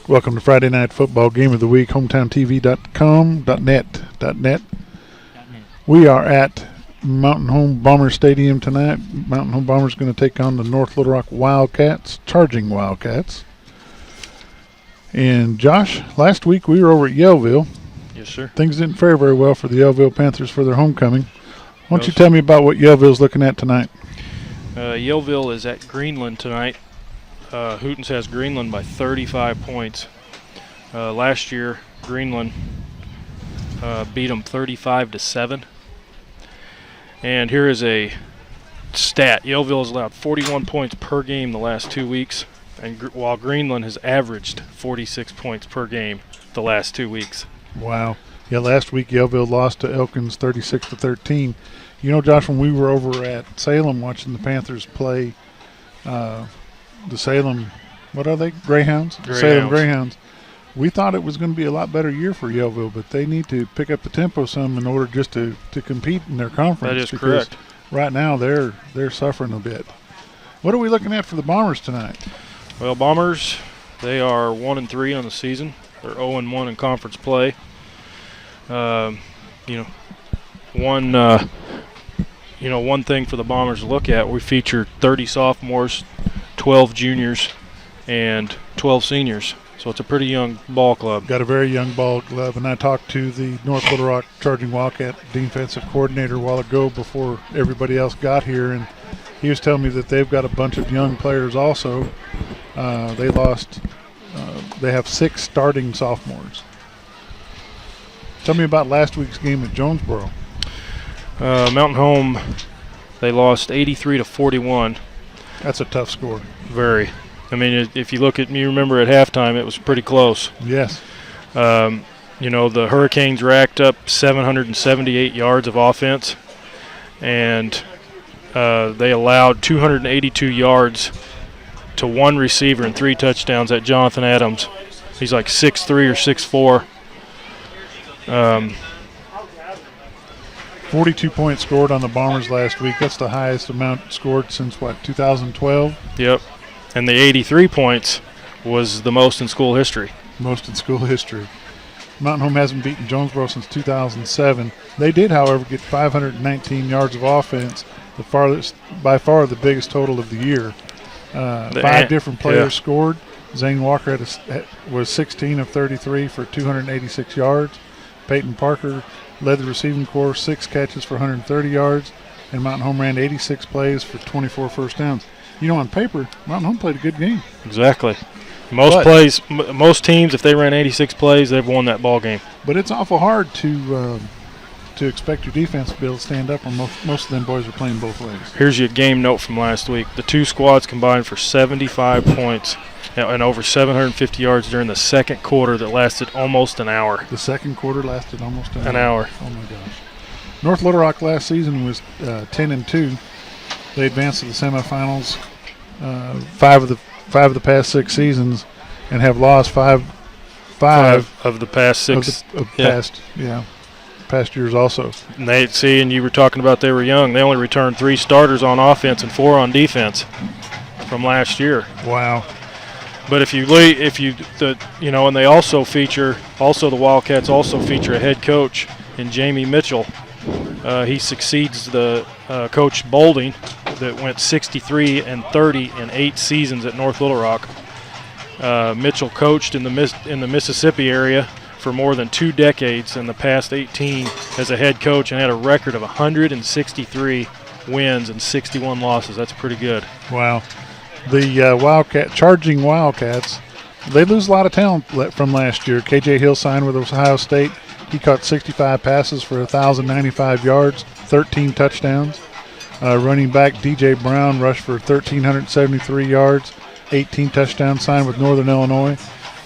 Welcome to Friday Night Football Game of the Week, HometownTV.com.net. We are at Mountain Home Bomber Stadium tonight. Mountain Home Bombers going to take on the North Little Rock Wildcats, Charging Wildcats. And Josh, last week we were over at Yellville. Yes, sir. Things didn't fare very well for the Yellville Panthers for their homecoming. Why don't you tell me about what Yellville's looking at tonight? Yellville is at Greenland tonight. Hootens has Greenland by 35 points. Last year, Greenland beat them 35-7. And here is a stat. Yellville has allowed 41 points per game the last 2 weeks, and while Greenland has averaged 46 points per game the last 2 weeks. Wow. Yeah, last week Yellville lost to Elkins 36-13. You know, Josh, when we were over at Salem watching the Panthers play the Salem, what are they? Greyhounds? Salem Greyhounds. We thought it was going to be a lot better year for Yellville, but they need to pick up the tempo some in order just to compete in their conference. That is correct. Right now they're suffering a bit. What are we looking at for the Bombers tonight? Well, Bombers, they are 1-3 on the season. They're 0-1 in conference play. One thing for the Bombers to look at, we feature 30 sophomores, 12 juniors, and 12 seniors. So it's a pretty young ball club. Got a very young ball club, and I talked to the North Little Rock Charging Wildcat defensive coordinator a while ago before everybody else got here, and he was telling me that they've got a bunch of young players also. They have 6 starting sophomores. Tell me about last week's game at Jonesboro. Mountain Home, they lost 83-41. That's a tough score. Very. I mean, if you look at me, remember at halftime, it was pretty close. Yes. The Hurricanes racked up 778 yards of offense, and they allowed 282 yards to one receiver and 3 touchdowns at Jonathan Adams. He's like 6'3" or 6'4". 42 points scored on the Bombers last week. That's the highest amount scored since, 2012? Yep. And the 83 points was the most in school history. Most in school history. Mountain Home hasn't beaten Jonesboro since 2007. They did, however, get 519 yards of offense, by far the biggest total of the year. 5 different players scored. Zane Walker was 16 of 33 for 286 yards. Peyton Parker led the receiving corps, 6 catches for 130 yards, and Mountain Home ran 86 plays for 24 first downs. On paper, Mountain Home played a good game. Exactly. Most teams, if they ran 86 plays, they've won that ball game. But it's awful hard to expect your defense to be able to stand up when most of them boys are playing both ways. Here's your game note from last week. The 2 squads combined for 75 points and over 750 yards during the second quarter that lasted almost an hour. The second quarter lasted almost an hour. Oh, my gosh. North Little Rock last season was 10-2. They advanced to the semifinals 5 of the past 6 seasons and have lost five of the past 6 past years also. And you were talking about they were young. They only returned 3 starters on offense and 4 on defense from last year. Wow. But and they also feature, the Wildcats also feature a head coach in Jamie Mitchell. He succeeds the Coach Bolding that went 63-30 in 8 seasons at North Little Rock. Mitchell coached in the Mississippi area for more than 2 decades in the past 18 as a head coach and had a record of 163 wins and 61 losses. That's pretty good. Wow. The Charging Wildcats, they lose a lot of talent from last year. KJ Hill signed with Ohio State. He caught 65 passes for 1,095 yards, 13 touchdowns. Running back DJ Brown rushed for 1,373 yards, 18 touchdowns, signed with Northern Illinois.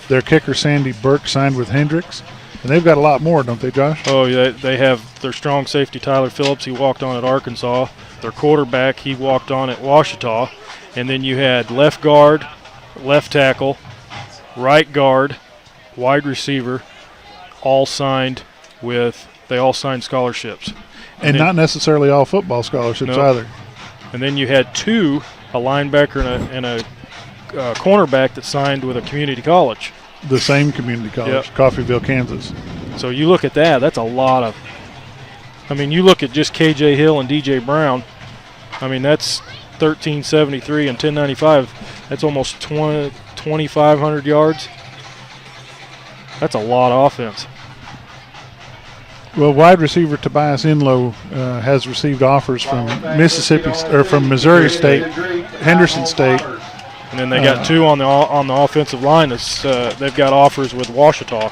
Their kicker Sandy Burke signed with Hendricks. And they've got a lot more, don't they, Josh? Oh, yeah. They have their strong safety Tyler Phillips. He walked on at Arkansas. Their quarterback, he walked on at Ouachita. And then you had left guard, left tackle, right guard, wide receiver, all signed scholarships. And not necessarily all football scholarships either. And then you had 2, a linebacker and a cornerback that signed with a community college. the same community college, Yep. Coffeyville, Kansas. So you look at that, that's a lot of – I mean, you look at just KJ Hill and DJ Brown. I mean, that's 1373 and 1095. That's almost 2,500 yards. That's a lot of offense. Well, wide receiver Tobias Inlow has received offers from from Missouri State, Henderson State. And then they got two on the offensive line. They've got offers with Ouachita.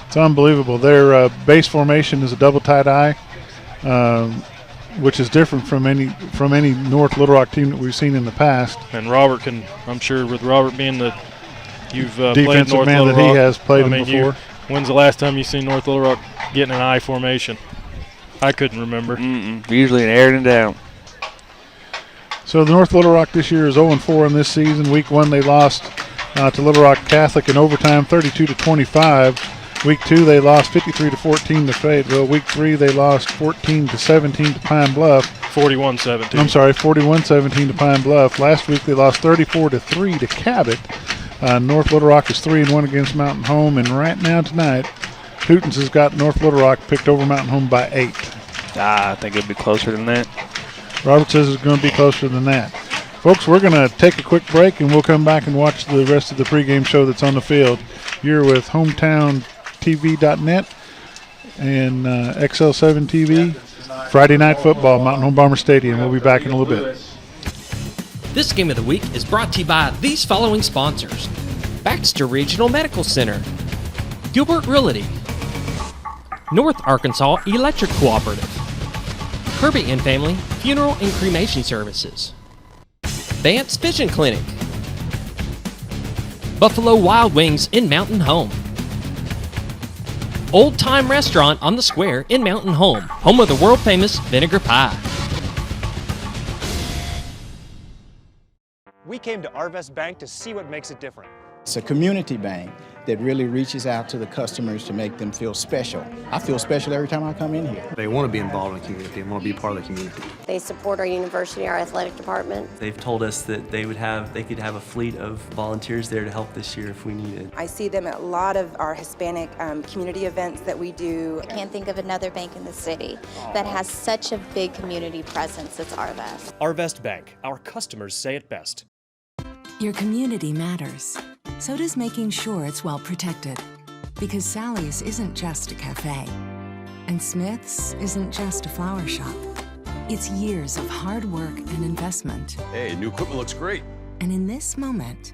It's unbelievable. Their base formation is a double tight eye, which is different from any North Little Rock team that we've seen in the past. And Robert I'm sure with Robert being you've played defensive North man Little that Rock, he has played him before. When's the last time you seen North Little Rock getting an I formation? I couldn't remember. Usually an airing it down. So the North Little Rock this year is 0-4 in this season. Week 1 they lost to Little Rock Catholic in overtime, 32-25. Week 2 they lost 53-14 to Fayetteville. Week 3 they lost 14-17 to Pine Bluff. 41-17. I'm sorry, 41-17 to Pine Bluff. Last week they lost 34-3 to Cabot. North Little Rock is 3-1 against Mountain Home, and right now tonight, Hootens has got North Little Rock picked over Mountain Home by 8. I think it'll be closer than that. Robert says it's going to be closer than that. Folks, we're going to take a quick break, and we'll come back and watch the rest of the pregame show that's on the field. You're with HometownTV.net and XL7 TV. Friday Night Football, Mountain Home Bomber Stadium. We'll be back in a little bit. This game of the week is brought to you by these following sponsors: Baxter Regional Medical Center, Gilbert Realty, North Arkansas Electric Cooperative, Kirby and Family Funeral and Cremation Services, Vance Vision Clinic, Buffalo Wild Wings in Mountain Home, Old Time Restaurant on the Square in Mountain Home, home of the world famous vinegar pie. We came to Arvest Bank to see what makes it different. It's a community bank that really reaches out to the customers to make them feel special. I feel special every time I come in here. They want to be involved in the community and want to be part of the community. They support our university, our athletic department. They've told us that they could have a fleet of volunteers there to help this year if we needed. I see them at a lot of our Hispanic community events that we do. I can't think of another bank in the city that has such a big community presence as Arvest. Arvest Bank, our customers say it best. Your community matters. So does making sure it's well protected. Because Sally's isn't just a cafe. And Smith's isn't just a flower shop. It's years of hard work and investment. Hey, new equipment looks great. And in this moment,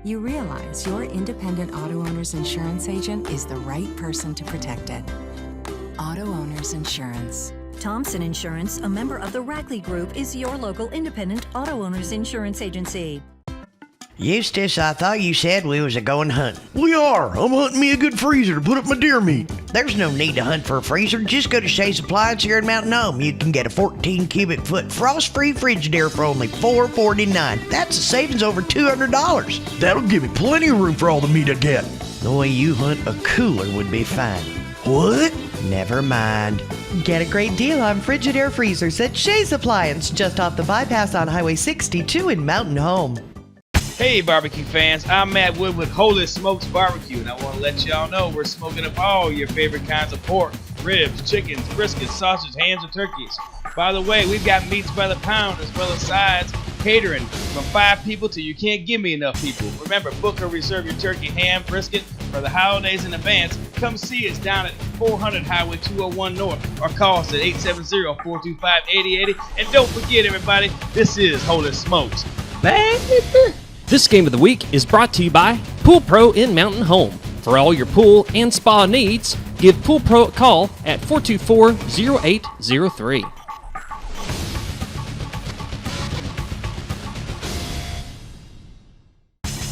you realize your independent auto owner's insurance agent is the right person to protect it. Auto Owners Insurance. Thompson Insurance, a member of the Rackley Group, is your local independent auto owners insurance agency. Eustace, I thought you said we was a-going hunting. We are. I'm hunting me a good freezer to put up my deer meat. There's no need to hunt for a freezer. Just go to Shay's Appliance here in Mountain Home. You can get a 14 cubic foot frost-free Frigidaire for only $449. That's a savings over $200. That'll give me plenty of room for all the meat I get. The way you hunt, a cooler would be fine. What? Never mind. Get a great deal on Frigidaire freezers at Shay's Appliance, just off the bypass on Highway 62 in Mountain Home. Hey barbecue fans, I'm Matt Wood with Holy Smokes Barbecue, and I want to let y'all know we're smoking up all your favorite kinds of pork, ribs, chickens, briskets, sausage, hams, and turkeys. By the way, we've got meats by the pound as well as sides, catering from 5 people to you can't give me enough people. Remember, book or reserve your turkey, ham, brisket for the holidays in advance. Come see us down at 400 Highway 201 North or call us at 870-425-8080. And don't forget, everybody, this is Holy Smokes. Baby! This game of the week is brought to you by Pool Pro in Mountain Home. For all your pool and spa needs, give Pool Pro a call at 424-0803.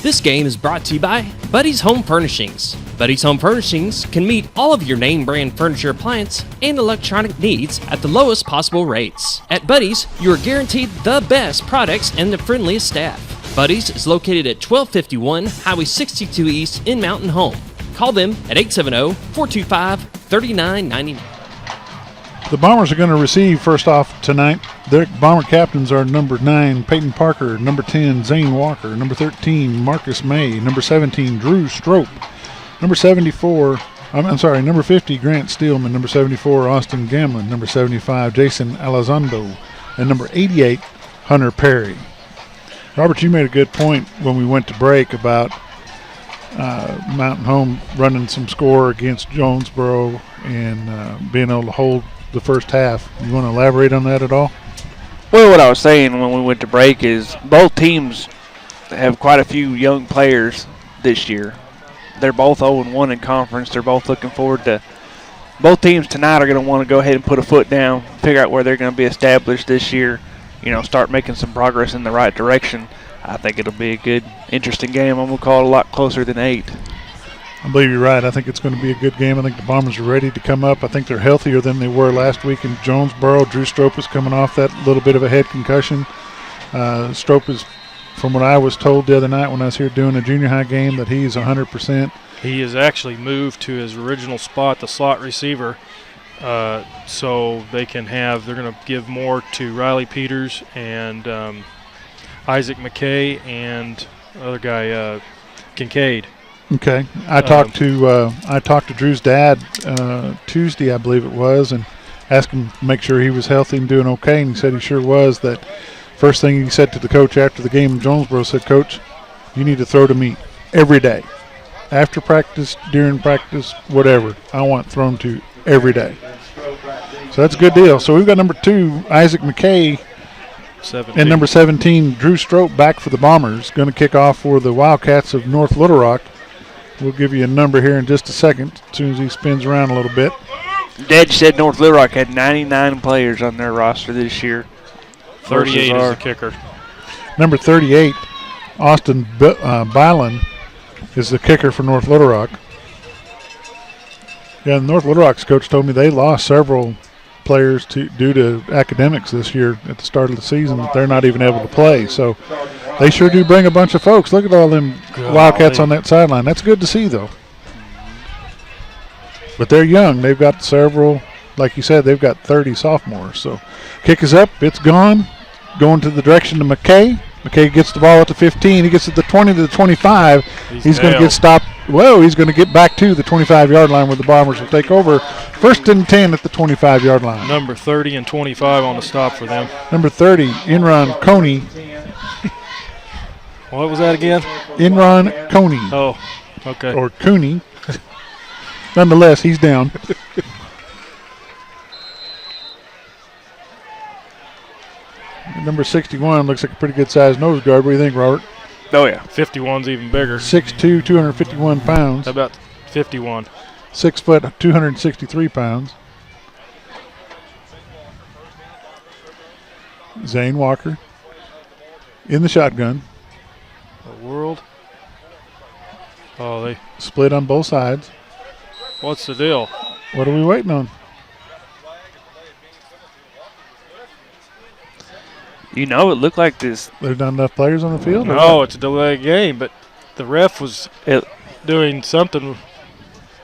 This game is brought to you by Buddy's Home Furnishings. Buddy's Home Furnishings can meet all of your name brand furniture, appliance, and electronic needs at the lowest possible rates. At Buddy's, you are guaranteed the best products and the friendliest staff. Buddy's is located at 1251 Highway 62 East in Mountain Home. Call them at 870-425-3999. The Bombers are going to receive first off tonight. Their Bomber captains are number 9, Peyton Parker, number 10, Zane Walker, number 13, Marcus May, number 17, Drew Strope, number 50, Grant Steelman, number 74, Austin Gamlin, number 75, Jason Elizondo, and number 88, Hunter Perry. Robert, you made a good point when we went to break about Mountain Home running some score against Jonesboro and being able to hold the first half. You want to elaborate on that at all? Well, what I was saying when we went to break is both teams have quite a few young players this year. They're both 0-1 in conference. They're both looking forward to – both teams tonight are going to want to go ahead and put a foot down, figure out where they're going to be established this year, start making some progress in the right direction. I think it'll be a good, interesting game. I'm going to call it a lot closer than 8. I believe you're right. I think it's going to be a good game. I think the Bombers are ready to come up. I think they're healthier than they were last week in Jonesboro. Drew Strope is coming off that little bit of a head concussion. Strope is, from what I was told the other night when I was here doing a junior high game, that he's 100%. He has actually moved to his original spot, the slot receiver, so they're going to give more to Riley Peters and Isaac McKay and other guy, Kincaid. Okay. I talked to Drew's dad Tuesday, I believe it was, and asked him to make sure he was healthy and doing okay, and he said he sure was. That first thing he said to the coach after the game in Jonesboro said, "Coach, you need to throw to me every day. After practice, during practice, whatever. I want thrown to every day." So that's a good deal. So we've got number 2, Isaac McKay, 17. and number 17, Drew Strope, back for the Bombers. Going to kick off for the Wildcats of North Little Rock. We'll give you a number here in just a second, as soon as he spins around a little bit. Dad said North Little Rock had 99 players on their roster this year. 38 is the kicker. Number 38, Austin Bylan, is the kicker for North Little Rock. Yeah, North Little Rock's coach told me they lost several players due to academics this year at the start of the season that they're not even able to play. So they sure do bring a bunch of folks. Look at all them Wildcats on that sideline. That's good to see, though. But they're young. They've got several, like you said, they've got 30 sophomores. So kick is up. It's gone. Going to the direction of McKay. McKay gets the ball at the 15. He gets it to the 20 to the 25. He's going to get stopped. Whoa, he's going to get back to the 25-yard line where the Bombers will take over. 1st and 10 at the 25-yard line. Number 30 and 25 on the stop for them. Number 30, Inron Coney. What was that again? Inron Coney. Oh, okay. Or Cooney. Nonetheless, he's down. Number 61 looks like a pretty good-sized nose guard. What do you think, Robert? Oh, yeah. 51's even bigger. 6'2", 251 pounds. How about 51? 6 foot, 263 pounds. Zane Walker in the shotgun. The world. Oh, they split on both sides. What's the deal? What are we waiting on? It looked like this. There's not enough players on the field? No, it's a delayed game, but the ref was doing something.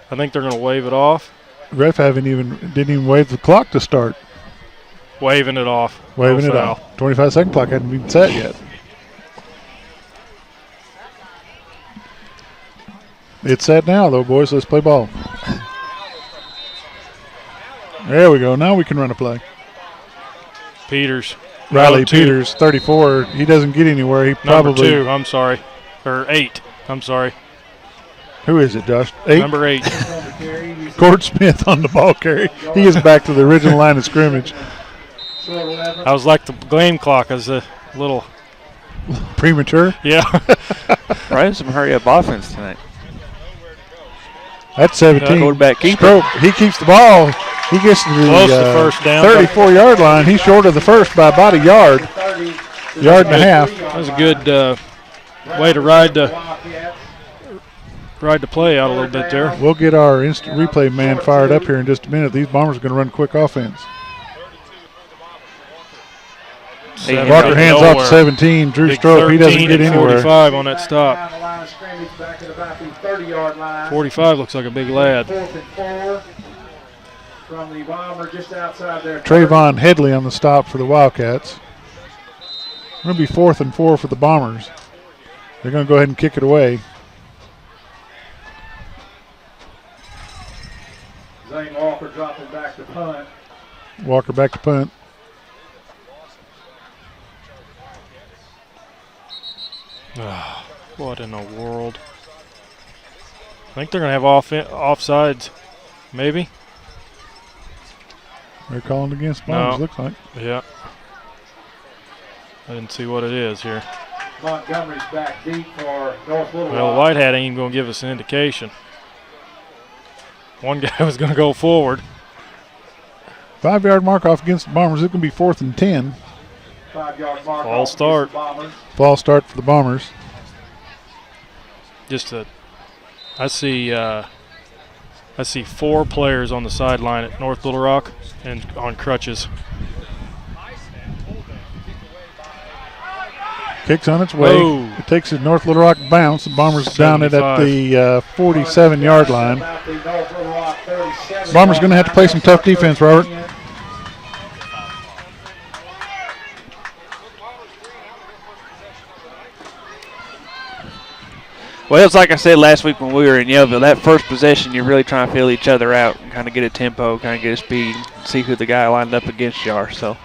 I think they're going to wave it off. Ref didn't even wave the clock to start. Waving it off. Waving it off. 25-second clock hadn't been set yet. It's set now, though, boys. Let's play ball. There we go. Now we can run a play. Peters. Riley Peters, 34. He doesn't get anywhere. He probably. Number 2, I'm sorry. Or 8, I'm sorry. Who is it, Josh? 8? Number 8. Cord Smith on the ball carry. He is back to the original line of scrimmage. I was like the game clock. I was a little premature. Yeah. Running some hurry-up offense tonight. That's 17. Quarterback keeper. Stroke. He keeps the ball. He gets to the first down. 34-yard line. He's short of the first by about a yard. Yard and a half. That was a good way to ride the play out a little bit there. We'll get our instant replay man fired up here in just a minute. These Bombers are going to run quick offense. Walker hands off to 17. Drew Strope. He doesn't get anywhere. 45 on that stop. 45 looks like a big lad. from the bomber just outside there. Trayvon Headley on the stop for the Wildcats. Going to be 4th and 4 for the Bombers. They're going to go ahead and kick it away. Zane Walker dropping back to punt. Walker back to punt. What in the world? I think they're going to have offsides, maybe. They're calling against Bombers, looks like. Yeah. I didn't see what it is here. Montgomery's back deep for North Little Rock. Well, White Hat ain't even going to give us an indication. One guy was going to go forward. 5-yard mark off against the Bombers. It's going to be 4th and 10. 5-yard mark. False start. False start for the Bombers. I see 4 players on the sideline at North Little Rock and on crutches. Kicks on its way. Whoa. It takes a North Little Rock bounce. The Bombers down it at the 47-yard line. Bombers going to have to play some tough defense, Robert. Well, it's like I said last week when we were in Yellville, that first possession, you're really trying to feel each other out and kind of get a tempo, kind of get a speed, see who the guy lined up against you are. So,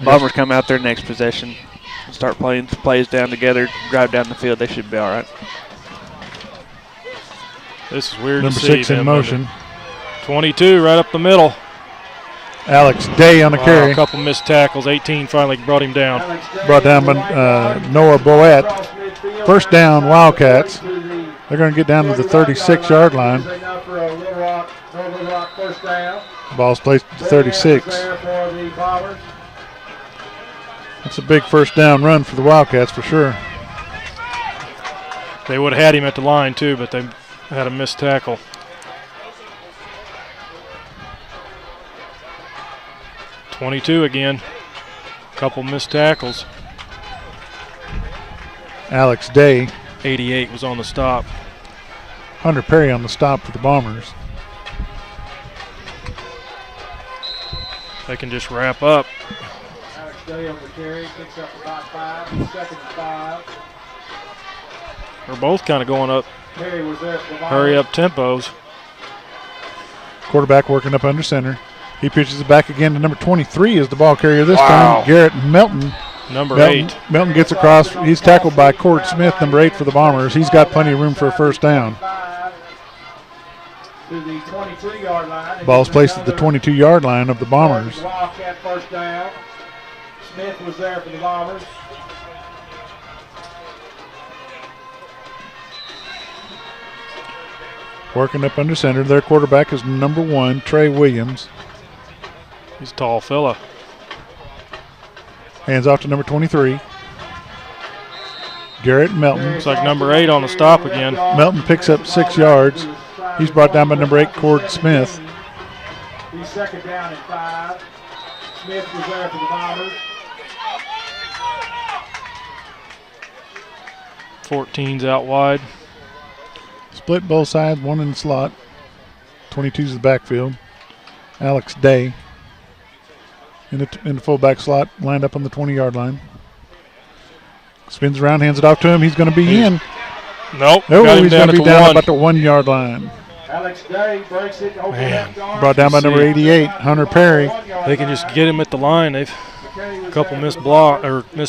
Bombers come out there next possession, start playing plays down together, drive down the field. They should be all right. This is weird Number to see. 6 in motion. 22 right up the middle. Alex Day on the carry. A couple missed tackles. 18 finally brought him down. Brought down by Noah Boett. First down, Wildcats. They're going to get down to the 36-yard line. Ball's placed at the 36. That's a big first down run for the Wildcats for sure. They would have had him at the line too, but they had a missed tackle. .22 again. Couple missed tackles. Alex Day. 88 was on the stop. Hunter Perry on the stop for the Bombers. They can just wrap up. Alex Day on the carry, picks up about 5, 2nd and 5. They're both kind of going up. Perry was there for the hurry up tempos. Quarterback working up under center. He pitches it back again to number 23 as the ball carrier this time. Garrett Melton. Number 8. Melton gets across. He's tackled by Cord Smith, number 8 for the Bombers. He's got plenty of room for a first down. To the 22-yard line. Ball's placed at the 22-yard line of the Bombers. Wildcat first down. Smith was there for the Bombers. Working up under center. Their quarterback is number 1, Trey Williams. He's a tall fella. Hands off to number 23. Garrett Melton. Looks like number 8 on the stop again. Melton picks up 6 yards. He's brought down by number 8, Cord Smith. He's 2nd down and 5. Smith was there for the Bombers. 14's out wide. Split both sides, 1 in the slot. 22's the backfield. Alex Day in the fullback slot, lined up on the 20-yard line. Spins around, hands it off to him. He's going to be in. Nope. Oh, he's going to be down about the 1-yard line. Alex Day breaks it over left arm. Brought down by number 88, Hunter Perry. They can just get him at the line. They've a couple missed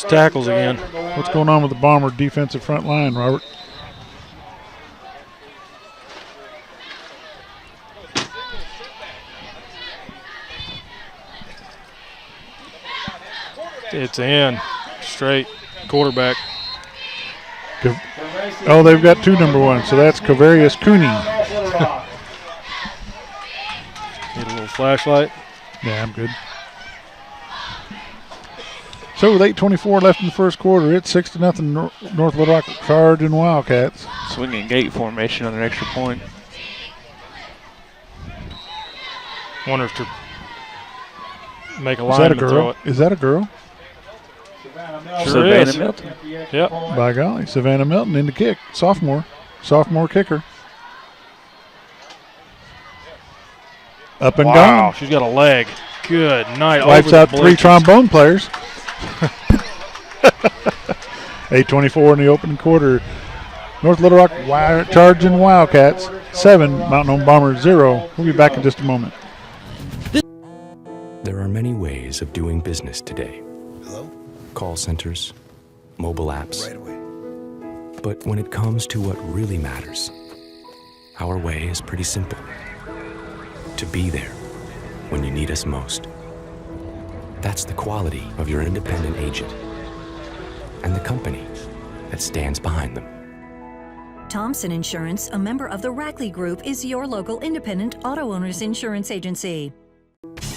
tackles again. What's going on with the Bomber defensive front line, Robert? It's in. Straight quarterback. Oh, they've got 2 number 1, so that's Kavarius Cooney. Need a little flashlight? Yeah, I'm good. So with 8:24 left in the first quarter, it's 6-0 North Little Rock charging Wildcats. Swinging gate formation on an extra point. Wonder if to make a line and throw it. Is that a girl? Sure is. Milton. Yep. By golly, Savannah Milton in the kick. Sophomore kicker. Up and wow, gone. she's got a leg. Good night. Wipes over out the 3 bleachers. trombone players. 8:24 in the opening quarter. North Little Rock charging Wildcats 7, Mountain Home Bombers 0. We'll be back in just a moment. There are many ways of doing business today. Hello? Call centers, mobile apps. Right away. But when it comes to what really matters, our way is pretty simple. To be there when you need us most. That's the quality of your independent agent and the company that stands behind them. Thompson Insurance, a member of the Rackley Group, is your local independent auto owners insurance agency.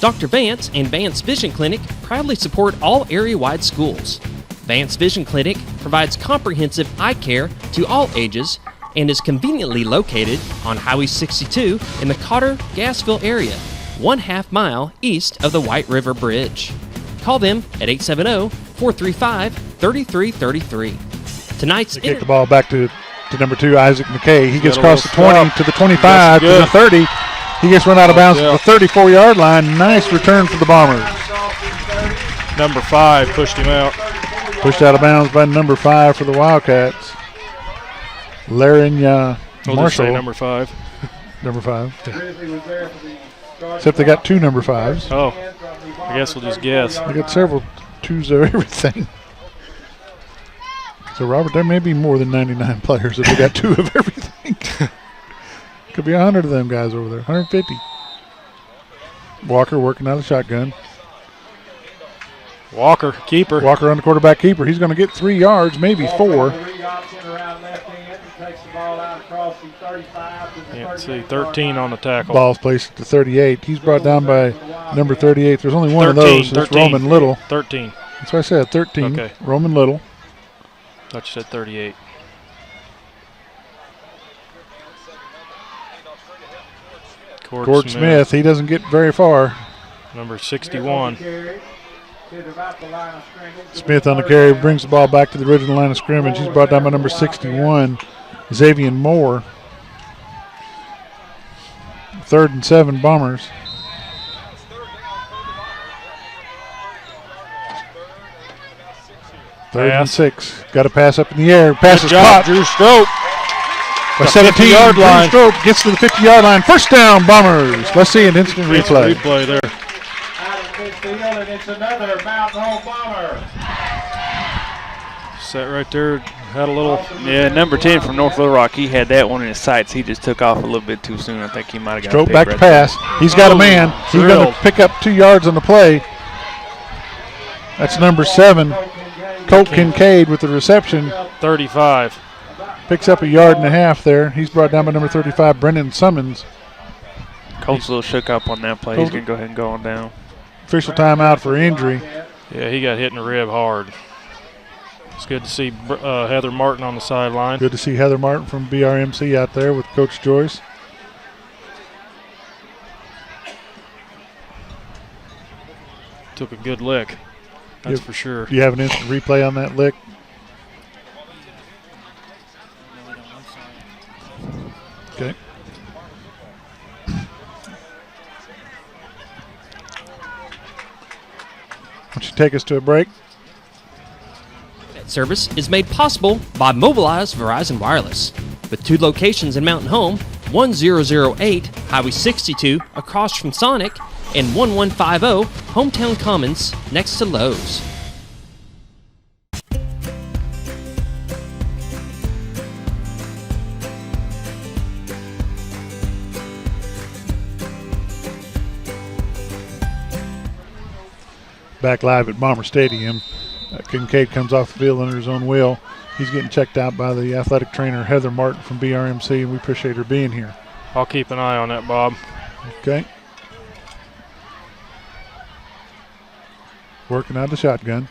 Dr. Vance and Vance Vision Clinic proudly support all area-wide schools. Vance Vision Clinic provides comprehensive eye care to all ages and is conveniently located on Highway 62 in the Cotter-Gassville area, 1/2 mile east of the White River Bridge. Call them at 870-435-3333. Tonight's Kick the ball back to number 2, Isaac McKay. He gets Got a across the little 20 stop. to the 25 to the That's 30. He gets run out of bounds at the 34-yard line. Nice return for the Bombers. Number 5 pushed him out. Pushed out of bounds by number 5 for the Wildcats. Larinya We'll just say Marshall. number 5. Number 5. Except they got 2 number 5s. Oh, I guess we'll just guess. They got several 2s of everything. So, Robert, there may be more than 99 players if they got 2 of everything. Could be 100 of them guys over there, 150. Walker working out of the shotgun. Walker, keeper. Walker on the quarterback keeper. He's going to get 3 yards, maybe 4. Can't see. 13 on the tackle. Ball's placed at the 38. He's brought down by number 38. There's only one 13, of those. It's 13. Roman Little. 13. That's what I said, 13. Okay. Roman Little. Thought you said 38. Cord Smith, he doesn't get very far. Number 61. Smith on the carry brings the ball back to the original line of scrimmage. He's brought down by number 61, Xavier Moore. 3rd and 7 Bombers. Third and 6. Got a pass up in the air. Pass is caught. Drew Strope. By 17, 50-yard line. Drew Strope gets to the 50-yard line. First down, Bombers. Let's see an instant replay. Replay there. And it's another Mountain Home Bomber. Sat right there, had a little. Yeah, number 10 from North Little Rock, he had that one in his sights. He just took off a little bit too soon. I think he might have got Strope a back to pass. He's got a man. He's going drilled. to pick up 2 yards on the play. That's number 7, Colt Kincaid with the reception. 35. Picks up 1.5 yards there. He's brought down by number 35, Brendan Summons. Colt's a little shook up on that play. He's going to go ahead and go on down. Official timeout for injury. Yeah, he got hit in the rib hard. It's good to see Heather Martin on the sideline. Good to see Heather Martin from BRMC out there with Coach Joyce. Took a good lick. That's for sure. Do you have an instant replay on that lick? Okay. Why don't you take us to a break? That service is made possible by Mobilize Verizon Wireless. With 2 locations in Mountain Home, 1008 Highway 62 across from Sonic, and 1150 Hometown Commons next to Lowe's. Back live at Bomber Stadium. Kincaid comes off the field under his own will. He's getting checked out by the athletic trainer Heather Martin from BRMC, and we appreciate her being here. I'll keep an eye on that, Bob. Okay. Working out the shotgun.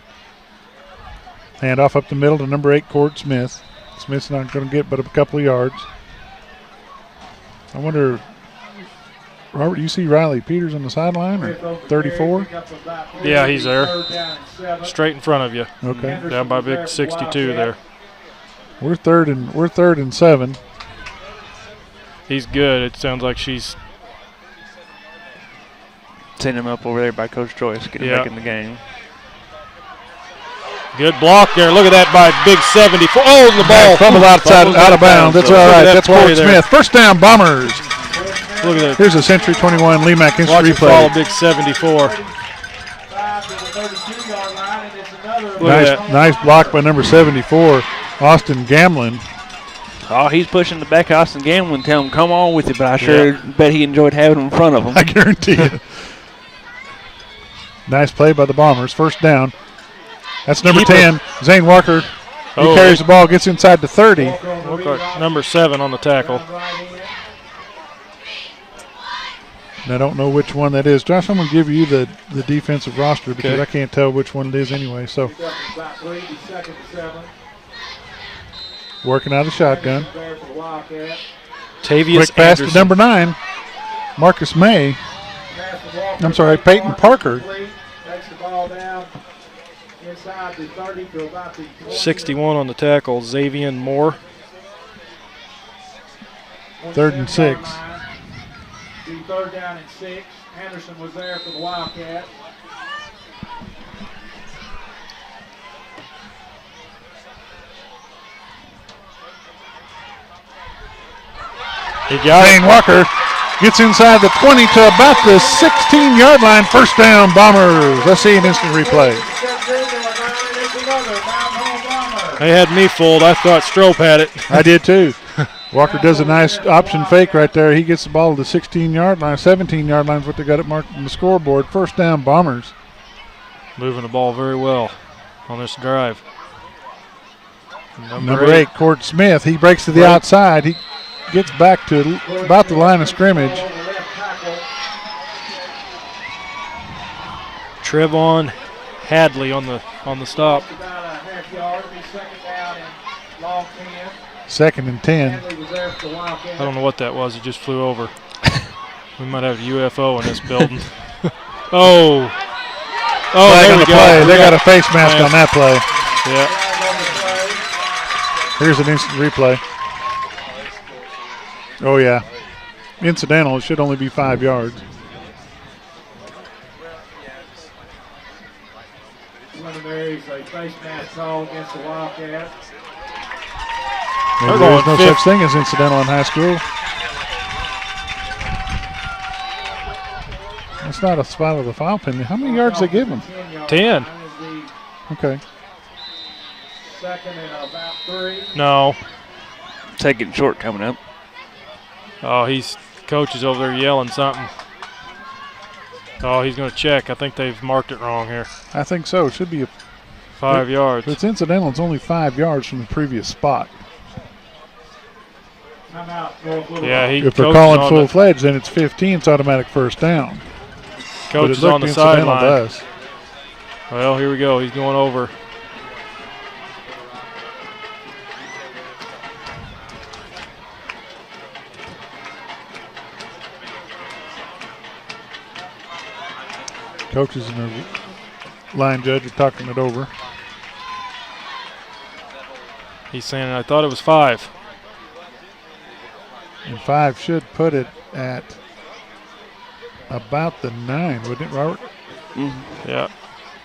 Handoff up the middle to number 8, Cord Smith. Smith's not going to get but a couple of yards. I wonder, Robert, you see Riley Peters on the sideline, or 34? Yeah, he's there. Straight in front of you. Okay. Down by big 62 there. We're third and 7. He's good. It sounds like she's Send him up over there by Coach Joyce. Get him back in the game. Good block there. Look at that by big 74. Oh, the ball. Fumbled out of bounds. That's all right. That's Ward Smith. First down, Bombers. Look at that. Here's a Century 21 Lemac instant Watch replay. Follow big 74. Nice block by number 74, Austin Gamlin. Oh, he's pushing the back Austin Gamlin. Tell him, come on with it, but I sure bet he enjoyed having him in front of him. I guarantee you. Nice play by the Bombers. First down. That's number 10, Zane Walker. He carries the ball, gets inside the 30. Number 7 on the tackle. And I don't know which one that is. Josh, I'm going to give you the defensive roster because I can't tell which one it is anyway. So, working out of the shotgun. Tavius Quick pass Anderson. to number 9, Marcus May. I'm sorry, Peyton Parker. 61 on the tackle, Xavier Moore. 3rd and 6. Third down and 6. Anderson was there for the Wildcats. Zane Walker gets inside the 20 to about the 16-yard line. First down, Bombers. Let's see an instant replay. They had me fooled. I thought Strope had it. I did too. Walker does a nice option fake right there. He gets the ball to the 16-yard line. 17-yard line is what they got it marked on the scoreboard. First down, Bombers. Moving the ball very well on this drive. Number 8, Cord Smith. He breaks to the outside. He gets back to about the line of scrimmage. Trevon Hadley on the stop. 2nd and 10. I don't know what that was. It just flew over. We might have a UFO in this building. Oh, there we go. They got a face mask on that play. Yeah. Here's an instant replay. Oh, yeah. Incidental. It should only be 5 yards. There's a face mask call against the Wildcats. Maybe there's no such thing as incidental in high school. It's not a spot of the foul penalty. How many yards they give him? 10. Okay. 2nd and about 3. No. Taking short coming up. Oh, coach is over there yelling something. Oh, he's going to check. I think they've marked it wrong here. I think so. It should be 5 yards. If it's incidental, it's only 5 yards from the previous spot. Yeah, if they're calling full-fledged, then it's 15. It's automatic first down. Coach is on the sideline. Well, here we go. He's going over. Coaches and the line judge are talking it over. He's saying, I thought it was 5. And 5 should put it at about the 9, wouldn't it, Robert? Mm-hmm. Yeah.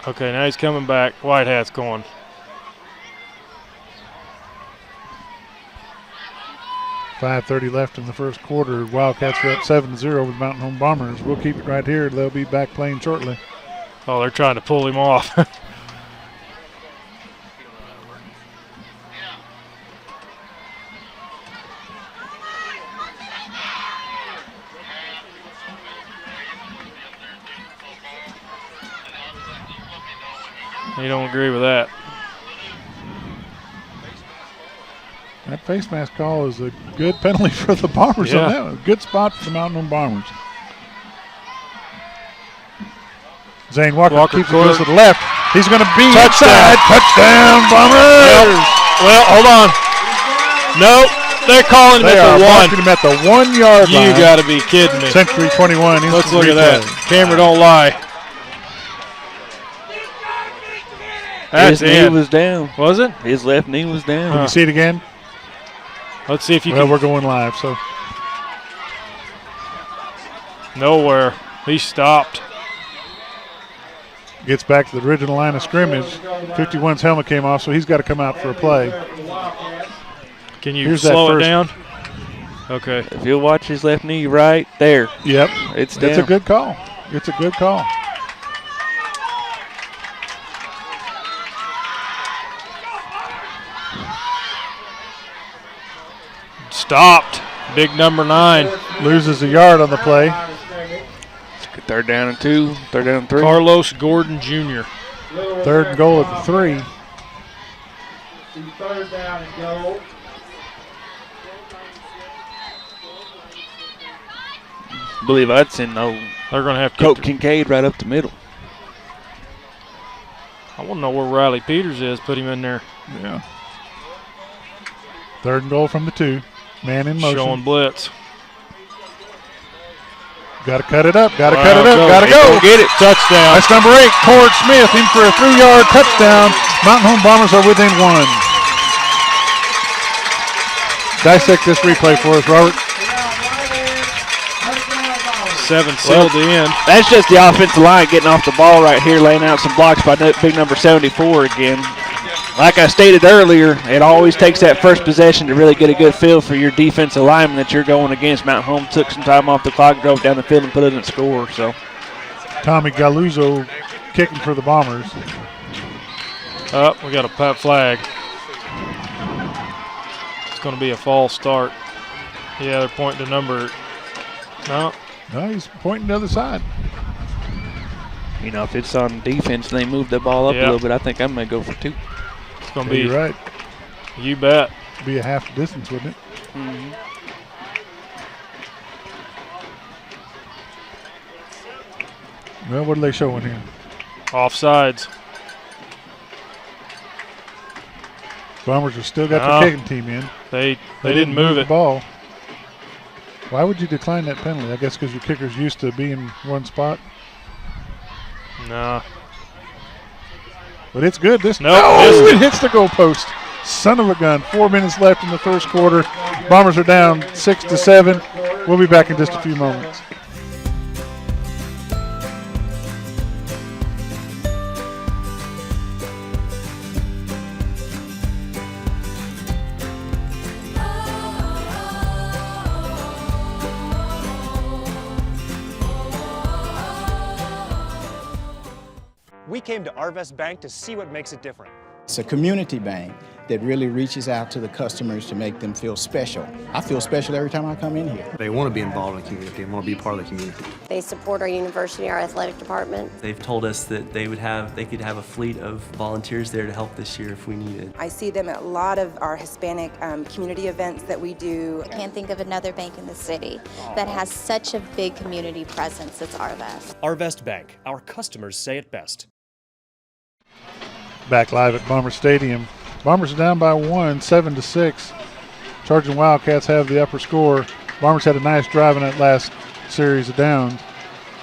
Okay, now he's coming back. White hat's going. .5:30 left in the first quarter. Wildcats are up 7-0 with Mountain Home Bombers. We'll keep it right here. They'll be back playing shortly. Oh, they're trying to pull him off. You don't agree with that. That face mask call is a good penalty for the Bombers on that one. Good spot for the Mountain Home Bombers. Zane Walker keeps it to the left. He's going to be inside. Touchdown, Bombers! Well, hold on. Nope, they're calling him at the 1. Marking him at the 1 yard line. You got to be kidding me. Century 21. Let's look at that. Camera don't lie. His knee was down. Was it? His left knee was down. Can you see it again? Let's see if you can. Well, we're going live, so. Nowhere. He stopped. Gets back to the original line of scrimmage. 51's helmet came off, so he's got to come out for a play. Can you slow it down? Okay. If you'll watch his left knee right there. Yep. It's down. It's a good call. It's a good call. Stopped. Big number 9. Loses a yard on the play. Third down and 2. Third down and 3. Carlos Gordon Jr. Third and goal at the 3. Third down and goal. I believe I'd send they're going to have Colt Kincaid right up the middle. I want to know where Riley Peters is. Put him in there. Yeah. Third and goal from the 2. Man in motion. Showing blitz. Got to cut it up. Got to cut it up. Got to go. Get it. Touchdown. That's number 8, Cord Smith, in for a 3-yard touchdown. Mountain Home Bombers are within 1. Dissect this replay for us, Robert. 7 sealed the end. That's just the offensive line getting off the ball right here, laying out some blocks by big number 74 again. Like I stated earlier, it always takes that first possession to really get a good feel for your defensive lineman that you're going against. Mountain Home took some time off the clock, drove down the field, and put it in score. So Tommy Galuzzo kicking for the Bombers. Oh, we got a pat flag. It's going to be a false start. Yeah, they're pointing to number. No, he's pointing to the other side. You know, if it's on defense and they move the ball up a little bit, I think I'm going to go for 2. It's going to be. You're right. You bet. Be a half distance, wouldn't it? Mm-hmm. Well, what are they showing here? Offsides. Bombers have still got their kicking team in. They didn't move the it. Ball. Why would you decline that penalty? I guess because your kicker's used to being one spot. Nah. But it's good. It hits the goalpost. Son of a gun. 4 minutes left in the first quarter. Bombers are down 6-7. We'll be back in just a few moments. We came to Arvest Bank to see what makes it different. It's a community bank that really reaches out to the customers to make them feel special. I feel special every time I come in here. They want to be involved in the community. They want to be part of the community. They support our university, our athletic department. They've told us that they could have a fleet of volunteers there to help this year if we needed. I see them at a lot of our Hispanic community events that we do. I can't think of another bank in the city that has such a big community presence as Arvest. Arvest Bank, our customers say it best. Back live at Bomber Stadium. Bombers are down by 1, 7-6. Charging Wildcats have the upper score. Bombers had a nice drive in that last series of downs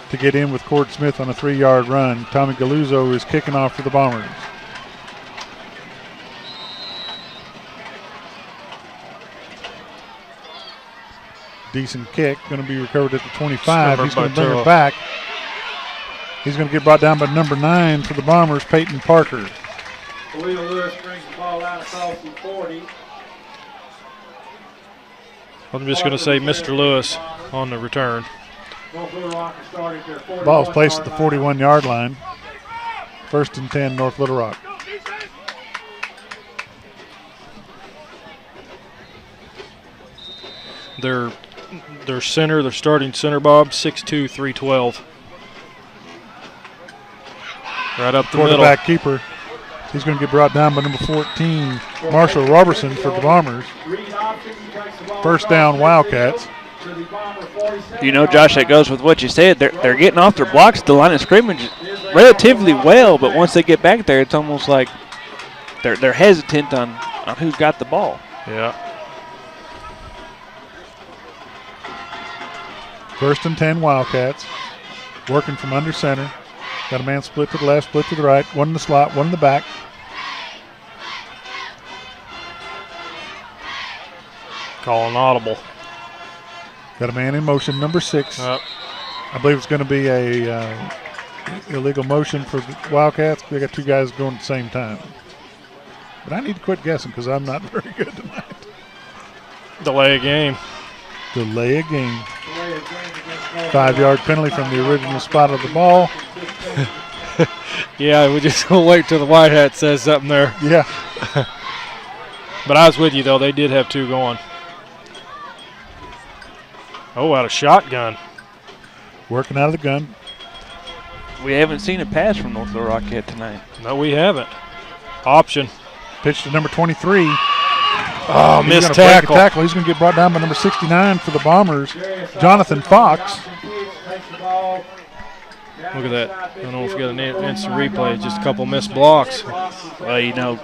to get in with Cord Smith on a 3-yard run. Tommy Galuzzo is kicking off for the Bombers. Decent kick, going to be recovered at the 25. He's going to bring it back. He's going to get brought down by number 9 for the Bombers, Peyton Parker. Khalil Lewis brings the ball out across the 40. I'm just going to say Mr. Lewis on the return. Ball's placed at the 41-yard line. 1st and 10, North Little Rock. Their starting center, Bob, 6'2", 312. Right up the middle. Quarterback keeper. He's going to get brought down by number 14, Marshall Robertson for the Bombers. First down, Wildcats. You know, Josh, that goes with what you said. They're getting off their blocks at the line of scrimmage relatively well, but once they get back there, it's almost like they're hesitant on who's got the ball. Yeah. 1st and 10, Wildcats. Working from under center. Got a man split to the left, split to the right. One in the slot, one in the back. Calling audible. Got a man in motion, number 6. I believe it's going to be a illegal motion for the Wildcats. They got two guys going at the same time. But I need to quit guessing because I'm not very good tonight. Delay a game. Delay a game. 5-yard penalty from the original spot of the ball. Yeah, we just gonna wait till the white hat says something there. Yeah. But I was with you though. They did have two going. Oh, out of shotgun. Working out of the gun. We haven't seen a pass from North Little Rock yet tonight. No, we haven't. Option. Pitch to number 23. Oh, He's missed gonna break a tackle. tackle. He's going to get brought down by number 69 for the Bombers, Jonathan Fox. Look at that. I don't know if we got an instant replay. Just a couple missed blocks. Well, you know,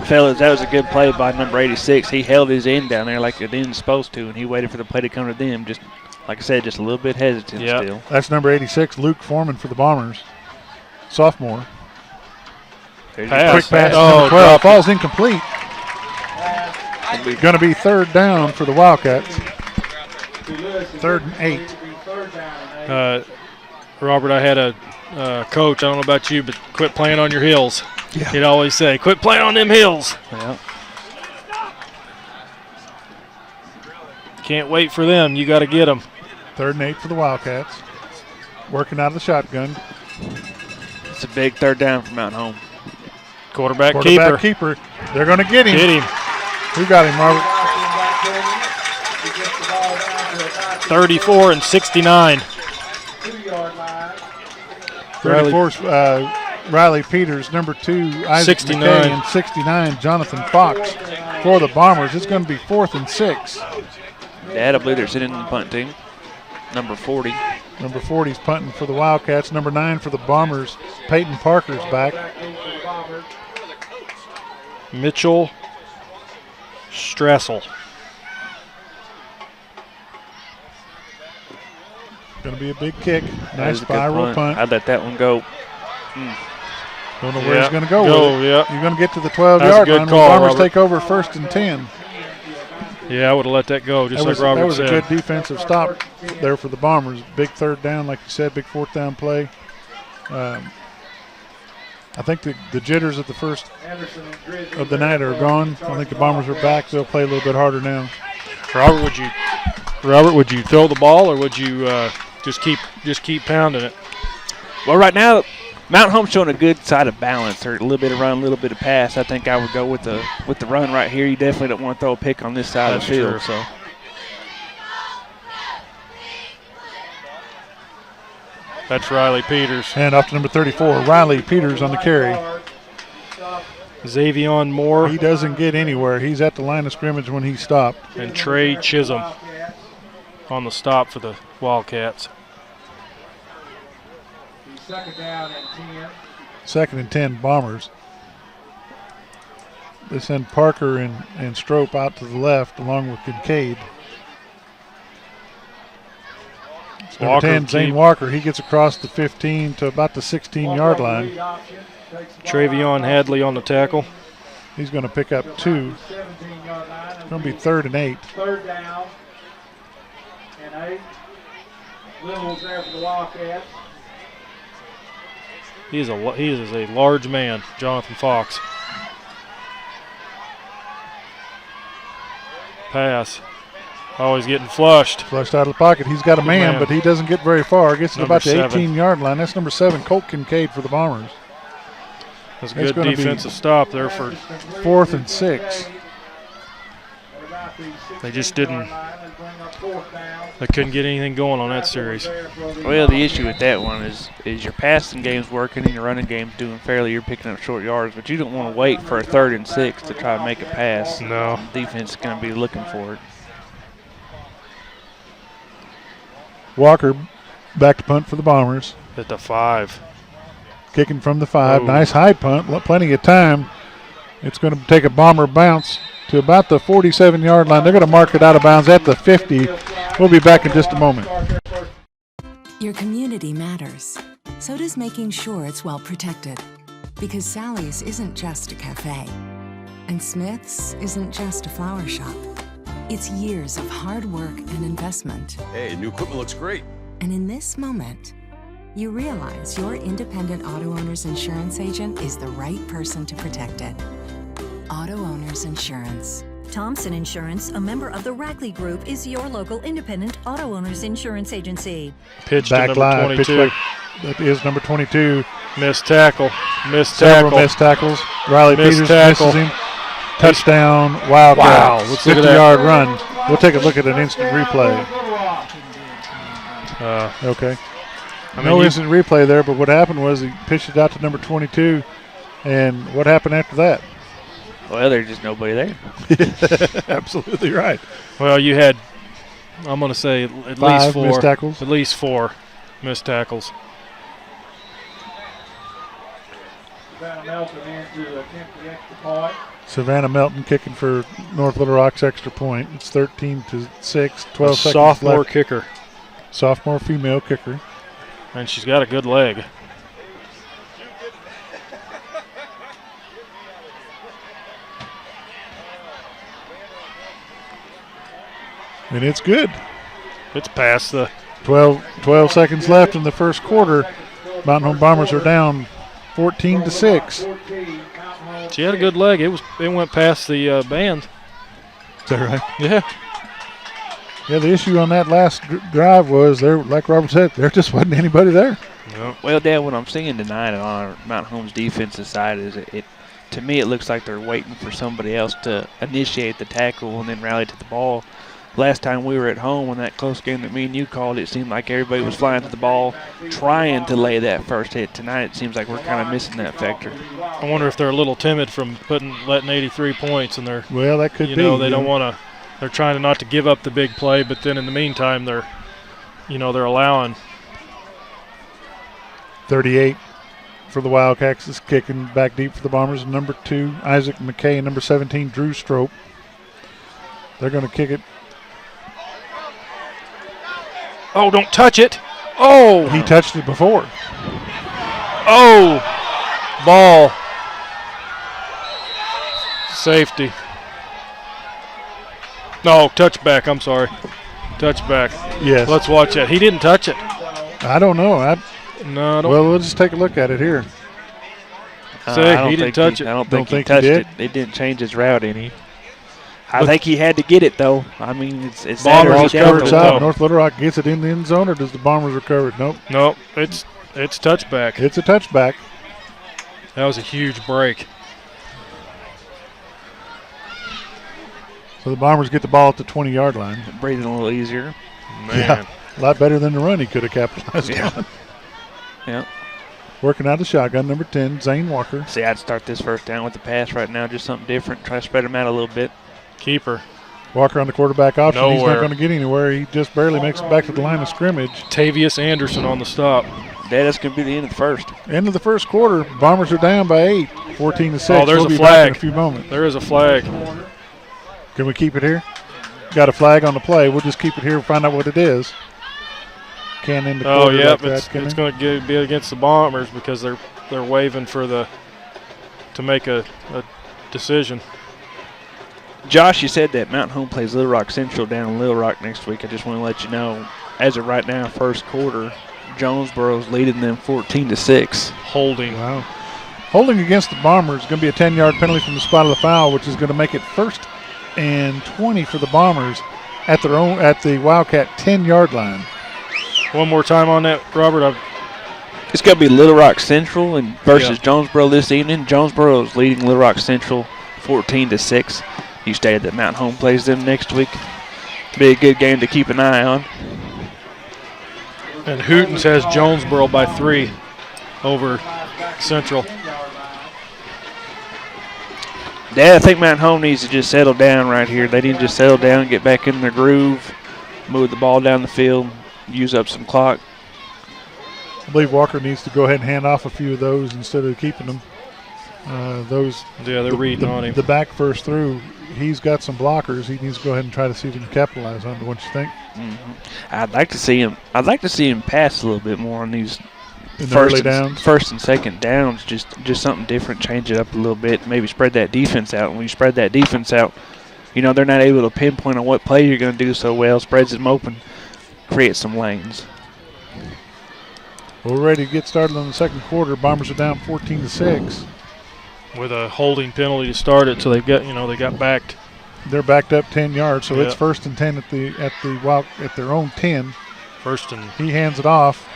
fellas, that was a good play by number 86. He held his end down there like the end's supposed to, and he waited for the play to come to them. Just, like I said, just a little bit hesitant still. That's number 86, Luke Foreman for the Bombers, sophomore. Pass. Quick pass to Oh, number 12. Falls incomplete. Going to be third down for the Wildcats. 3rd and 8. Robert, I had a coach, I don't know about you, but quit playing on your heels. Yeah. He'd always say, quit playing on them heels. Yeah. Can't wait for them. You got to get them. 3rd and 8 for the Wildcats. Working out of the shotgun. It's a big third down for Mountain Home. Quarterback keeper. They're going to get him. Get him. Who got him, Robert? 34 and 69. 34's Riley Peters, number 2, Isaac 69. McKay, and 69, Jonathan Fox for the Bombers. It's going to be 4th and 6. Dad, I believe they're sitting in the punt team. Number 40. Number 40 is punting for the Wildcats. Number 9 for the Bombers, Peyton Parker's back. Mitchell Strassel. Going to be a big kick. Nice spiral punt. I'd let that one go. Don't know where he's going to go with it. Yeah. You're going to get to the 12-yard line. Call, the Bombers Robert. take over 1st and 10. Yeah, I would have let that go, just like Robert said. That was a good defensive stop there for the Bombers. Big 3rd down, like you said, big 4th down play. I think the jitters at the first of the night are gone. I think the Bombers are back. They'll play a little bit harder now. Robert, would you throw the ball or would you just keep pounding it? Well, right now, Mountain Home's showing a good side of balance. Or a little bit of run, a little bit of pass. I think I would go with the run right here. You definitely don't want to throw a pick on this side of the field. True. So. That's Riley Peters. Hand off to number 34, Riley Peters on the carry. Xavion Moore. He doesn't get anywhere. He's at the line of scrimmage when he stopped. And Trey Chisholm on the stop for the Wildcats. 2nd down and 10. 2nd and 10 Bombers. They send Parker and Strope out to the left along with Kincaid. Number 10, Zane Walker. He gets across the 15 to about the 16-yard line. Travion Hadley on the tackle. He's going to pick up 2. It's going to be 3rd and 8. 3rd down and 8. Little's there for the Wildcats. He is a large man, Jonathan Fox. Pass. Oh, he's getting flushed. Flushed out of the pocket. He's got a man, but he doesn't get very far. Gets to about the 7. 18-yard line. That's number 7, Colt Kincaid for the Bombers. That's a good defensive stop there for 4th and 6. They just didn't. They couldn't get anything going on that series. Well, the issue with that one is your passing game's working and your running game's doing fairly. You're picking up short yards, but you don't want to wait for a 3rd and 6 to try to make a pass. No. The defense is going to be looking for it. Walker back to punt for the Bombers. At the 5. Kicking from the 5. Oh. Nice high punt. Plenty of time. It's going to take a Bomber bounce to about the 47-yard line. They're going to mark it out of bounds at the 50. We'll be back in just a moment. Your community matters. So does making sure it's well protected. Because Sally's isn't just a cafe. And Smith's isn't just a flower shop. It's years of hard work and investment. Hey, new equipment looks great. And in this moment, you realize your independent auto owner's insurance agent is the right person to protect it. Auto Owners Insurance. Thompson Insurance, a member of the Rackley Group, is your local independent auto owners insurance agency. Pitch Back to number live, 22. pitch back. That is number 22. Missed tackle. Missed Several tackle. missed tackles. Riley Missed Peters tackle. misses him. Touchdown, Wildcats. Wow, let's look at that. 50-yard run. We'll take a look at an instant replay. Okay. No instant replay there, but what happened was he pitched it out to number 22, and what happened after that? Well, there's just nobody there. Absolutely right. Well, you had, I'm going to say, at Five least 4 missed tackles. At least 4 missed tackles. Savannah Melton in to attempt the extra point. Savannah Melton kicking for North Little Rock's extra point. It's 13-6, 12 A seconds sophomore left. kicker. Sophomore female kicker. And she's got a good leg. And it's good. It's past the 12 seconds left in the first quarter. Mountain Home Bombers are down 14-6. She had a good leg. It went past the band. Is that right? Yeah. Yeah, the issue on that last drive was there, like Robert said, there just wasn't anybody there. Yep. Well, Dad, what I'm seeing tonight on our Mountain Home's defensive side is to me it looks like they're waiting for somebody else to initiate the tackle and then rally to the ball. Last time we were at home in that close game that me and you called, it seemed like everybody was flying to the ball, trying to lay that first hit. Tonight it seems like we're kind of missing that factor. I wonder if they're a little timid from letting 83 points, and they're well, that could be. They don't want to. They're trying not to give up the big play, but then in the meantime they're allowing. 38 for the Wildcats is kicking back deep for the Bombers. Number 2, Isaac McKay, and number 17, Drew Strope. They're going to kick it. Oh, don't touch it. Oh. He touched it before. Oh. Ball. Safety. No, touchback. I'm sorry. Touchback. Yes. Let's watch that. He didn't touch it. I don't know. No, I don't. Well, we'll just take a look at it here. He didn't touch it. I don't think he touched it. It didn't change his route any. I think he had to get it, though. I mean, it's Bombers covered out. North Little Rock gets it in the end zone, or does the Bombers recover it? Nope. Nope. It's touchback. It's a touchback. That was a huge break. So the Bombers get the ball at the 20-yard line. Breathing a little easier. Man. Yeah, a lot better than the run he could have capitalized on. Yeah. Working out the shotgun, number 10, Zane Walker. See, I'd start this first down with the pass right now, just something different. Try to spread them out a little bit. Keeper. Walker on the quarterback option. Nowhere. He's not going to get anywhere. He just barely makes it back to the line of scrimmage. Tavius Anderson on the stop. That's going to be the end of the first. End of the first quarter. Bombers are down by 8, 14-6. Oh, there's we'll a be flag. back in a few moments. There is a flag. Can we keep it here? Got a flag on the play. We'll just keep it here and find out what it is. Can't end the quarter. Oh, yeah, like it's going to be against the Bombers because they're waving for to make a decision. Josh, you said that Mountain Home plays Little Rock Central down in Little Rock next week. I just want to let you know, as of right now, first quarter, Jonesboro's leading them 14-6. Holding. Wow. Holding against the Bombers is going to be a 10-yard penalty from the spot of the foul, which is going to make it 1st and 20 for the Bombers at the Wildcat 10-yard line. One more time on that, Robert. It's going to be Little Rock Central versus Jonesboro this evening. Jonesboro is leading Little Rock Central 14-6. You stated that Mountain Home plays them next week. Be a good game to keep an eye on. And Hootens has Jonesboro by 3 over Central. Dad, I think Mountain Home needs to just settle down right here. They need to just settle down, get back in their groove, move the ball down the field, use up some clock. I believe Walker needs to go ahead and hand off a few of those instead of keeping them. They're reading on him. The back first through, he's got some blockers. He needs to go ahead and try to see if he can capitalize on it. What you think? Mm-hmm. I'd like to see him pass a little bit more on these first and second downs. Just something different. Change it up a little bit. Maybe spread that defense out. When you spread that defense out, they're not able to pinpoint on what play you're going to do so well. Spreads them open, creates some lanes. We're ready to get started on the second quarter. Bombers are down 14-6. With a holding penalty to start it, so they got backed. They're backed up 10 yards, so Yeah. it's 1st and 10 at their own 10. First and he hands it off.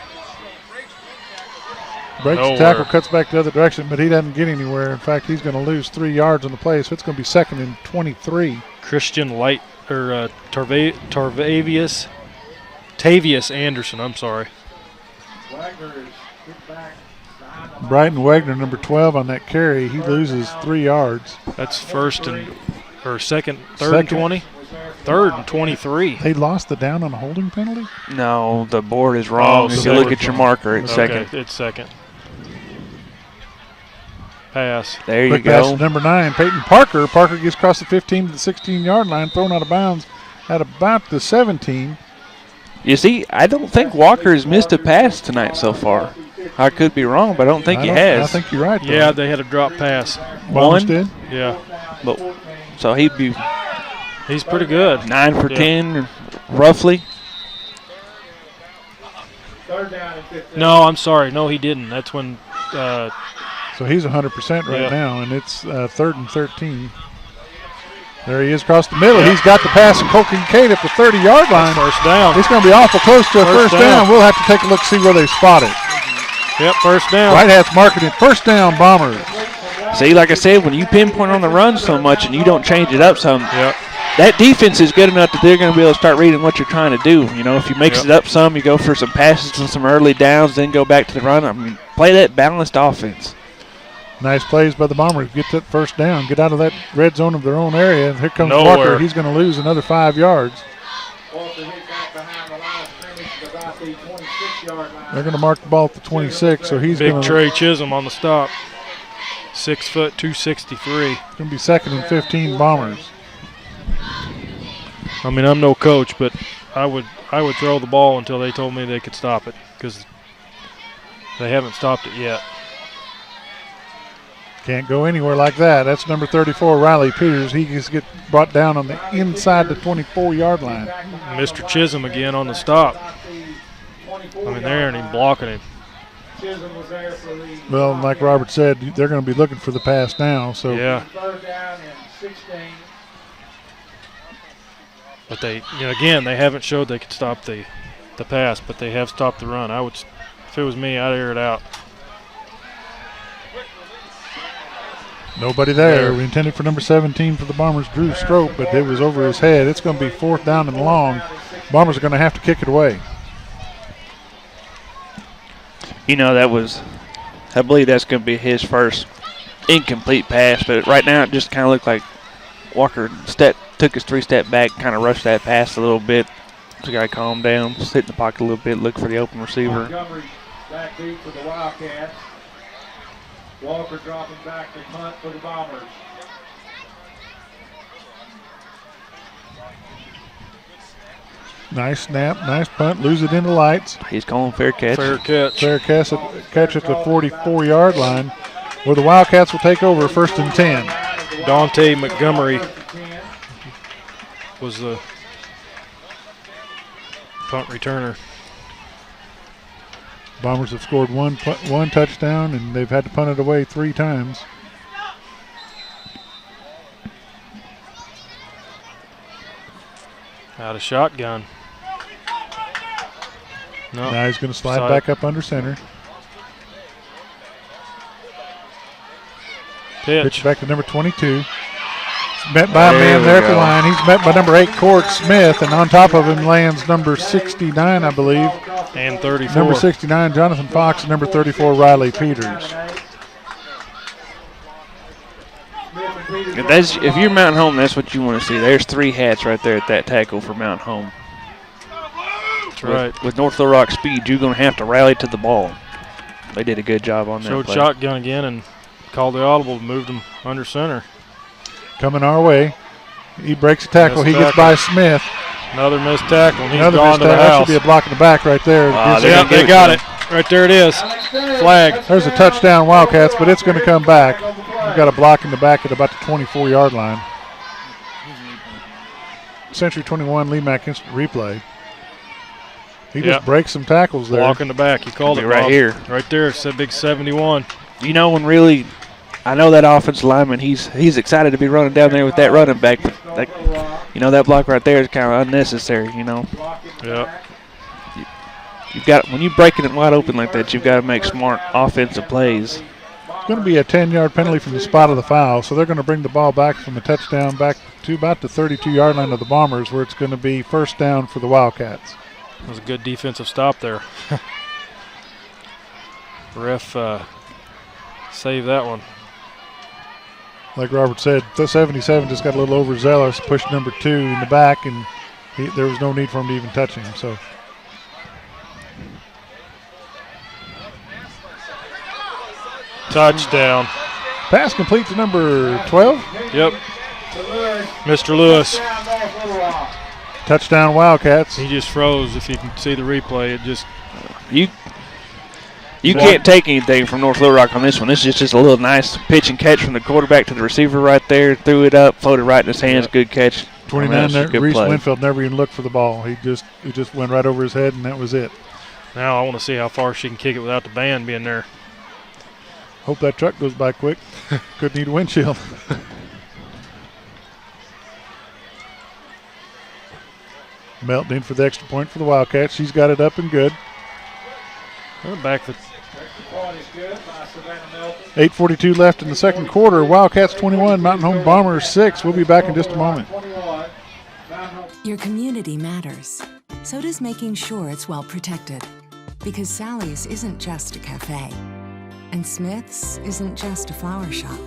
Breaks the nowhere. tackle, cuts back the other direction, but he doesn't get anywhere. In fact, he's going to lose 3 yards on the play, so it's going to be 2nd and 23. Christian Light or Tavius Anderson. I'm sorry. Brighton Wagner, number 12, on that carry. He loses 3 yards. That's third and 20? 3rd and 23. They lost the down on a holding penalty? No, the board is wrong. If you look at your marker, it's second. It's second. Pass. There you Quick go. pass to number 9, Peyton Parker. Parker gets across the 15 to the 16-yard line, thrown out of bounds at about the 17. You see, I don't think Walker has missed a pass tonight so far. I could be wrong, but I don't think he has. I think you're right, though. Yeah, they had a drop pass. Bombers did? Yeah. But, so he'd be... He's pretty good. 9 for 10, roughly. No, I'm sorry. No, he didn't. That's when... So he's 100% right now, and it's 3rd and 13. There he is across the middle. He's got the pass to Cole Kincaid at the 30-yard line. First down. It's going to be awful close to a first down. We'll have to take a look, see where they spot it. Yep, first down. White Hats marking it. First down, Bombers. See, like I said, when you pinpoint on the run so much and you don't change it up some, that defense is good enough that they're going to be able to start reading what you're trying to do. You know, if you mix it up some, you go for some passes and some early downs, then go back to the run. I mean, play that balanced offense. Nice plays by the Bombers. Get that first down. Get out of that red zone of their own area. And here comes Nowhere. Walker. He's going to lose another 5 yards. They're going to mark the ball at the 26, so he's going Big to... Trey Chisholm on the stop. 6 foot, 263. It's going to be 2nd and 15 Bombers. I mean, I'm no coach, but I would throw the ball until they told me they could stop it, because they haven't stopped it yet. Can't go anywhere like that. That's number 34, Riley Peters. He just gets brought down on the inside the 24-yard line. Mr. Chisholm again on the stop. I mean, they aren't even blocking him. Well, like Robert said, they're going to be looking for the pass now. So yeah. But they, again, they haven't showed they could stop the pass, but they have stopped the run. I would, if it was me, I'd air it out. Nobody there. We intended for number 17 for the Bombers, Drew Strope, but it was over his head. It's going to be 4th down and long. Bombers are going to have to kick it away. I believe that's going to be his first incomplete pass, but right now it just kind of looked like Walker took his 3-step back, kind of rushed that pass a little bit. So got to calm down, sit in the pocket a little bit, look for the open receiver. Montgomery back deep for the Wildcats. Walker dropping back to punt for the Bombers. Nice snap, nice punt, lose it into lights. He's calling fair catch. Fair catch. Fair catch at the 44-yard line, where the Wildcats will take over 1st and 10. Dante Montgomery was the punt returner. Bombers have scored one touchdown, and they've had to punt it away 3 times. Out of shotgun. No. Now he's going to slide back up under center. Pitch back to number 22. He's met by a man there at the line. He's met by number 8, Cord Smith, and on top of him lands number 69, I believe. And 34. Number 69, Jonathan Fox, and number 34, Riley Peters. If you're Mountain Home, that's what you want to see. There's 3 hats right there at that tackle for Mountain Home. That's right. With North Little Rock speed, you're going to have to rally to the ball. They did a good job on that. Showed play. Shotgun again and called the audible, moved him under center. Coming our way. He breaks the tackle. He gets by Smith. Another missed tackle, and he's Another gone missed to the tackle. That house. should be a block in the back right there. Yeah, they got it. Right there it is. Flag. There's a touchdown, Wildcats, but it's going to come back. We've got a block in the back at about the 24-yard line. Century 21 Lee Mack instant replay. He just breaks some tackles there. Walk in the back. You called it, right Bob. here. Right there. It's that big 71. You know, when really, I know that offensive lineman, he's excited to be running down there with that running back, but that block right there is kind of unnecessary, Yeah. You've got, when you breaking it wide open like that, you've got to make smart offensive plays. It's going to be a 10-yard penalty from the spot of the foul, so they're going to bring the ball back from the touchdown back to about the 32-yard line of the Bombers, where it's going to be first down for the Wildcats. That was a good defensive stop there. Ref saved that one. Like Robert said, the 77 just got a little overzealous, pushed number 2 in the back, and there was no need for him to even touch him. So. Touchdown. Pass complete to number 12. Yep. Mr. Lewis. Touchdown Wildcats. He just froze. If you can see the replay, it just you can't take anything from North Little Rock on this one. This is just a little nice pitch and catch from the quarterback to the receiver right there. Threw it up, floated right in his hands. Good catch. 29 there. Reese Winfield never even looked for the ball. He just went right over his head, and that was it. Now I want to see how far she can kick it without the band being there. Hope that truck goes by quick. Could need a windshield. Melton in for the extra point for the Wildcats. She's got it up and good. Back the 8:42 left in the second quarter. Wildcats 21, Mountain Home Bombers 6. We'll be back in just a moment. Your community matters. So does making sure it's well protected. Because Sally's isn't just a cafe. And Smith's isn't just a flower shop.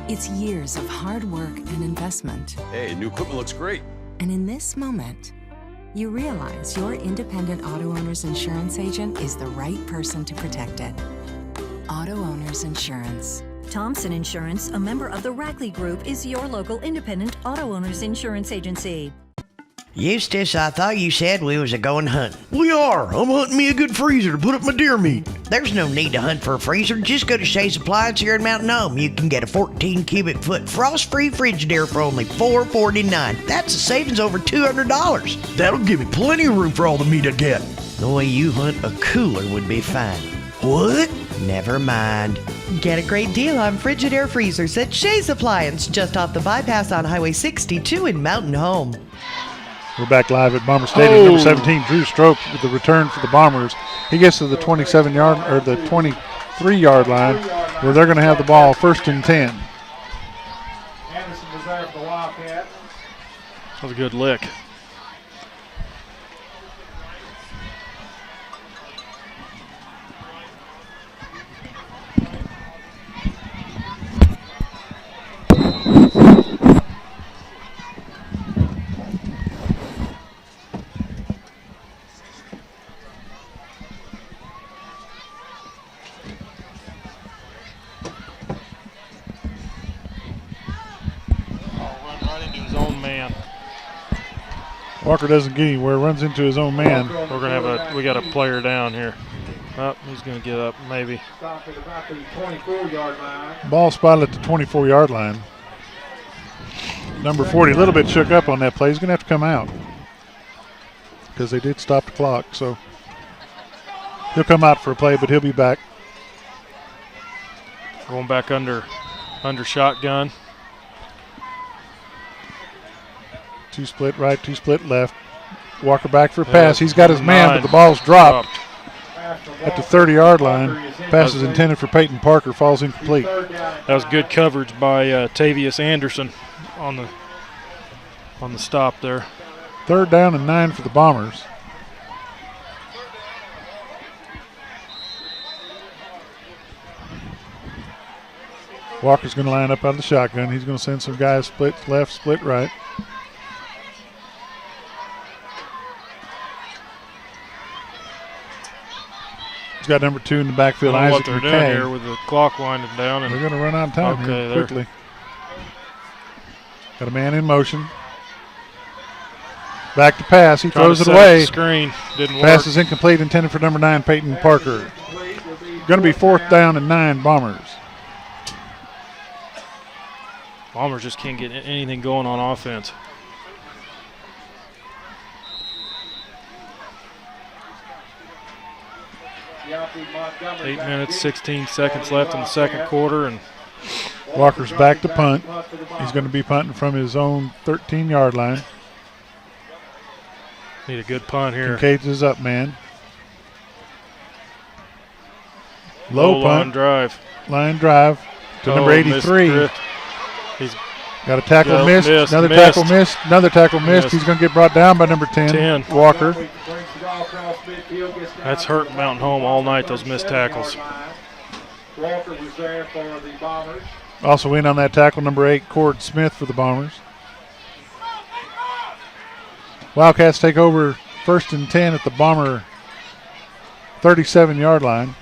It's years of hard work and investment. Hey, new equipment looks great. And in this moment, you realize your independent auto owner's insurance agent is the right person to protect it. Auto Owners Insurance. Thompson Insurance, a member of the Rackley Group, is your local independent auto owners insurance agency. Eustace, I thought you said we was a-going hunting. We are. I'm hunting me a good freezer to put up my deer meat. There's no need to hunt for a freezer. Just go to Shay's Appliance here in Mountain Home. You can get a 14 cubic foot frost-free Frigidaire for only $4.49. That's a savings over $200. That'll give me plenty of room for all the meat I get. The way you hunt, a cooler would be fine. What? Never mind. Get a great deal on Frigidaire freezers at Shay's Appliance, just off the bypass on Highway 62 in Mountain Home. We're back live at Bomber Stadium. Number 17, Drew Stroke, with the return for the Bombers. He gets to the 27-yard or the 23-yard line, where they're going to have the ball first and 10. Anderson was there for the Wildcats. That was a good lick. Walker doesn't get anywhere, runs into his own man. We're gonna have we got a player down here. Oh, he's gonna get up, maybe. Stopped at about the 24-yard line. Ball spotted at the 24-yard line. Number 40, a little bit shook up on that play. He's gonna have to come out because they did stop the clock. So he'll come out for a play, but he'll be back. Going back under shotgun. 2 split right, 2 split left. Walker back for a pass. He's got his man, but the ball's dropped at the 30-yard line. Pass is intended for Peyton Parker, falls incomplete. That was good coverage by Tavius Anderson on the stop there. 3rd down and 9 for the Bombers. Walker's going to line up out of the shotgun. He's going to send some guys split left, split right. He's got number 2 in the backfield. I don't know Isaac what they're McKay. doing here with the clock winding down. And they're going to run out of time here quickly. Got a man in motion. Back to pass. He throws it away. Screen didn't work. Pass is incomplete, intended for number 9, Peyton Parker. Going to be 4th down and 9, Bombers. Bombers just can't get anything going on offense. 8 minutes, 16 seconds left in the second quarter, and Walker's back to punt. He's going to be punting from his own 13-yard line. need a good punt here. Kincaid's is up, man. Low punt. Line drive. Line drive to number 83. He's got a tackle missed. Another tackle missed. Another tackle missed. He's going to get brought down by number 10. Walker. That's hurt Mountain Home all night, those missed tackles. Walker was there for the Bombers. Also in on that tackle, number 8, Cord Smith for the Bombers. Wildcats take over 1st and 10 at the Bomber 37-yard line.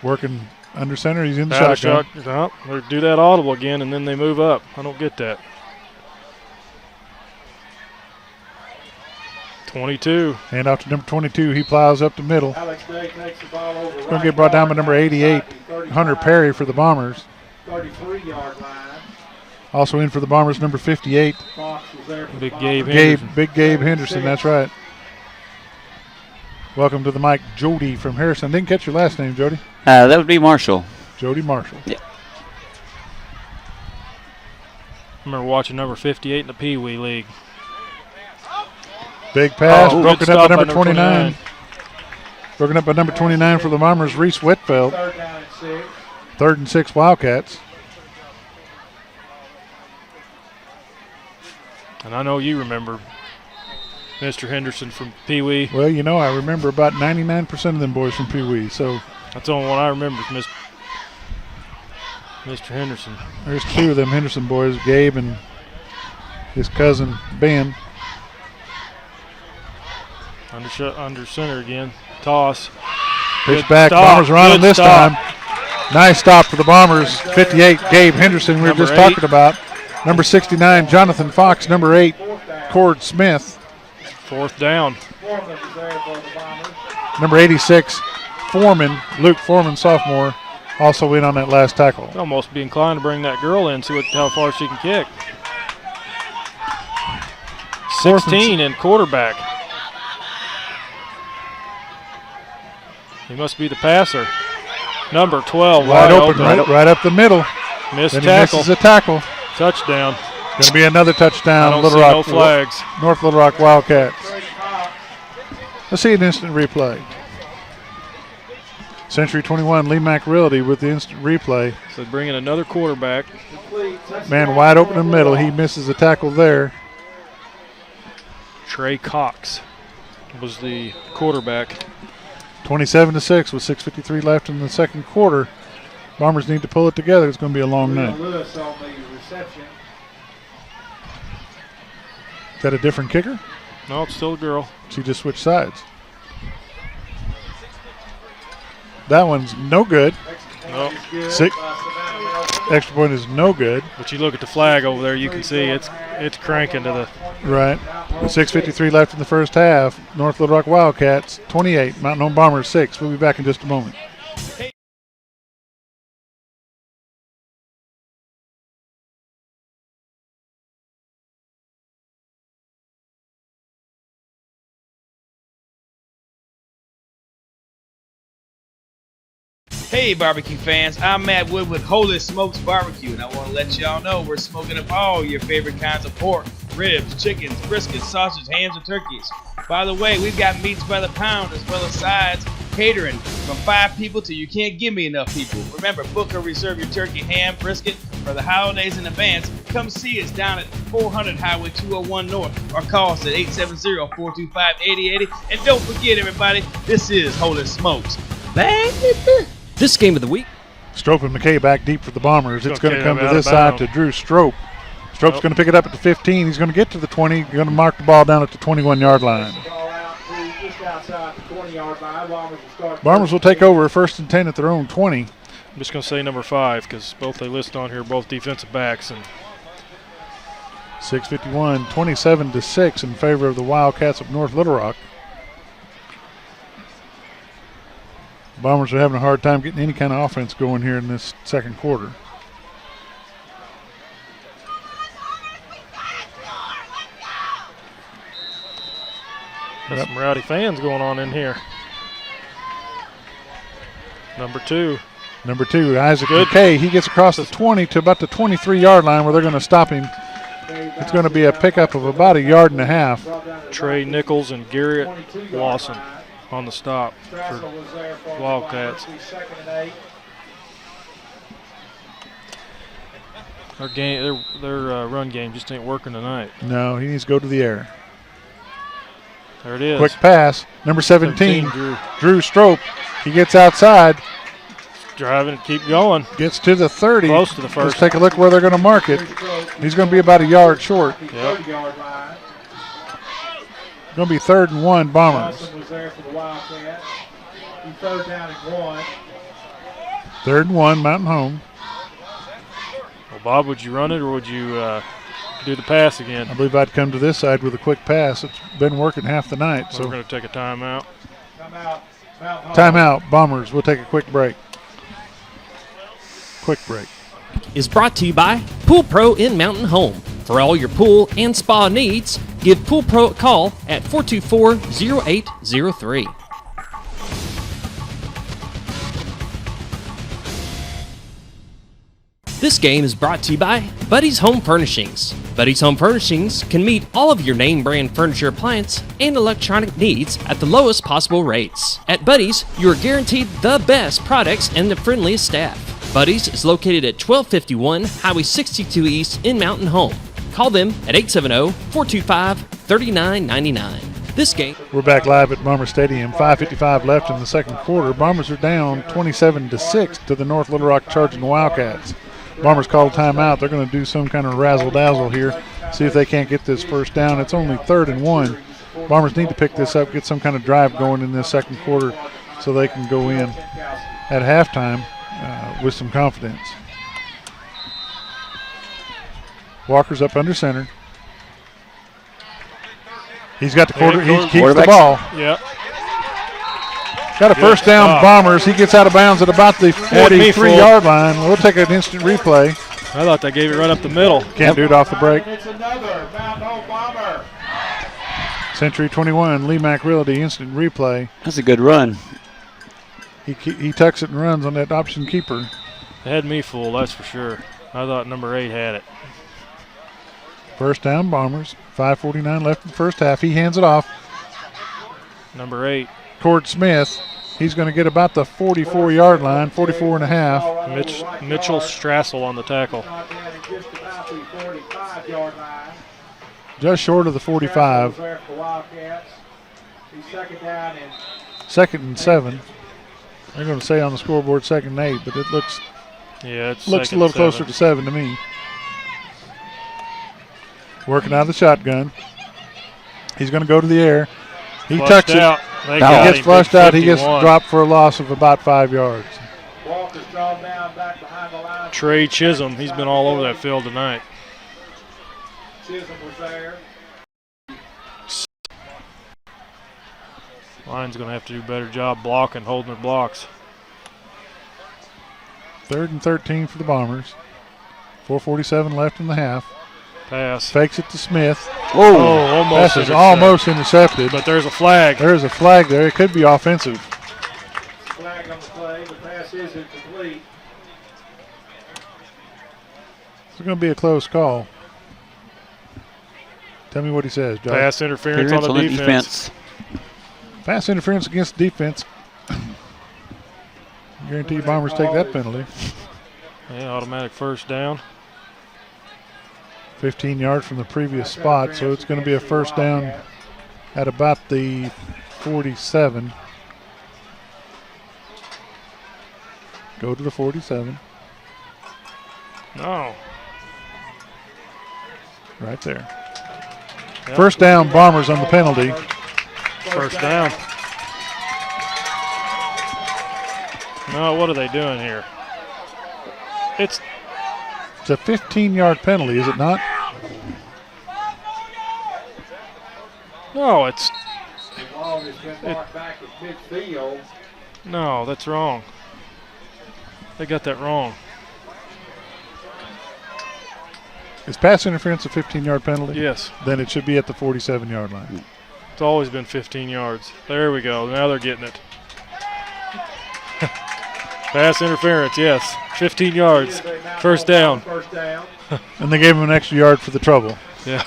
Working under center, he's in the shotgun. They do that audible again, and then they move up. I don't get that. 22. Hand off to number 22. He plows up the middle. Alex Day takes the ball over. Going to get brought down by number 88, Hunter Perry for the Bombers. 33-yard line. Also in for the Bombers, number 58. Big Gabe Henderson. Big Gabe Henderson, that's right. Welcome to the mic, Jody from Harrison. Didn't catch your last name, Jody. That would be Marshall. Jody Marshall. Yeah. I remember watching number 58 in the Pee Wee League. Big pass, broken up by number 29. Broken up by number 29 for the Bombers, Reese Whitfield. 3rd and 6 Wildcats. And I know you remember Mr. Henderson from Pee Wee. Well, you know, I remember about 99% of them boys from Pee Wee, so. That's the only one I remember is Mr. Henderson. There's 2 of them Henderson boys, Gabe and his cousin Ben. Under center again. Toss. Pitch back. Bombers are on him this time. Nice stop for the Bombers. 58, Gabe Henderson, we were just talking about. Number 69, Jonathan Fox. Number 8, Cord Smith. 4th down. Number 86, Foreman, Luke Foreman, sophomore, also in on that last tackle. I'd almost be inclined to bring that girl in, see how far she can kick. 16 and quarterback. He must be the passer. Number 12. Wide open. Right up the middle. Missed then tackle. Misses a tackle. Touchdown. Going to be another touchdown. I don't see no flags. North Little Rock Wildcats. Let's see an instant replay. Century 21, Lee Mack Realty with the instant replay. So bringing another quarterback. Man wide open in the middle. He misses a tackle there. Trey Cox was the quarterback. 27-6 with 6:53 left in the second quarter. Bombers need to pull it together. It's going to be a long night. Is that a different kicker? No, it's still a girl. She just switched sides. That one's no good. Nope. Extra point is no good. But you look at the flag over there, you can see it's cranking to the. Right. 6:53 left in the first half. North Little Rock Wildcats 28, Mountain Home Bombers 6. We'll be back in just a moment. Hey barbecue fans, I'm Matt Wood with Holy Smokes Barbecue, and I want to let y'all know we're smoking up all your favorite kinds of pork, ribs, chickens, briskets, sausage, hams, and turkeys. By the way, we've got meats by the pound as well as sides, catering from 5 people till you can't give me enough people. Remember, book or reserve your turkey, ham, brisket for the holidays in advance. Come see us down at 400 Highway 201 North or call us at 870-425-8080. And don't forget, everybody, this is Holy Smokes. Baby. This game of the week. Strope and McKay back deep for the Bombers. It's going to come to this side to Drew Strope. Strope's going to pick it up at the 15. He's going to get to the 20. He's going to mark the ball down at the 21-yard line. Bombers will take over 1st and 10 at their own 20. I'm just going to say number 5 because both they list on here, both defensive backs. And 6:51, 27-6 in favor of the Wildcats of North Little Rock. Bombers are having a hard time getting any kind of offense going here in this second quarter. Got some rowdy fans going on in here. Number 2. Number 2, Isaac McKay. He gets across the 20 to about the 23-yard line where they're going to stop him. It's going to be a pickup of about 1.5 yards. Trey Nichols and Garrett Lawson on the stop for Wildcats. Their run game just ain't working tonight. No, he needs to go to the air. There it is. Quick pass. Number 17, Drew Strope. He gets outside. Driving, keep going. Gets to the 30. Close to the first. Let's take a look where they're going to mark it. He's going to be about 1 yard short. Yep. Going to be 3rd and 1, Bombers. Was there for the Wildcats. 3rd down and 1. 3rd and 1, Mountain Home. Well, Bob, would you run it or would you do the pass again? I believe I'd come to this side with a quick pass. It's been working half the night. So so we're going to take a timeout. Timeout, Bombers. We'll take a quick break. Quick break. Is brought to you by Pool Pro in Mountain Home. For all your pool and spa needs, give Pool Pro a call at 424-0803. This game is brought to you by Buddy's Home Furnishings. Buddy's Home Furnishings can meet all of your name brand furniture, appliance, and electronic needs at the lowest possible rates. At Buddy's, you are guaranteed the best products and the friendliest staff. Buddy's is located at 1251 Highway 62 East in Mountain Home. Call them at 870-425-3999. This game. We're back live at Bomber Stadium. 5:55 left in the second quarter. Bombers are down 27-6 to the North Little Rock Charging Wildcats. Bombers call timeout. They're going to do some kind of razzle-dazzle here, see if they can't get this first down. It's only 3rd and 1. Bombers need to pick this up, get some kind of drive going in this second quarter so they can go in at halftime with some confidence. Walker's up under center. He's got the quarter. He keeps the ball. Yep. Got a first down, Bombers. He gets out of bounds at about the 43-yard line. We'll take an instant replay. I thought they gave it right up the middle. Can't do it off the break. It's another Mountain Home Bomber. Century 21, Lee Mack Realty, instant replay. That's a good run. He tucks it and runs on that option keeper. It had me fooled, that's for sure. I thought number 8 had it. First down, Bombers. 5:49 left in the first half. He hands it off. Number 8. Cord Smith. He's going to get about the 44-yard line, 44 and a half. Mitchell Strassel on the tackle. Just short of the 45. 2nd and 7. They're going to say on the scoreboard 2nd and 8, but it looks a little closer to 7 to me. Working out of the shotgun. He's going to go to the air. He tucks it. He gets flushed out. He gets dropped for a loss of about 5 yards. Trey Chisholm, he's been all over that field tonight. Chisholm was there. Line's going to have to do a better job blocking, holding their blocks. 3rd and 13 for the Bombers. 4:47 left in the half. Pass. Fakes it to Smith. Almost. Pass is almost intercepted. But there's a flag. There's a flag there. It could be offensive. Flag on the play. The pass is incomplete. It's going to be a close call. Tell me what he says, Josh. Pass interference on the defense. Pass interference against defense. Guarantee Bombers take that penalty. Yeah, automatic first down. 15 yards from the previous spot, so it's going to be a first down at about the 47. Go to the 47. No. Right there. Yep. First down, Bombers on the penalty. First down. No, what are they doing here? It's a 15-yard penalty, is it not? No, it's. The ball has been marked back at midfield. No, that's wrong. They got that wrong. Is pass interference a 15-yard penalty? Yes. Then it should be at the 47-yard line. It's always been 15 yards. There we go. Now they're getting it. Pass interference, yes. 15 yards. First down. And they gave him an extra yard for the trouble. Yeah.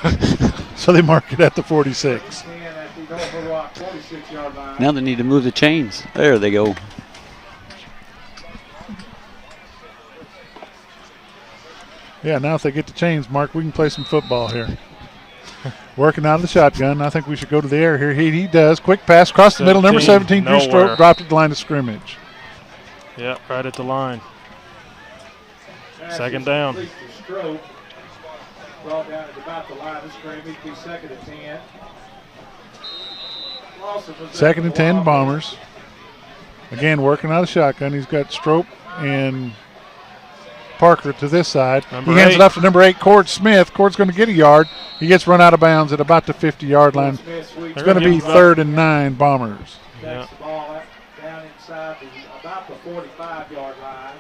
So they mark it at the 46. Now they need to move the chains. There they go. Yeah, now if they get the chains, Mark, we can play some football here. Working out of the shotgun. I think we should go to the air here. He does. Quick pass across the middle. Number 17, Drew Stroke, dropped at the line of scrimmage. Yeah, right at the line. Second down. Brought down at about the line of scrimmage. Be second and 10. Second and 10, Bombers. Again, working out of the shotgun. He's got Strope and Parker to this side. He hands it off to number 8, Cord Smith. Cord's going to get a yard. He gets run out of bounds at about the 50-yard line. It's going to be 3rd and 9, Bombers. Takes the ball down inside about the 45-yard line.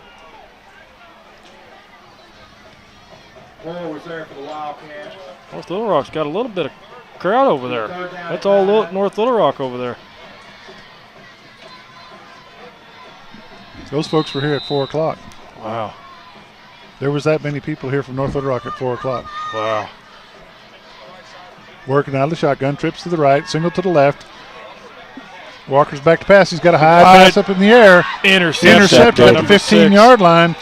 Moore was there for the Wildcats. North Little Rock's got a little bit of crowd over there. That's all North Little Rock over there. Those folks were here at 4 o'clock. Wow. There was that many people here from North Little Rock at 4 o'clock. Wow. Working out of the shotgun, trips to the right, single to the left. Walker's back to pass. He's got a high pass up in the air. Intercepted at the 15-yard line.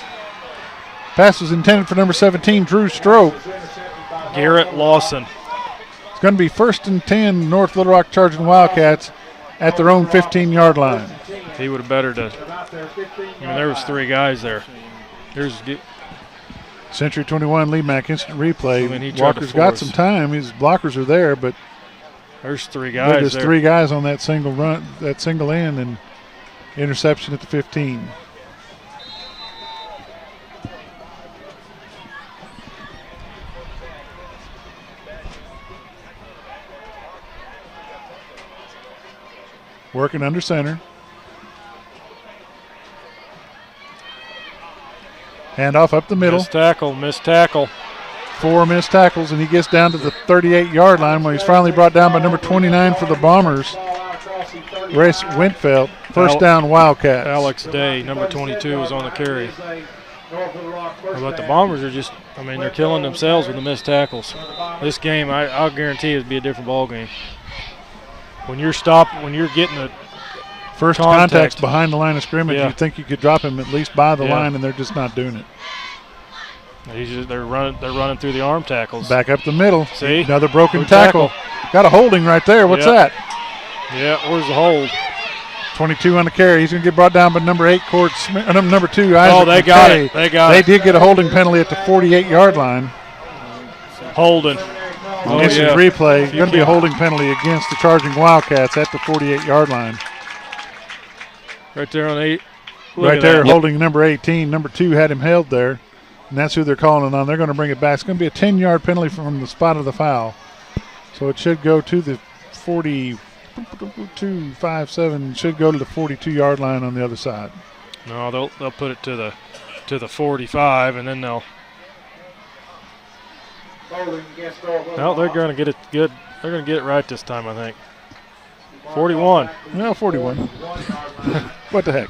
Pass was intended for number 17, Drew Strope. Garrett Lawson. It's going to be 1st and 10, North Little Rock charging Wildcats at their own 15-yard line. He would have bettered it. I mean, there was 3 guys there. Here's Century 21, Lee Mack, instant replay. I mean, Walker's got some time. His blockers are there, but there's 3 guys. There's 3 guys on that single run, that single end, and interception at the 15. Working under center. Handoff up the middle. Missed tackle. 4 missed tackles, and he gets down to the 38-yard line when he's finally brought down by number 29 for the Bombers, Race Wentfeld. First down, Wildcats. Alex Day, number 22, is on the carry. But the Bombers are just, I mean, they're killing themselves with the missed tackles. This game, I'll guarantee it'll be a different ball game. When you're getting a first contact behind the line of scrimmage, you'd think you could drop him at least by the line, and they're just not doing it. They're running through the arm tackles. Back up the middle. See? Another broken tackle. Got a holding right there. What's that? Yeah, where's the hold? 22 on the carry. He's going to get brought down by number 8, Cord Smith. Number 2, Isaac. Oh, they got it. They did get a holding penalty at the 48-yard line. Holding. This is replay. Going to be a holding penalty against the charging Wildcats at the 48-yard line. Right there on 8. Right there, holding number 18. Number 2 had him held there, and that's who they're calling it on. They're going to bring it back. It's going to be a 10-yard penalty from the spot of the foul. So it should go to the 42-5-7. Should go to the 42-yard line on the other side. No, they'll put it to the 45, and then they'll. No, they're going to get it good. They're going to get it right this time, I think. 41. No, 41. What the heck?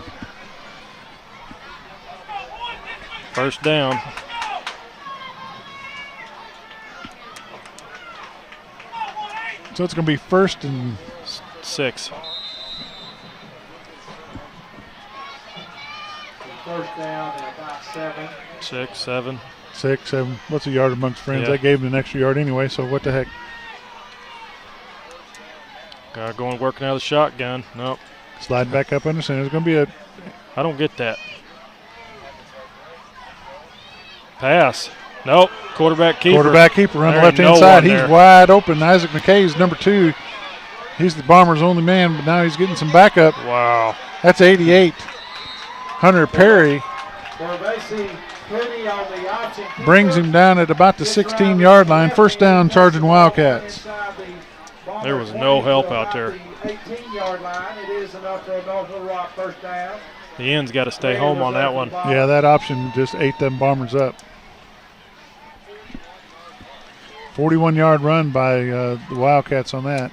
First down. So it's going to be 1st and 6. First down and about 7. 6, 7. 6, 7. What's a yard amongst friends? Yeah. That gave him an extra yard anyway, so what the heck? Going working out of the shotgun. Nope. Slide back up under center. It's going to be a. I don't get that. Pass. Nope. Quarterback keeper. Run left-hand side. He's wide open. Isaac McKay's number 2. He's the Bombers' only man, but now he's getting some backup. Wow. That's 88. Hunter Perry brings him down at about the 16-yard line. First down, charging Wildcats. There was no help out there. 18-yard line. It is enough for a North Little Rock first down. The end's got to stay home on that one. Yeah, that option just ate them Bombers up. 41-yard run by the Wildcats on that.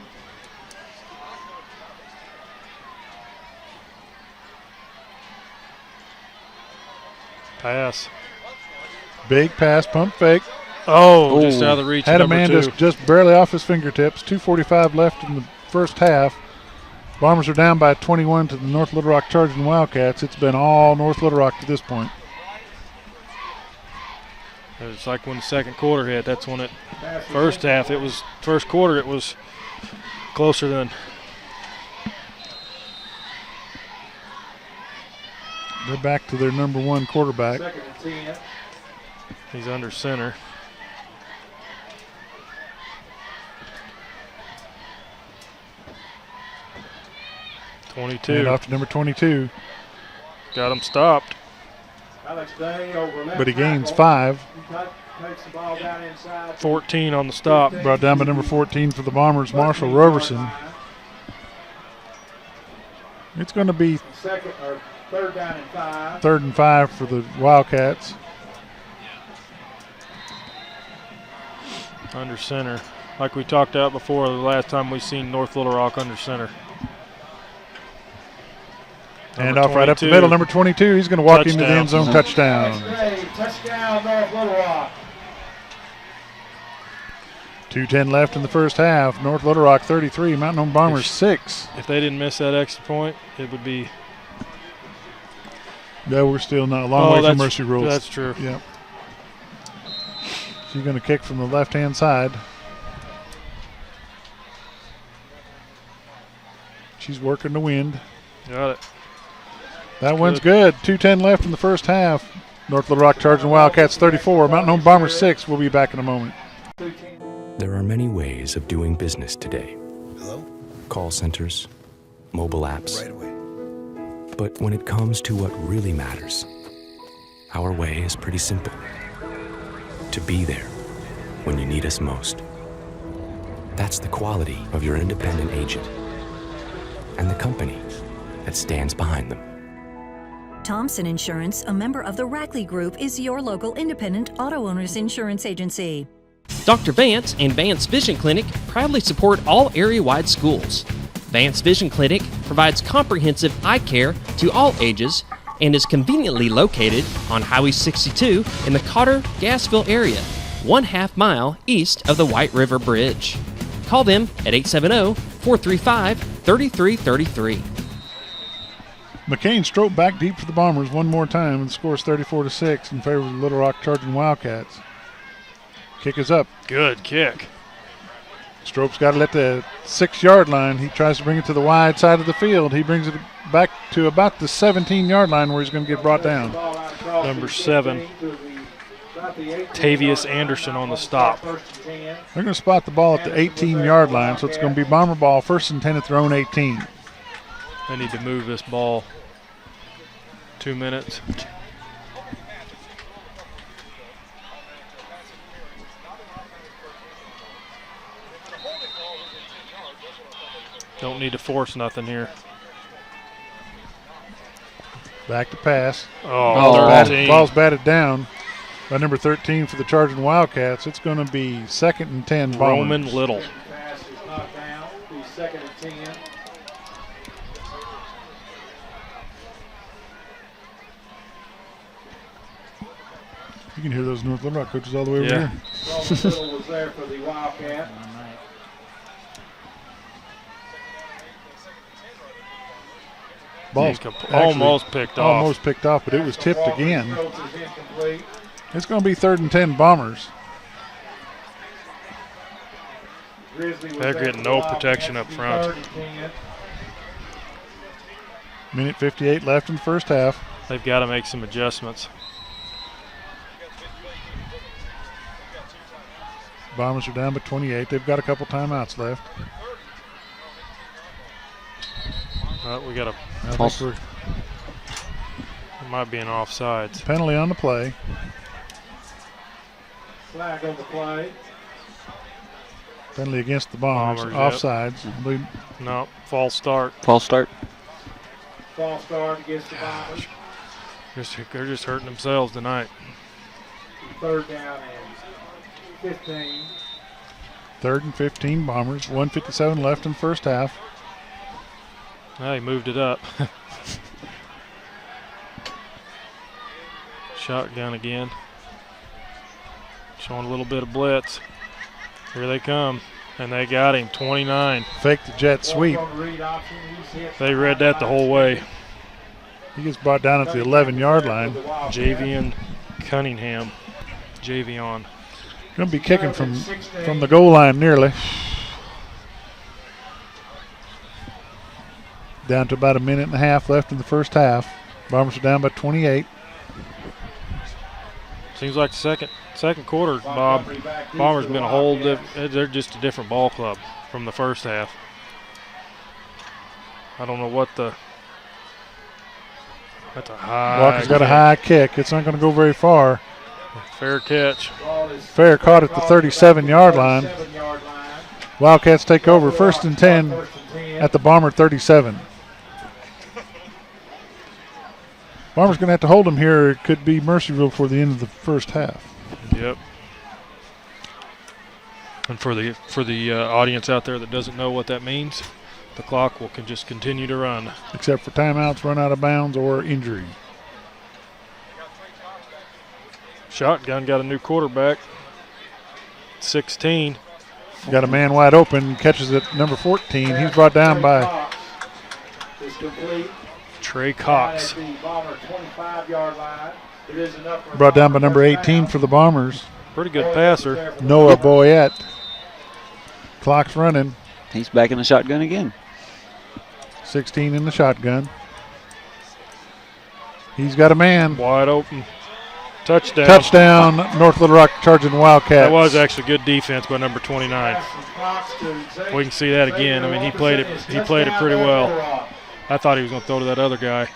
Pass. Big pass, pump fake. Oh, just out of the reach. Had a number man two. just barely off his fingertips. 2:45 left in the first half. Bombers are down by 21 to the North Little Rock Charging Wildcats. It's been all North Little Rock to this point. It's like when the second quarter hit. That's when it. First half, it was. First quarter, it was closer than. They're back to their number one quarterback. Second and 10. He's under center. And off to number 22. Got him stopped. Alex Day over left But he gains tackle. 5. Takes the ball down inside. 14 on the stop. Brought down by number 14 for the Bombers, Marshall Roberson. It's going to be Second or third down and 5. 3rd and 5 for the Wildcats. Under center. Like we talked about before, the last time we seen North Little Rock under center. And Number off right up the 22. middle, number 22. He's going to walk into the end zone. Touchdown. Touchdown. Touchdown, North Little Rock. 2:10 left in the first half. North Little Rock 33, Mountain Home Bombers 6. If they didn't miss that extra point, it would be. No, we're still not a long way from mercy rules. That's true. Yep. She's going to kick from the left-hand side. She's working the wind. Got it. That one's good. 2:10 left in the first half. North Little Rock Charging Wildcats 34, Mountain Home Bombers 6. We'll be back in a moment. There are many ways of doing business today. Hello? Call centers, mobile apps. Right away. But when it comes to what really matters, our way is pretty simple. To be there when you need us most. That's the quality of your independent agent and the company that stands behind them. Thompson Insurance, a member of the Rackley Group, is your local independent auto owners insurance agency. Dr. Vance and Vance Vision Clinic proudly support all area-wide schools. Vance Vision Clinic provides comprehensive eye care to all ages and is conveniently located on Highway 62 in the Cotter-Gassville area, 1/2 mile east of the White River Bridge. Call them at 870-435-3333. McCain stroked back deep for the Bombers one more time and scores 34-6 in favor of the Little Rock Charging Wildcats. Kick is up. Good kick. Strope's got it at the 6-yard line. He tries to bring it to the wide side of the field. He brings it back to about the 17-yard line where he's going to get brought down. Number 7, Tavius Anderson on the stop. They're going to spot the ball at the 18-yard line, so it's going to be Bomber ball, 1st and 10 at their own 18. They need to move this ball. 2 minutes. Don't need to force nothing here. Back to pass. Oh, ball's batted down by number 13 for the Charging Wildcats. It's going to be 2nd and 10 Bombers. Roman Little. Pass is knocked down. Be second and 10. You can hear those North Little Rock coaches all the way over here. Roman Little was there for the Wildcat. Ball's almost picked off. Almost picked off, but it was tipped again. It's going to be 3rd and 10 Bombers. They're getting no protection up front. Minute 58 left in the first half. They've got to make some adjustments. Bombers are down by 28. They've got a couple timeouts left. We got a. It might be an offsides. Penalty on the play. Flag on the play. Penalty against the Bombers. Offsides. Yep. No, false start. False start. False start against the Bombers. They're just hurting themselves tonight. 3rd down and 15. 3rd and 15 Bombers. 1:57 left in the first half. He moved it up. Shotgun again. Showing a little bit of blitz. Here they come. And they got him, 29. Fake the jet sweep. They read that the whole way. He gets brought down at the 11-yard line. Javion Cunningham. Javion. Going to be kicking from the goal line nearly. Down to about a minute and a half left in the first half. Bombers are down by 28. Seems like the second quarter, Bob, Bombers been a whole they're just a different ball club from the first half. I don't know what that's a high Walker's got a high kick. It's not going to go very far. Fair catch. Fair caught at the 37-yard line. Wildcats take over 1st and 10 at the Bomber 37. Bombers going to have to hold them here. It could be mercy rule for the end of the first half. Yep. And for the audience out there that doesn't know what that means, the clock can just continue to run. Except for timeouts, run out of bounds, or injury. Shotgun got a new quarterback. 16. Got a man wide open, catches it number 14. He's brought down by Trey Cox. Brought down by number 18 for the Bombers. Pretty good passer. Noah Boyette. Clock's running. He's back in the shotgun again. 16 in the shotgun. He's got a man. Wide open. Touchdown. Touchdown, North Little Rock charging Wildcats. That was actually good defense by number 29. We can see that again. I mean, he played it pretty well. I thought he was going to throw to that other guy.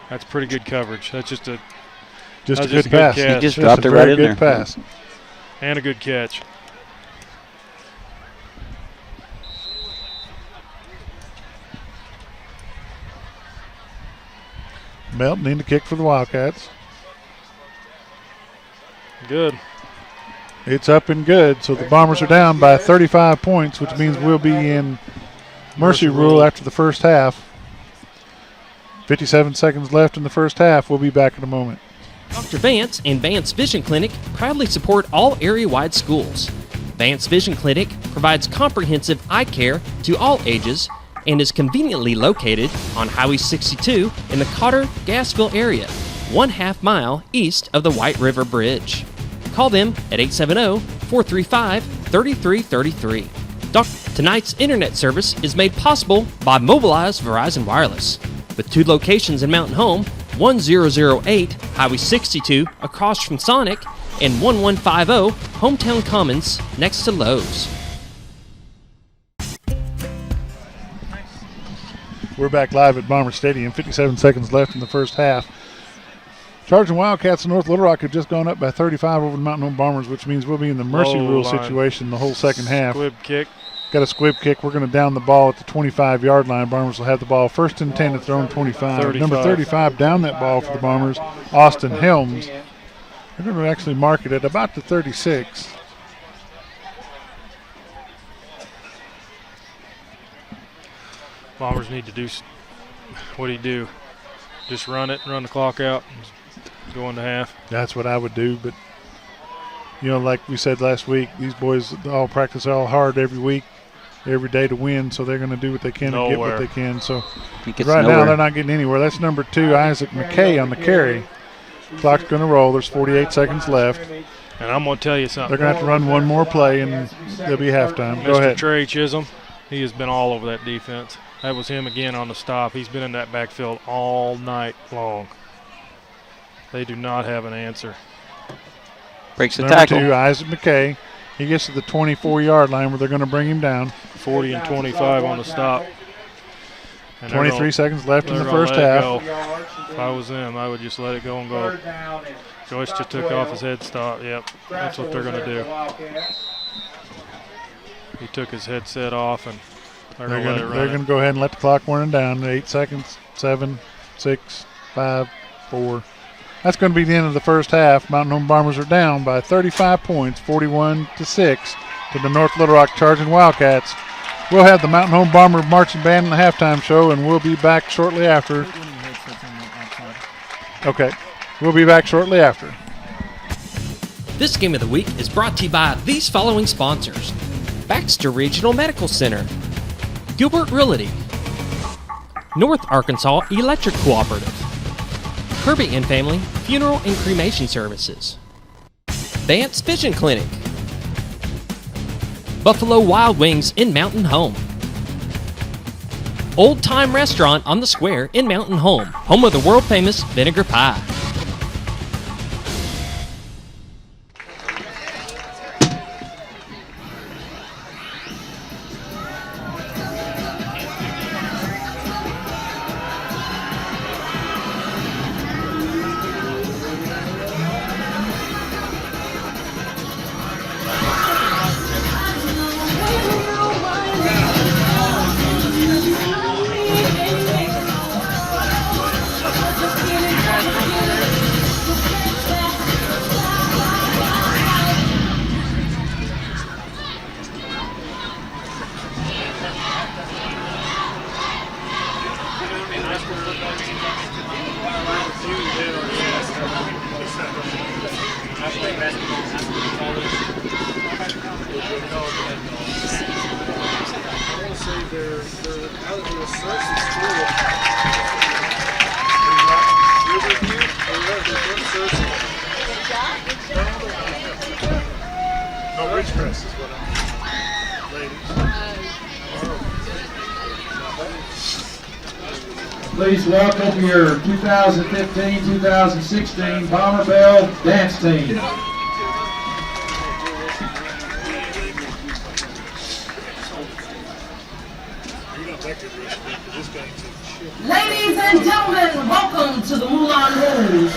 That's pretty good coverage. That's just a good pass. Catch. He just dropped it right in there. Pass. And a good catch. Melton in to kick for the Wildcats. Good. It's up and good. So the Bombers are down by 35 points, which means we'll be in mercy rule after the first half. 57 seconds left in the first half. We'll be back in a moment. Dr. Vance and Vance Vision Clinic proudly support all area-wide schools. Vance Vision Clinic provides comprehensive eye care to all ages and is conveniently located on Highway 62 in the Cotter-Gassville area, 1/2 mile east of the White River Bridge. Call them at 870-435-3333. Tonight's internet service is made possible by Mobilize Verizon Wireless, with 2 locations in Mountain Home, 1008 Highway 62 across from Sonic, and 1150 Hometown Commons next to Lowe's. We're back live at Bomber Stadium. 57 seconds left in the first half. Charging Wildcats in North Little Rock have just gone up by 35 over the Mountain Home Bombers, which means we'll be in the mercy rule situation the whole second half. Squib kick. Got a squib kick. We're going to down the ball at the 25-yard line. Bombers will have the ball 1st and 10 at their own 25. 35. Number 35 down that ball for the Bombers, Austin Helms. They're going to actually mark it at about the 36. Bombers need to do what do you do? Just run it, run the clock out, and go into half. That's what I would do, but like we said last week, these boys all practice all hard every week, every day to win, so they're going to do what they can and get what they can. So right now they're not getting anywhere. That's number 2, Isaac McKay on the carry. Clock's going to roll. There's 48 seconds left. And I'm going to tell you something. They're going to have to run one more play, and they'll be halftime. Go ahead. Mr. Trey Chisholm, he has been all over that defense. That was him again on the stop. He's been in that backfield all night long. They do not have an answer. Breaks the Number tackle. 2, Isaac McKay. He gets to the 24-yard line where they're going to bring him down. 40 and 25 on the stop. And 23 seconds left in the first half. If I was them, I would just let it go and go. Joyce just took off his head stop. Yep, that's what they're going to do. He took his headset off, and they're going to go ahead and let the clock run down. 8 seconds, 7, 6, 5, 4. That's going to be the end of the first half. Mountain Home Bombers are down by 35 points, 41-6, to the North Little Rock Charging Wildcats. We'll have the Mountain Home Bomber Marching Band in the halftime show, and we'll be back shortly after. Okay. We'll be back shortly after. This Game of the Week is brought to you by these following sponsors: Baxter Regional Medical Center, Gilbert Realty, North Arkansas Electric Cooperative, Kirby and Family Funeral and Cremation Services, Vance Vision Clinic, Buffalo Wild Wings in Mountain Home, Old Time Restaurant on the Square in Mountain Home, home of the world famous vinegar pie. Please welcome your 2015-2016 Bomber Bell dance team. Ladies and gentlemen, welcome to the Moulin Rouge.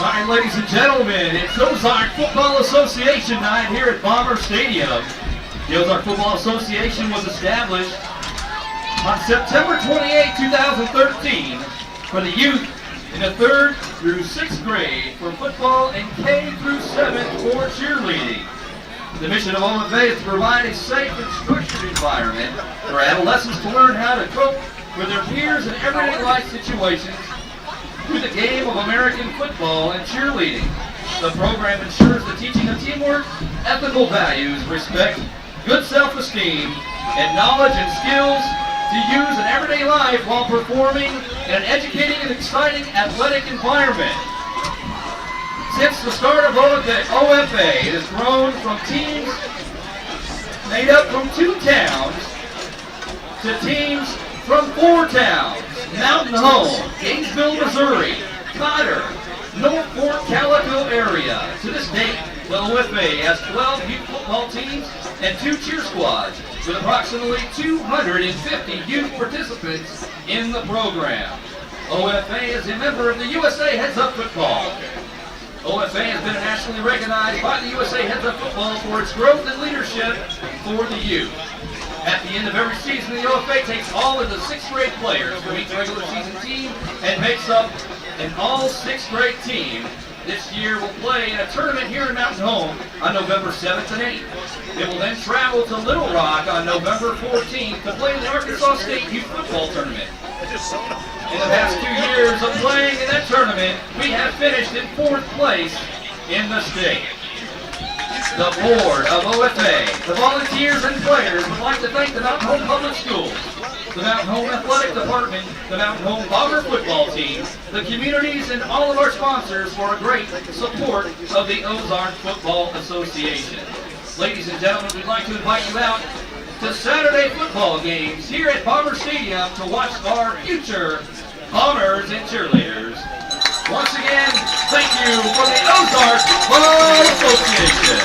All right, ladies and gentlemen, it's Ozark Football Association night here at Bomber Stadium. The Ozark Football Association was established on September 28, 2013 for the youth in the 3rd through 6th grade for football and K through 7th for cheerleading. The mission of OFA is to provide a safe and structured environment for adolescents to learn how to cope with their peers in everyday life situations through the game of American football and cheerleading. The program ensures the teaching of teamwork, ethical values, respect, good self-esteem, and knowledge and skills to use in everyday life while performing in an educating and exciting athletic environment. Since the start of OFA, it has grown from teams made up from 2 towns to teams from 4 towns: Mountain Home, Gainesville, Missouri, Cotter, North Fort Calico area. To this date, the OFA has 12 youth football teams and 2 cheer squads, with approximately 250 youth participants in the program. OFA is a member of the USA Heads Up Football. OFA has been nationally recognized by the USA Heads Up Football for its growth and leadership for the youth. At the end of every season, the OFA takes all of the 6th grade players from each regular season team and makes up an all 6th grade team. This year will play in a tournament here in Mountain Home on November 7th and 8th. It will then travel to Little Rock on November 14th to play in the Arkansas State Youth Football Tournament. In the past 2 years of playing in that tournament, we have finished in 4th place in the state. The board of OFA, the volunteers and players would like to thank the Mountain Home Public Schools, the Mountain Home Athletic Department, the Mountain Home Bomber football team, the communities, and all of our sponsors for a great support of the Ozark Football Association. Ladies and gentlemen, we'd like to invite you out to Saturday football games here at Bomber Stadium to watch our future Bombers and cheerleaders. Once again, thank you for the Ozark Football Association.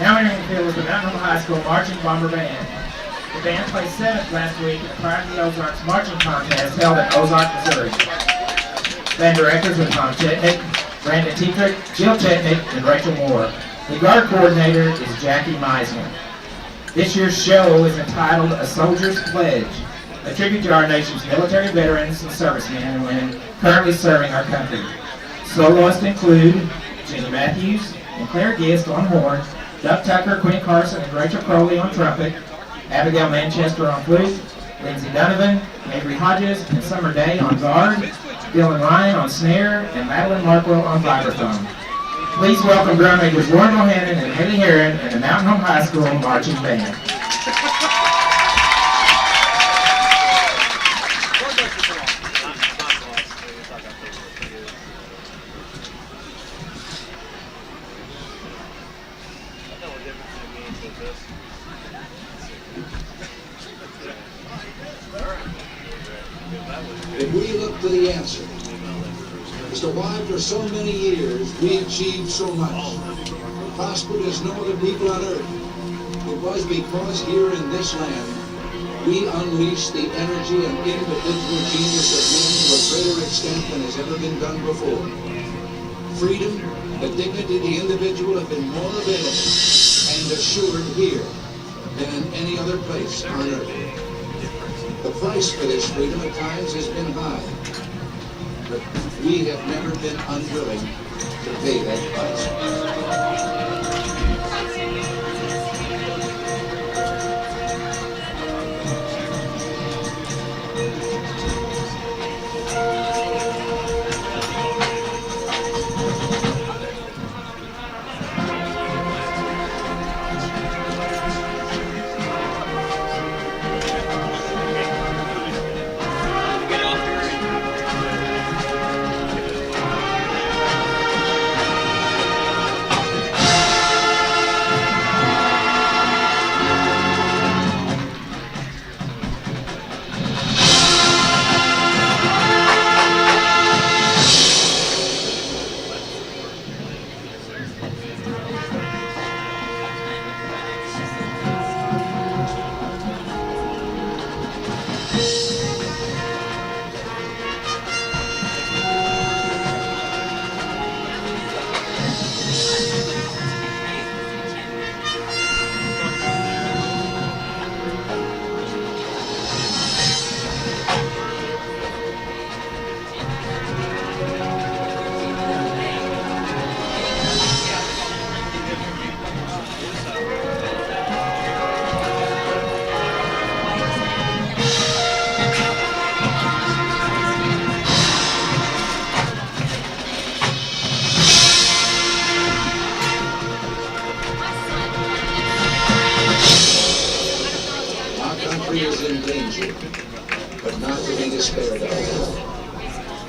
Now entering the field is the Mountain Home High School Marching Bomber Band. The band placed 7th last week at the Pride of the Ozarks Marching Contest held in Ozark, Missouri. Band directors are Tom Chetnick, Brandon Tetrick, Jill Chetnick, and Rachel Moore. The guard coordinator is Jackie Meisner. This year's show is entitled A Soldier's Pledge, a tribute to our nation's military veterans and servicemen and women currently serving our country. Soloists include Jenny Matthews and Claire Gist on horn, Duck Tucker, Quinn Carson, and Rachel Crowley on trumpet, Abigail Manchester on flute, Lindsay Donovan, Avery Hodges, and Summer Day on guard, Dylan Ryan on snare, and Madeline Markwell on vibraphone. Please welcome drum majors Warren Bohannon and Haley Heron and the Mountain Home High School Marching Band. If we look to the answer as to why for so many years we achieved so much, prospered as no other people on earth, it was because here in this land we unleashed the energy and individual genius of men to a greater extent than has ever been done before. Freedom, the dignity of the individual have been more available and assured here than in any other place on earth. The price for this freedom at times has been high, but we have never been unwilling to pay that price.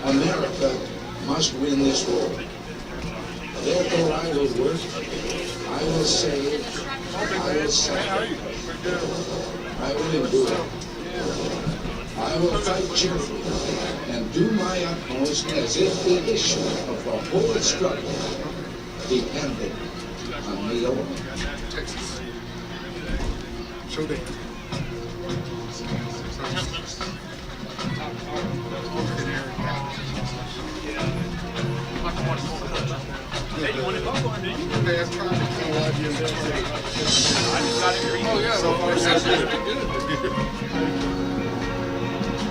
America must win this war. Therefore I will work, I will save, I will suffer, I will endure. I will fight cheerfully and do my utmost as if the issue of the whole struggle depended on me alone. Texas. Show them. Hey, you want to go on, do you? I just got it here. Oh, yeah. So far, that's good.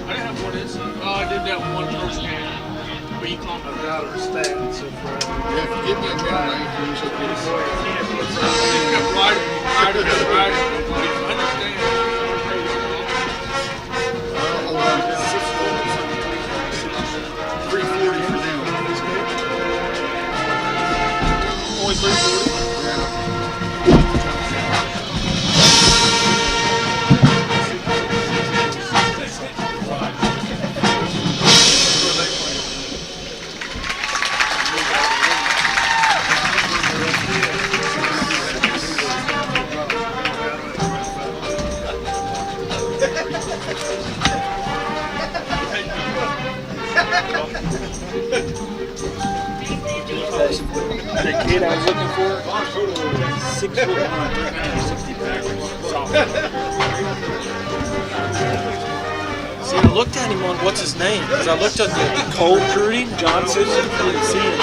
I didn't have one inside. Oh, I did that one first game. But you called me out of stats. So yeah, if you give me a guy, you usually get a story. I understand. Hold on. 340 for them. Only 340? The kid I was looking for, 6'1", 360 pounds. See, I looked at him on what's his name, because I looked at the Cole Trudy, Johnson, couldn't see him.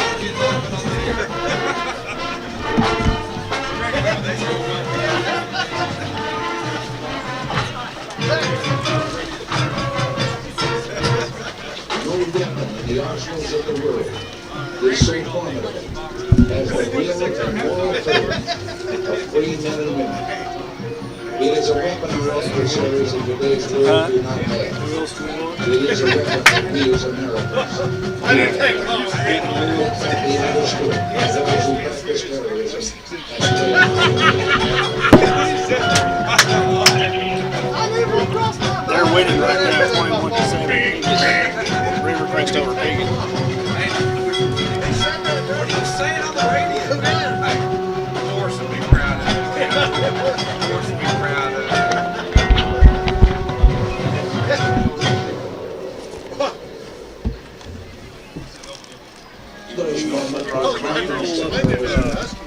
No weapon in the arsenals of the world is so formidable as the will and moral faith of free men and women. It is a weapon our adversaries in today's world do not have. It is a weapon that we as Americans be understood as those who practice terrorism. They're winning right now, 21-7. River Crest over Pregame. What are you saying on the radio, man? Of course we'll be proud of it. Of course we'll be proud of it.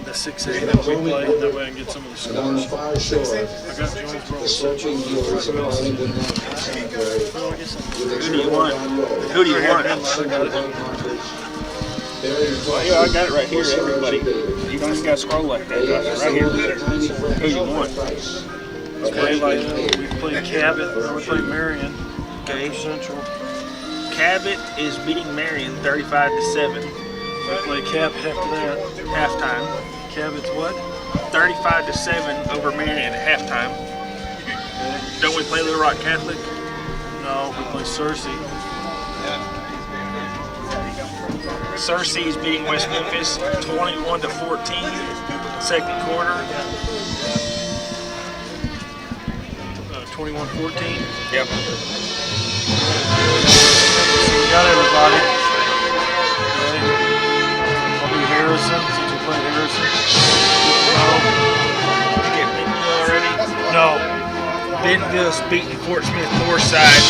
The 6-8 that we played, that way I can get some of the scores. On the far shore, I got Jones the sloping hills of Arlington National Cemetery, Who do you want? Who do you want? Yeah, I got it right here, everybody. You don't even got to scroll like that. Right here. Who you want? We played Cabot, then we played Marion. Okay. Central. Cabot is beating Marion 35-7. We played Cabot after that. Halftime. Cabot's what? 35-7 over Marion at halftime. Okay. Don't we play Little Rock Catholic? No, we play Searcy. Searcy is beating West Memphis 21-14. Second quarter. 21-14. Yep. We got everybody. Okay. I'll do Harrison since we played Harrison. You get Bentonville already? No. Bentonville's beating Fort Smith Northside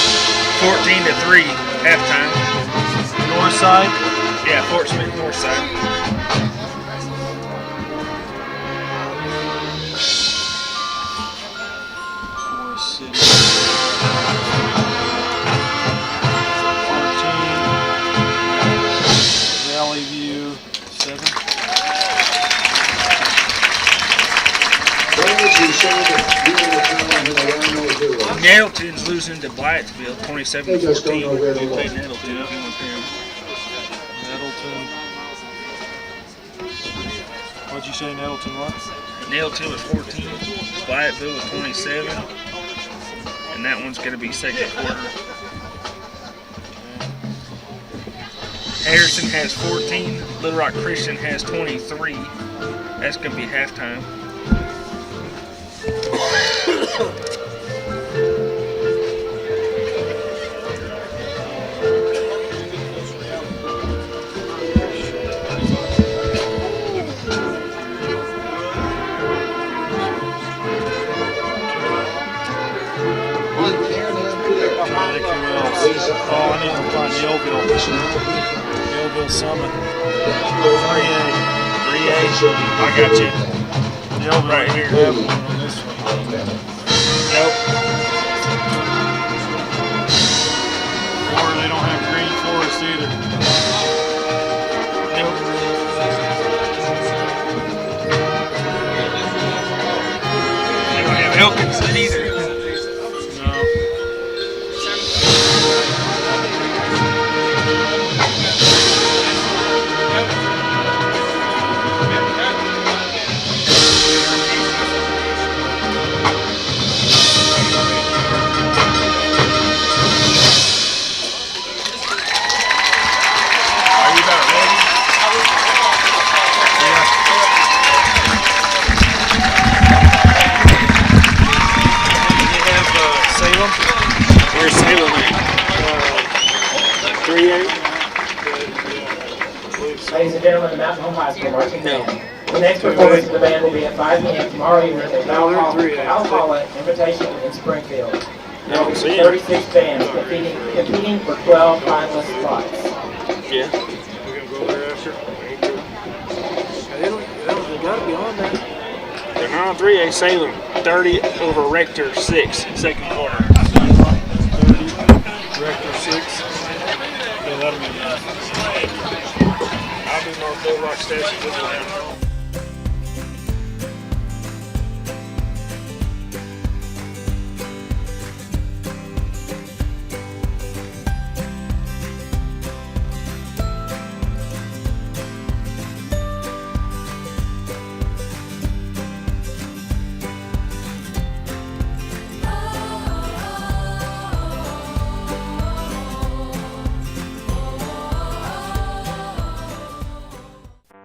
14-3 halftime. Northside? Yeah, Fort Smith Northside. Forest City. 14. Valley View 7. Nettleton's losing to Blytheville 27-14. We played Nettleton. Nettleton. What'd you say, Nettleton what? Nettleton was 14. Blytheville was 27. And that one's going to be second quarter. Harrison has 14. Little Rock Christian has 23. That's going to be halftime. Millville Summit. 3A. 3A. I got you. Millville right here. Have one on this one. Nope. Or they don't have Green Forest either. Nope. They don't have Elkinson either. Where's Salem at? 3A. Ladies and gentlemen, the Mountain Home High School marching band. The next performance of the band will be at 5 p.m. tomorrow evening at Valhalla Invitation in Springfield. There will be 36 bands competing for 12 finalist spots. Yeah. We're going to go there after. They got to be on that. They're not on 3A. Salem 30 over Rector 6, second quarter. 30, Rector 6. Yeah, that'll be nice. I'll do North Little Rock Station this way.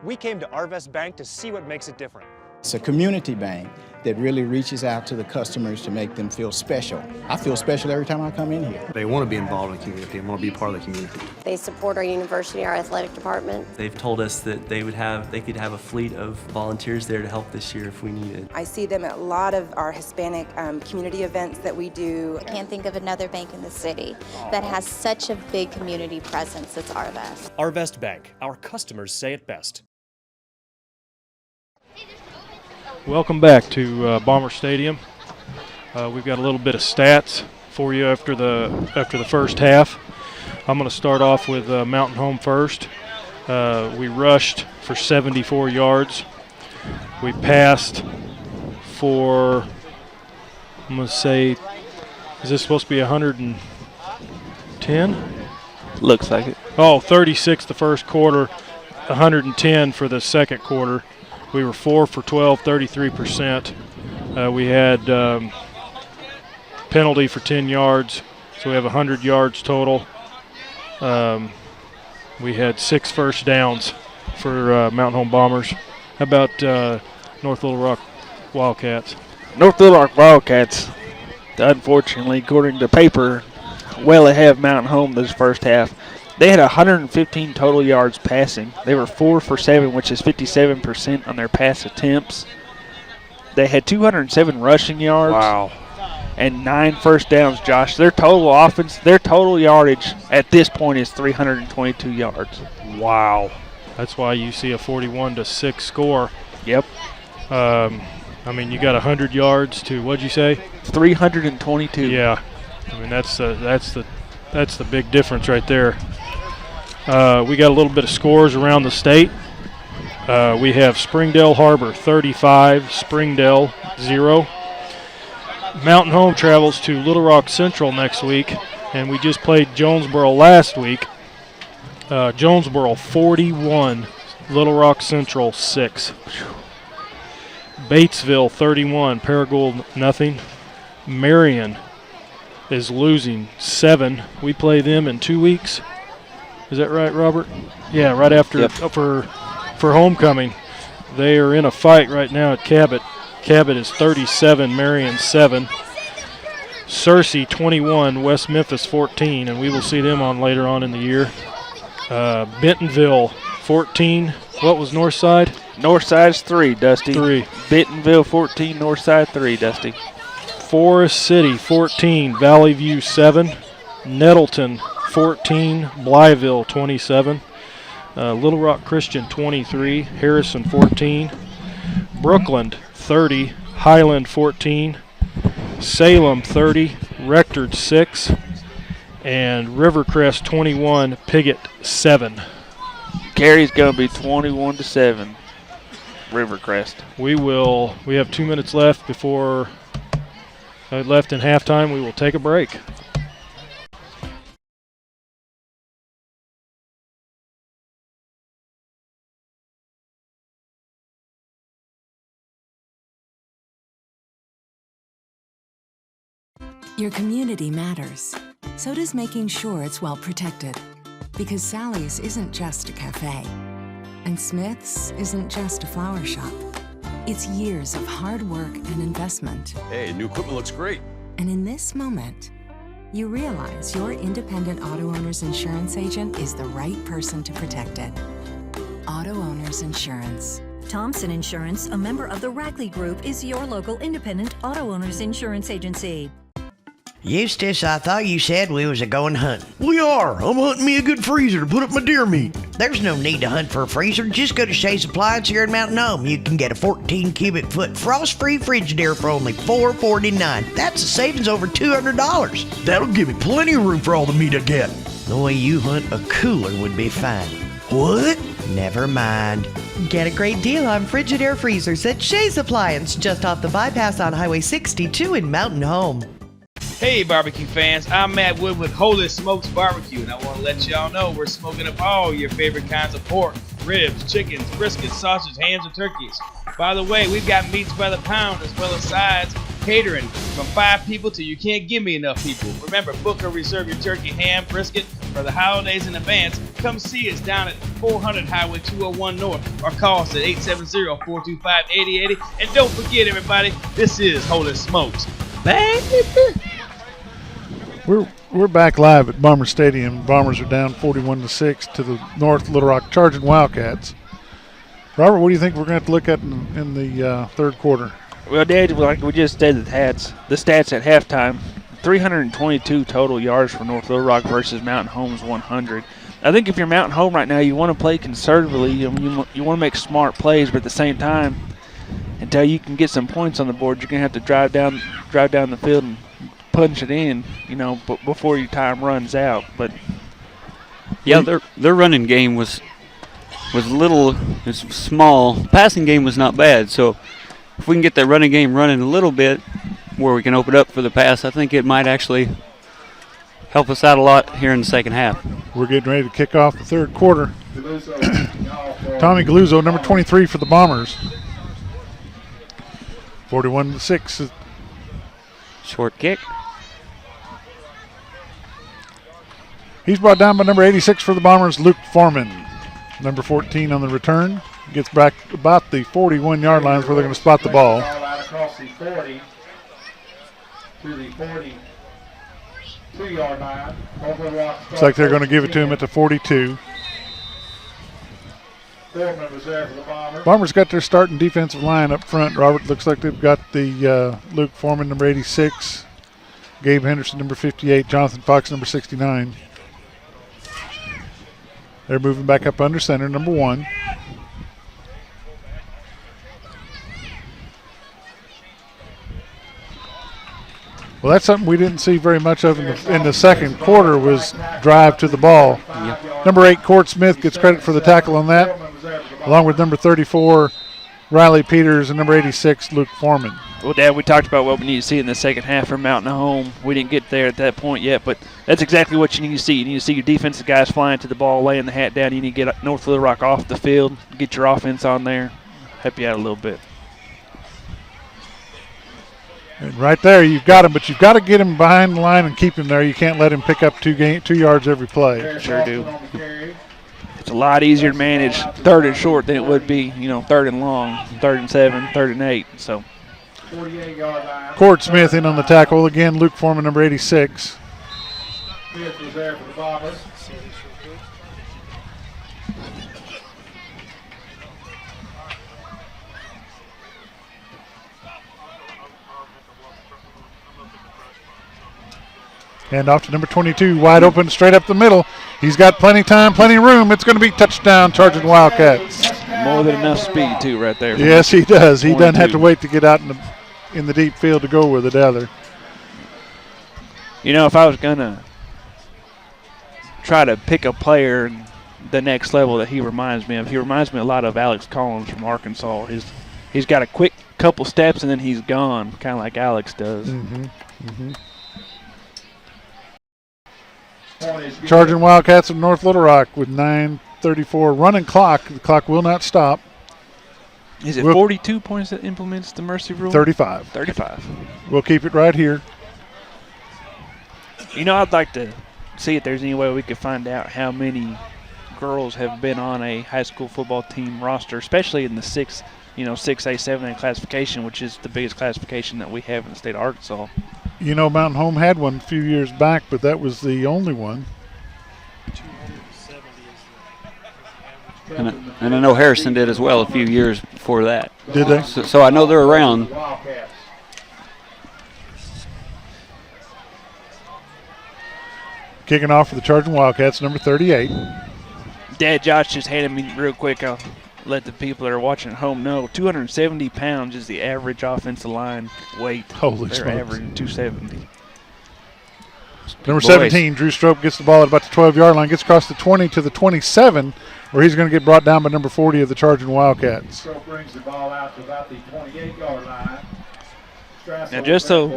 We came to Arvest Bank to see what makes it different. It's a community bank that really reaches out to the customers to make them feel special. I feel special every time I come in here. They want to be involved in the community and want to be part of the community. They support our university, our athletic department. They've told us that they could have a fleet of volunteers there to help this year if we needed. I see them at a lot of our Hispanic community events that we do. I can't think of another bank in the city that has such a big community presence as Arvest. Arvest Bank, our customers say it best. Welcome back to Bomber Stadium. We've got a little bit of stats for you after the first half. I'm going to start off with Mountain Home first. We rushed for 74 yards. We passed for, I'm going to say, is this supposed to be 110? Looks like it. Oh, 36 the first quarter, 110 for the second quarter. We were 4 for 12, 33%. We had penalty for 10 yards, so we have 100 yards total. We had 6 first downs for Mountain Home Bombers. How about North Little Rock Wildcats? North Little Rock Wildcats, unfortunately, according to paper, well ahead of Mountain Home this first half. They had 115 total yards passing. They were 4 for 7, which is 57% on their pass attempts. They had 207 rushing yards. Wow. And 9 first downs, Josh. Their total offense, their total yardage at this point is 322 yards. Wow. That's why you see a 41-6 score. Yep. I mean, you got 100 yards to, what'd you say? 322. Yeah. I mean, that's the big difference right there. We got a little bit of scores around the state. We have Springdale Harbor 35, Springdale 0. Mountain Home travels to Little Rock Central next week, and we just played Jonesboro last week. Jonesboro 41, Little Rock Central 6. Batesville 31, Paragould nothing. Marion is losing 7. We play them in 2 weeks. Is that right, Robert? Yeah, right after for homecoming. They are in a fight right now at Cabot. Cabot is 37, Marion 7. Searcy 21, West Memphis 14, and we will see them on later on in the year. Bentonville 14. What was Northside? Northside's 3, Dusty. 3. Bentonville 14, Northside 3, Dusty. Forest City 14, Valley View 7. Nettleton 14, Blytheville 27, Little Rock Christian 23, Harrison 14, Brookland 30, Highland 14, Salem 30, Rector 6, and Rivercrest 21, Piggott 7. Carey's going to be 21-7. Rivercrest. We have 2 minutes left before left in halftime. We will take a break. Your community matters. So does making sure it's well protected. Because Sally's isn't just a cafe. And Smith's isn't just a flower shop. It's years of hard work and investment. Hey, new equipment looks great. And in this moment, you realize your independent auto owner's insurance agent is the right person to protect it. Auto Owners Insurance. Thompson Insurance, a member of the Rackley Group, is your local independent auto owners insurance agency. Eustace, I thought you said we was a-going hunting. We are. I'm hunting me a good freezer to put up my deer meat. There's no need to hunt for a freezer. Just go to Shay's Appliance here in Mountain Home. You can get a 14 cubic foot frost-free Frigidaire for only $4.49. That's a savings over $200. That'll give me plenty of room for all the meat I get. The way you hunt, a cooler would be fine. What? Never mind. Get a great deal on Frigidaire freezers at Shay's Appliance, just off the bypass on Highway 62 in Mountain Home. Hey barbecue fans, I'm Matt Wood with Holy Smokes Barbecue, and I want to let y'all know we're smoking up all your favorite kinds of pork, ribs, chickens, briskets, sausage, hams, and turkeys. By the way, we've got meats by the pound as well as sides, catering from 5 people till you can't give me enough people. Remember, book or reserve your turkey, ham, brisket for the holidays in advance. Come see us down at 400 Highway 201 North or call us at 870-425-8080. And don't forget, everybody, this is Holy Smokes. Baby! We're back live at Bomber Stadium. Bombers are down 41-6 to the North Little Rock Charging Wildcats. Robert, what do you think we're going to have to look at in the third quarter? Well, Dad, like we just said, the stats at halftime: 322 total yards for North Little Rock versus Mountain Home's 100. I think if you're Mountain Home right now, you want to play conservatively. You want to make smart plays, but at the same time, until you can get some points on the board, you're going to have to drive down the field and punch it in, before your time runs out. But yeah, their running game was small. Passing game was not bad. So if we can get that running game running a little bit, where we can open up for the pass, I think it might actually help us out a lot here in the second half. We're getting ready to kick off the third quarter. Tommy Galuzzo, number 23 for the Bombers. 41-6. Short kick. He's brought down by number 86 for the Bombers, Luke Foreman. Number 14 on the return. Gets back about the 41-yard line where they're going to spot the ball. Across the 40 to the 42-yard line. Looks like they're going to give it to him at the 42. Foreman was there for the Bombers. Bombers got their starting defensive line up front. Robert, looks like they've got the Luke Foreman, number 86. Gabe Henderson, number 58. Jonathan Fox, number 69. They're moving back up under center, number 1. Well, that's something we didn't see very much of in the second quarter, was drive to the ball. Yep. Number 8, Court Smith, gets credit for the tackle on that, along with number 34, Riley Peters, and number 86, Luke Foreman. Well, Dad, we talked about what we need to see in the second half for Mountain Home. We didn't get there at that point yet, but that's exactly what you need to see. You need to see your defensive guys flying to the ball, laying the hat down. You need to get North Little Rock off the field, get your offense on there, help you out a little bit. And right there, you've got him, but you've got to get him behind the line and keep him there. You can't let him pick up 2 yards every play. Sure do. It's a lot easier to manage 3rd and short than it would be, 3rd and long, 3rd and 7, 3rd and 8. So. 48-yard line. Cord Smith in on the tackle. Again, Luke Foreman, number 86. Smith was there for the Bombers. Hand off to number 22, wide open, straight up the middle. He's got plenty time, plenty room. It's going to be touchdown, Charging Wildcats. More than enough speed, too, right there. Yes, he does. He doesn't have to wait to get out in the deep field to go with it either. You know, if I was going to try to pick a player the next level that he reminds me of a lot of Alex Collins from Arkansas. He's got a quick couple steps and then he's gone, kind of like Alex does. Charging Wildcats of North Little Rock with 9:34 running clock. The clock will not stop. Is it 42 points that implements the mercy rule? 35. 35. We'll keep it right here. You know, I'd like to see if there's any way we could find out how many girls have been on a high school football team roster, especially in the 6A, 7A classification, which is the biggest classification that we have in the state of Arkansas. You know, Mountain Home had one a few years back, but that was the only one. And I know Harrison did as well a few years before that. Did they? So I know they're around. Kicking off for the Charging Wildcats, number 38. Dad Josh just handed me real quick. I'll let the people that are watching at home know. 270 pounds is the average offensive line weight. Holy They're smokes. averaging 270. Number 17, Drew Strope gets the ball at about the 12-yard line, gets across the 20 to the 27, where he's going to get brought down by number 40 of the Charging Wildcats. Strope brings the ball out to about the 28-yard line. Now, just so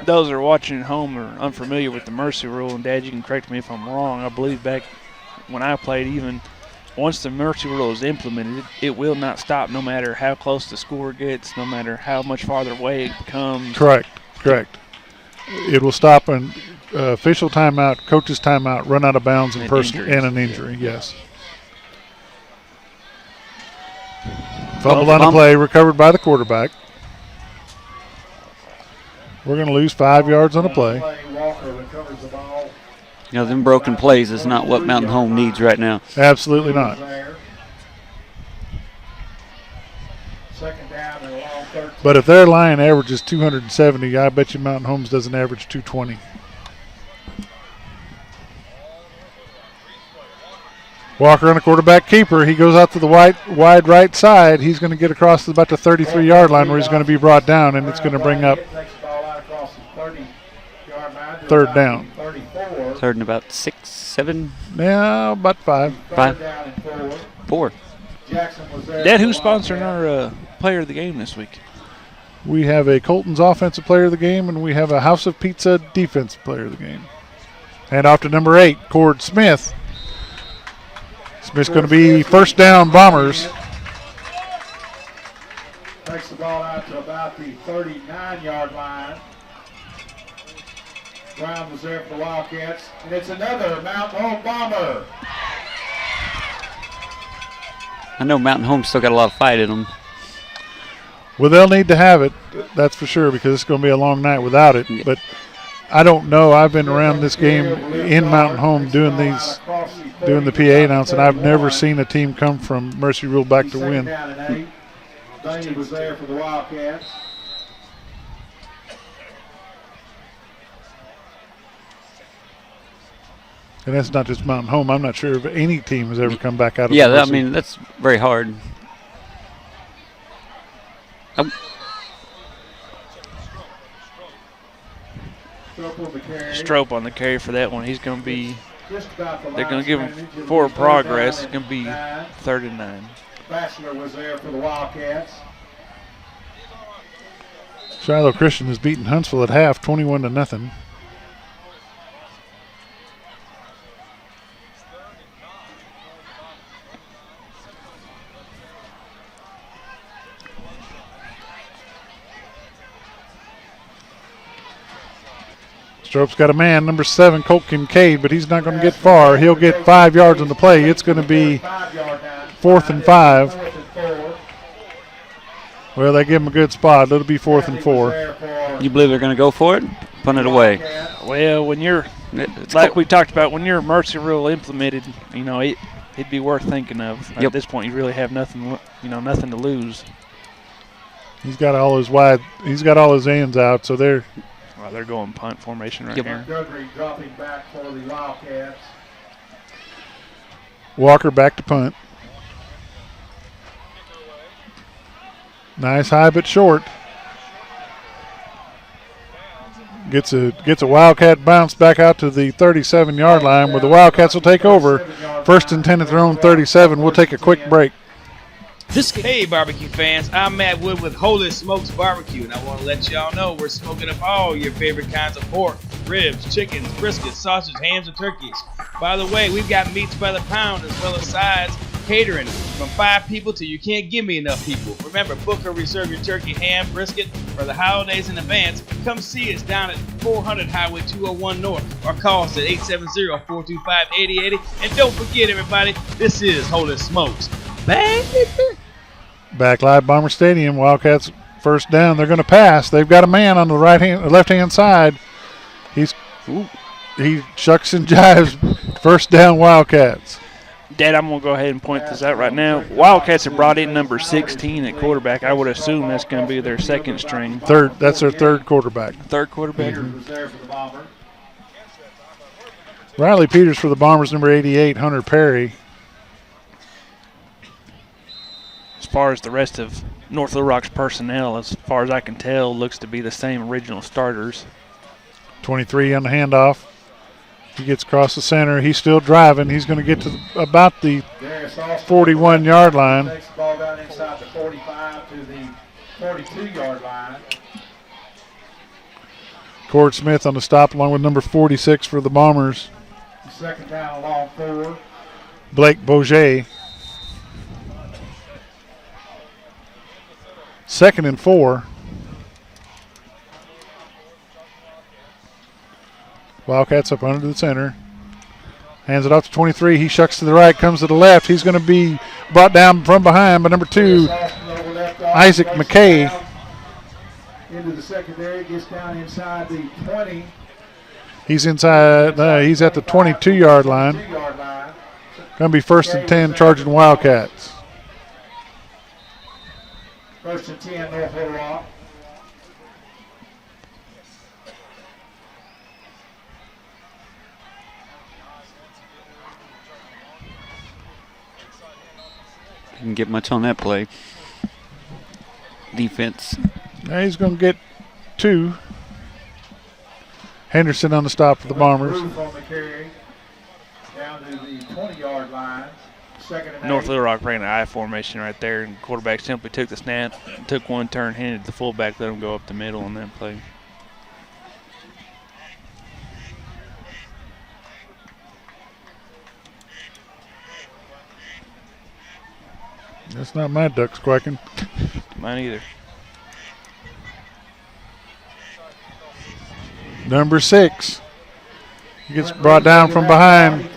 those that are watching at home are unfamiliar with the mercy rule, and Dad, you can correct me if I'm wrong, I believe back when I played, even once the mercy rule is implemented, it will not stop no matter how close the score gets, no matter how much farther away it becomes. Correct. It will stop an official timeout, coach's timeout, run out of bounds, and an injury, yes. Fumble on the play, recovered by the quarterback. We're going to lose 5 yards on the play. You know, them broken plays is not what Mountain Home needs right now. Absolutely not. But if their line averages 270, I bet you Mountain Homes doesn't average 220. Walker on the quarterback keeper. He goes out to the wide right side. He's going to get across to about the 33-yard line where he's going to be brought down, and it's going to bring up third down. Third and about 6, 7? Yeah, about 5. 4. Dad, who's sponsoring our player of the game this week? We have a Colton's offensive player of the game, and we have a House of Pizza defensive player of the game. And off to number 8, Cord Smith. Smith's going to be first down, Bombers. Takes the ball out to about the 39-yard line. Brown was there for the Wildcats, and it's another Mountain Home Bomber. I know Mountain Home's still got a lot of fight in them. Well, they'll need to have it, that's for sure, because it's going to be a long night without it. Yeah. But I don't know. I've been around this game in Mountain Home doing the PA announcing. I've never seen a team come from mercy rule back to win. Dungy was there for the Wildcats. And that's not just Mountain Home. I'm not sure if any team has ever come back out of Yeah, I mean, that's very hard. Strope on the carry for that one. He's going to be, they're going to give him forward progress. It's going to be 3rd and 9. Bachelor was there for the Wildcats. Shiloh Christian has beaten Huntsville at half, 21-0. Strope's got a man, number 7, Colt Kincaid, but he's not going to get far. He'll get 5 yards on the play. It's going to be 4th and 5. Well, they give him a good spot. It'll be 4th and 4. You believe they're going to go for it? Punt it away. Well, when you're, like we talked about, when your mercy rule implemented, you know, it'd be worth thinking of. At this point, you really have nothing, nothing to lose. He's got all his ends out, so they're Well, they're going punt formation right here. Montgomery dropping back for the Wildcats. Walker back to punt. Nice high but short. Gets a Wildcat bounce back out to the 37-yard line where the Wildcats will take over. First and 10 at their own 37. We'll take a quick break. Hey, barbecue fans, I'm Matt Wood with Holy Smokes Barbecue, and I want to let y'all know we're smoking up all your favorite kinds of pork, ribs, chickens, briskets, sausage, hams, and turkeys. By the way, we've got meats by the pound as well as sides, catering from 5 people till you can't give me enough people. Remember, book or reserve your turkey, ham, brisket for the holidays in advance. Come see us down at 400 Highway 201 North or call us at 870-425-8080. And don't forget, everybody, this is Holy Smokes. Back live Bomber Stadium. Wildcats first down. They're going to pass. They've got a man on the left-hand side. He shucks and jives. First down Wildcats. Dad, I'm going to go ahead and point this out right now. Wildcats have brought in number 16 at quarterback. I would assume that's going to be their second string. That's their third quarterback. Third quarterback. Mm-hmm. Riley Peters for the Bombers, number 88, Hunter Perry. As far as the rest of North Little Rock's personnel, as far as I can tell, looks to be the same original starters. 23 on the handoff. He gets across the center. He's still driving. He's going to get to about the 41-yard line. Takes the ball down inside the 45 to the 42-yard line. Cord Smith on the stop along with number 46 for the Bombers. Second down along 4. Blake Bourget. Second and 4. Wildcats up under the center. Hands it off to 23. He shucks to the right, comes to the left. He's going to be brought down from behind by number 2, Isaac McKay. Into the secondary, gets down inside the 20. He's inside. He's at the 22-yard line. Going to be first and 10, charging Wildcats. First and 10, North Little Rock. Didn't get much on that play. Defense. Now he's going to get 2. Henderson on the stop for the Bombers. On the carry, down to the 20-yard line. Second and North 8. Little Rock ran an I formation right there, and the quarterback simply took the snap, took one turn, handed the fullback, let him go up the middle on that play. That's not my ducks quacking. Mine either. Number 6. He gets brought down from behind.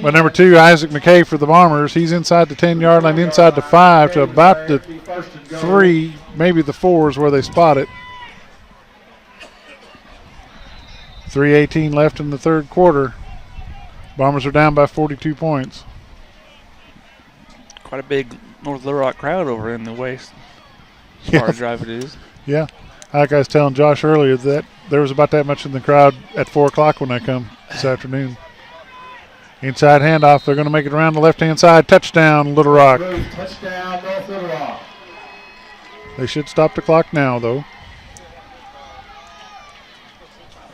By number 2, Isaac McKay for the Bombers. He's inside the 10-yard line, inside the 5 to about the 3, maybe the 4 is where they spot it. 3:18 left in the third quarter. Bombers are down by 42 points. Quite a big North Little Rock crowd over in the west. As far as drive it is. Yeah. Like I was telling Josh earlier, that there was about that much in the crowd at 4 o'clock when I come this afternoon. Inside handoff. They're going to make it around the left-hand side. Touchdown, Little Rock. Touchdown, North Little Rock. They should stop the clock now, though.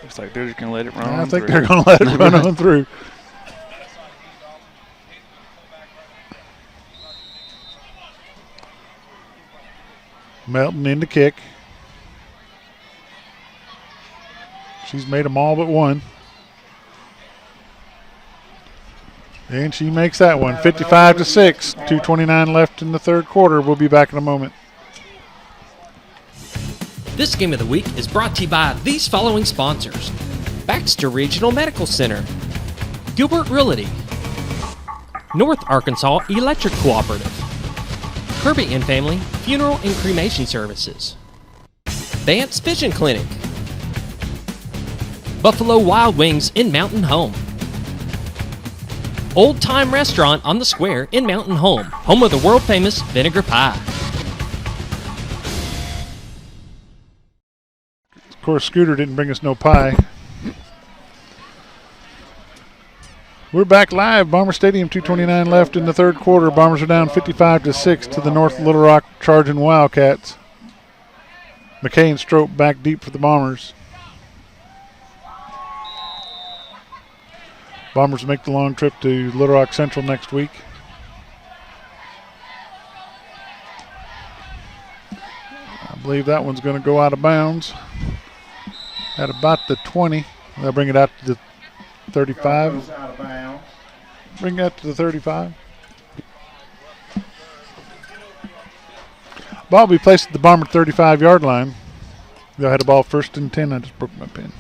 Looks like they're just going to let it run I on think through. they're going to let it run on through. Melton in the kick. She's made them all but one. And she makes that one. 55-6. 2:29 left in the third quarter. We'll be back in a moment. This game of the week is brought to you by these following sponsors: Baxter Regional Medical Center, Gilbert Realty, North Arkansas Electric Cooperative, Kirby and Family Funeral and Cremation Services, Vance Vision Clinic, Buffalo Wild Wings in Mountain Home, Old Time Restaurant on the Square in Mountain Home, home of the world famous Vinegar Pie. Of course, Scooter didn't bring us no pie. We're back live. Bomber Stadium, 2:29 left in the third quarter. Bombers are down 55-6 to the North Little Rock charging Wildcats. McKay and Strope back deep for the Bombers. Bombers make the long trip to Little Rock Central next week. I believe that one's going to go out of bounds at about the 20. They'll bring it out to the 35. Bring that to the 35. Ball will be placed at the Bomber 35-yard line. They'll have the ball first and 10. I just broke my pen.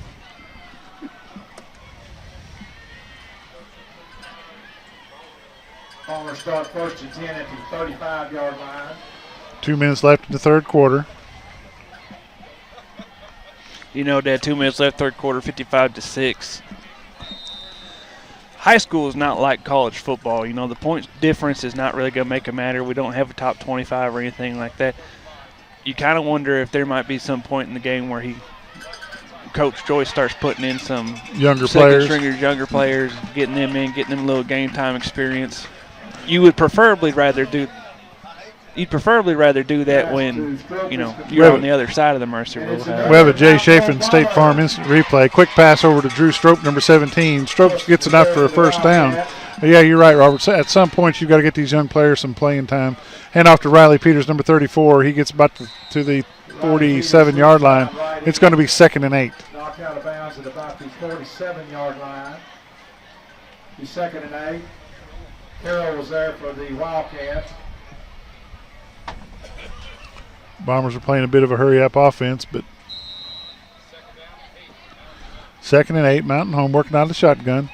Bombers start first and 10 at the 35-yard line. 2 minutes left in the third quarter. You know, Dad, 2 minutes left, third quarter, 55-6. High school is not like college football. You know, the point difference is not really going to make a matter. We don't have a top 25 or anything like that. You kind of wonder if there might be some point in the game where Coach Joyce starts putting in some younger players, getting them in, getting them a little game time experience. You'd preferably rather do that when, you know, you're on the other side of the Mercer. We have a Jay Chafin State Farm instant replay. Quick pass over to Drew Strope, number 17. Strope gets enough for a first down. Yeah, you're right, Robert. At some point, you've got to get these young players some playing time. Hand off to Riley Peters, number 34. He gets about to the 47-yard line. It's going to be 2nd and 8. Knocked out of bounds at about the 47-yard line. The 2nd and 8. Carroll was there for the Wildcats. Bombers are playing a bit of a hurry-up offense, but 2nd and 8, Mountain Home working out of the shotgun.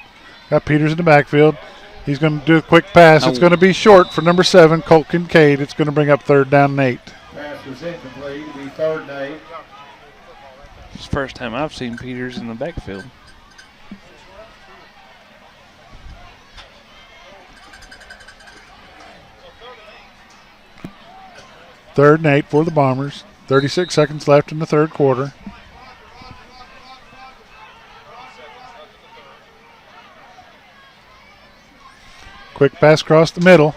Got Peters in the backfield. He's going to do a quick pass. It's going to be short for number 7, Colt Kincaid. It's going to bring up 3rd down and 8. Pass was incomplete. It'll be 3rd and 8. It's the first time I've seen Peters in the backfield. Third and 8 for the Bombers. 36 seconds left in the third quarter. Quick pass across the middle.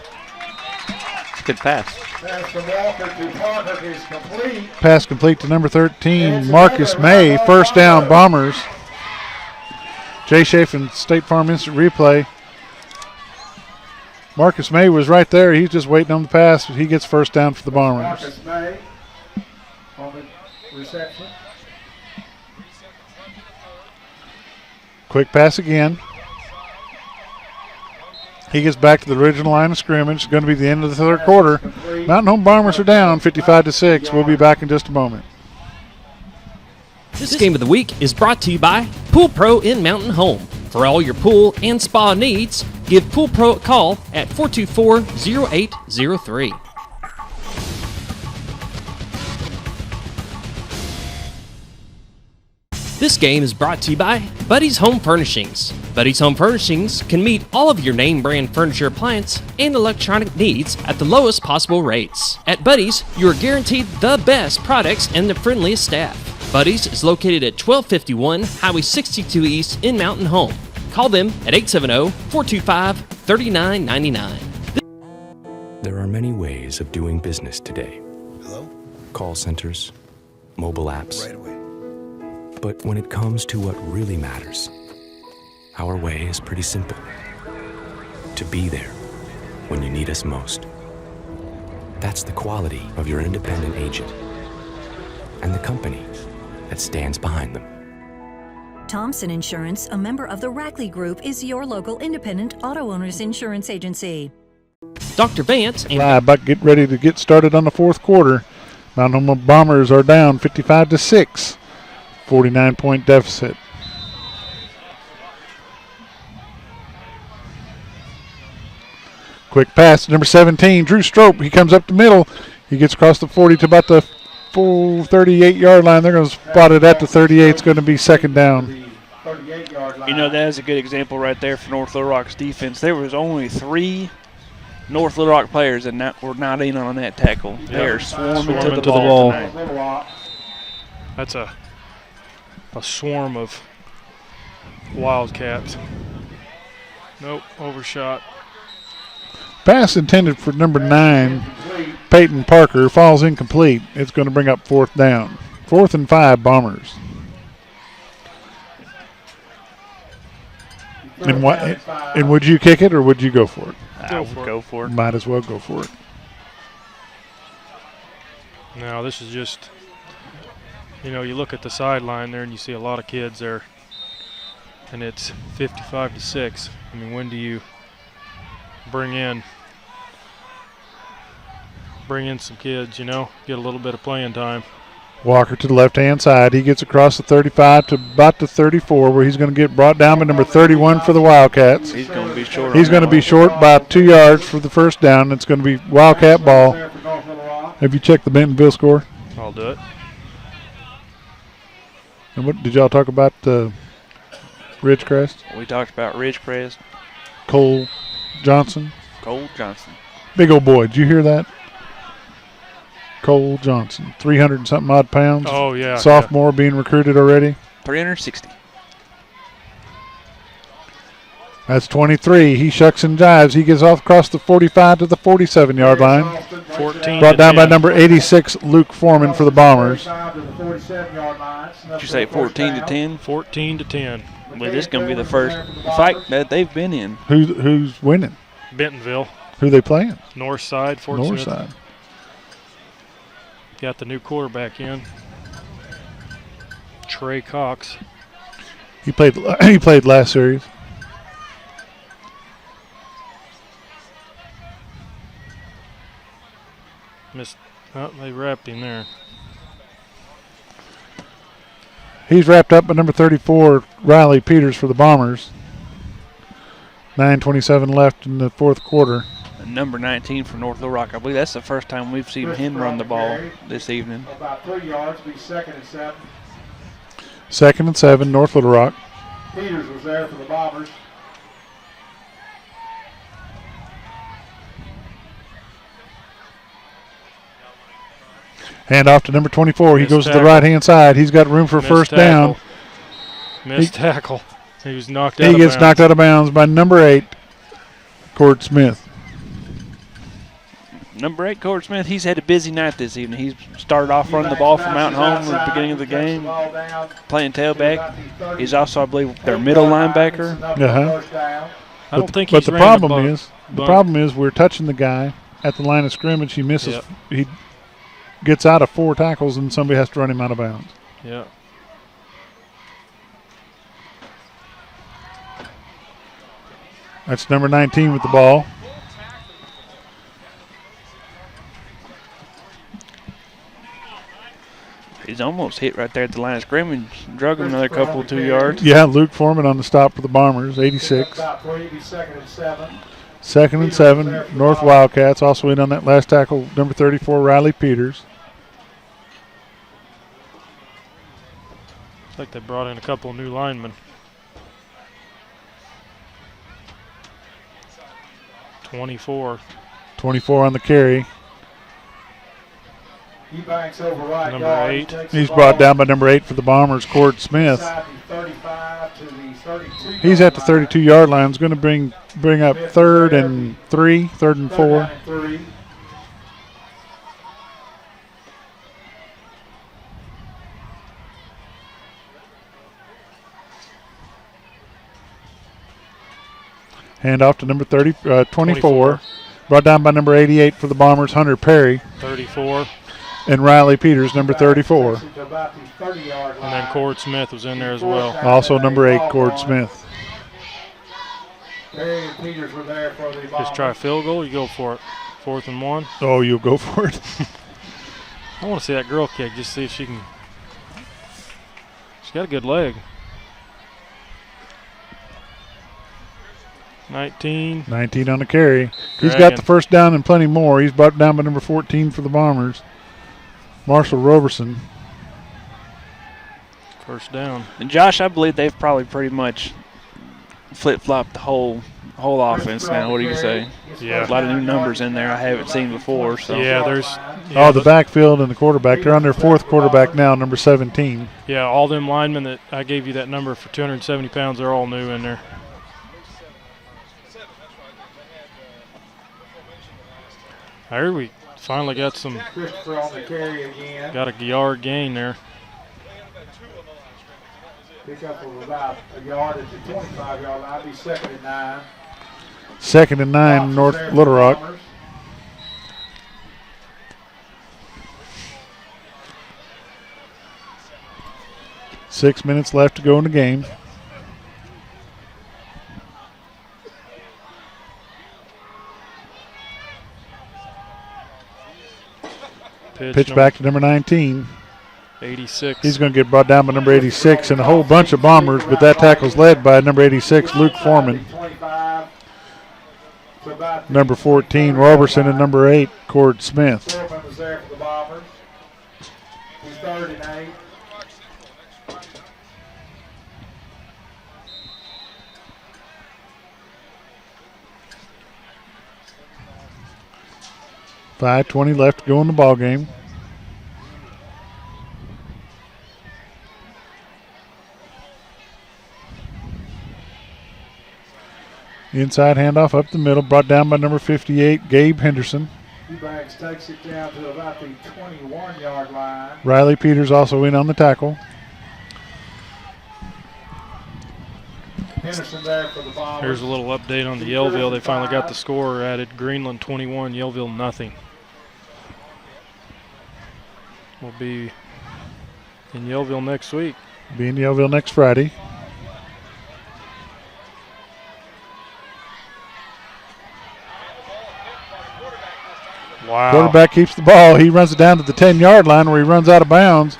Good pass. Pass from Walker to Parker is complete. Pass complete to number 13, Marcus May. First down, Bombers. Jay Chafin, State Farm instant replay. Marcus May was right there. He's just waiting on the pass. He gets first down for the Bombers. Marcus May on the reception. Quick pass again. He gets back to the original line of scrimmage. It's going to be the end of the third quarter. Mountain Home Bombers are down 55-6. We'll be back in just a moment. This game of the week is brought to you by Pool Pro in Mountain Home. For all your pool and spa needs, give Pool Pro a call at 424-0803. This game is brought to you by Buddy's Home Furnishings. Buddy's Home Furnishings can meet all of your name brand furniture, appliance, and electronic needs at the lowest possible rates. At Buddy's, you are guaranteed the best products and the friendliest staff. Buddy's is located at 1251 Highway 62 East in Mountain Home. Call them at 870-425-3999. There are many ways of doing business today. Hello? Call centers, mobile apps. Right away. But when it comes to what really matters, our way is pretty simple. To be there when you need us most. That's the quality of your independent agent and the company that stands behind them. Thompson Insurance, a member of the Rackley Group, is your local independent auto owners insurance agency. Dr. Vance and About get ready to get started on the fourth quarter. Mountain Home Bombers are down 55-6. 49-point deficit. Quick pass to number 17, Drew Strope. He comes up the middle. He gets across the 40 to about the full 38-yard line. They're going to spot it at the 38. It's going to be 2nd down. You know, that is a good example right there for North Little Rock's defense. There was only 3 North Little Rock players that were not in on that tackle. They are swarming to the ball tonight. That's a a swarm of Wildcats. Nope, overshot. Pass intended for number 9, Peyton Parker, falls incomplete. It's going to bring up 4th down. 4th and 5, Bombers. And would you kick it or would you go for it? I would go for it. Might as well go for it. Now this is just, you look at the sideline there and you see a lot of kids there, and it's 55-6. I mean, when do you bring in some kids, get a little bit of playing time? Walker to the left-hand side. He gets across the 35 to about the 34, where he's going to get brought down by number 31 for the Wildcats. He's going to be short. He's going to be short by 2 yards for the first down. It's going to be Wildcat ball. Have you checked the Bentonville score? I'll do it. And what did y'all talk about? Ridgecrest? We talked about Ridgecrest. Cole Johnson. Big old boy. Did you hear that? Cole Johnson, 300 and something odd pounds. Oh, yeah. Sophomore being recruited already. 360. That's 23. He shucks and jives. He gets off across the 45 to the 47-yard line. 14 Brought down by number 86, Luke Foreman for the Bombers. Did you say 14 to 10? 14 to 10. I believe this is going to be the first fight that they've been in. Who's winning? Bentonville. Who they playing? North side. Fort Smith. Side. Got the new quarterback in, Trey Cox. He played last series. Missed. Oh, they wrapped him there. He's wrapped up by number 34, Riley Peters for the Bombers. 9:27 left in the fourth quarter. Number 19 for North Little Rock. I believe that's the first time we've seen him run the ball this evening. About 3 yards, be 2nd and 7. 2nd and 7, North Little Rock. Peters was there for the Bombers. Hand off to number 24. He goes to the right-hand side. He's got room for first down. Missed tackle. He was knocked out of bounds. He gets knocked out of bounds by number 8, Cord Smith. Number 8, Cord Smith, he's had a busy night this evening. He's started off running the ball from Mountain Home at the beginning of the game, playing tailback. He's also, I believe, their middle linebacker. I don't think he's the problem is we're touching the guy at the line of scrimmage. He misses. Yep. He gets out of 4 tackles, and somebody has to run him out of bounds. Yeah. That's number 19 with the ball. He's almost hit right there at the line of scrimmage. Drug him another couple, 2 yards. Yeah, Luke Foreman on the stop for the Bombers, 86. 2nd and 7, North Wildcats. Also in on that last tackle, number 34, Riley Peters. Looks like they brought in a couple of new linemen. 24 on the carry. Number 8. He's brought down by number 8 for the Bombers, Cord Smith. He's at the 32-yard line. He's going to bring up 3rd and 3, 3rd and 4. Hand off to number 24. Brought down by number 88 for the Bombers, Hunter Perry. 34. And Riley Peters, number 34. And then Cord Smith was in there as well. Also number 8, Cord Smith. Just try a field goal, you go for it. 4th and 1. Oh, you'll go for it? I want to see that girl kick, just see if she can. She's got a good leg. 19 on the carry. He's got the first down and plenty more. He's brought down by number 14 for the Bombers, Marshall Roberson. First down. And Josh, I believe they've probably pretty much flip-flopped the whole offense now. What do you say? Yeah. A lot of new numbers in there I haven't seen before. So yeah, Yeah, the backfield and the quarterback. They're on their fourth quarterback now, number 17. Yeah, all them linemen that I gave you that number for 270 pounds, they're all new in there. I heard we finally got Christopher on the carry again. got a yard gain there. Pick up of about a yard at the 25-yard line. Be 2nd and 9. 2nd and 9, North Little Rock. 6 minutes left to go in the game. Pitch back to number 19. 86. He's going to get brought down by number 86 and a whole bunch of Bombers, but that tackle's led by number 86, Luke Foreman. Number 14, Roberson, and number 8, Cord Smith. Foreman was there for the Bombers. He's 3rd and 8. $5:20 left to go in the ball game. Inside handoff up the middle, brought down by number 58, Gabe Henderson. Bags takes it down to about the 21-yard line. Riley Peters also in on the tackle. Henderson there for the Bombers. Here's a little update on the Yellville. They finally got the score added. Greenland 21, Yellville nothing. We'll be in Yellville next week. Be in Yellville next Friday. Wow. Quarterback keeps the ball. He runs it down to the 10-yard line where he runs out of bounds.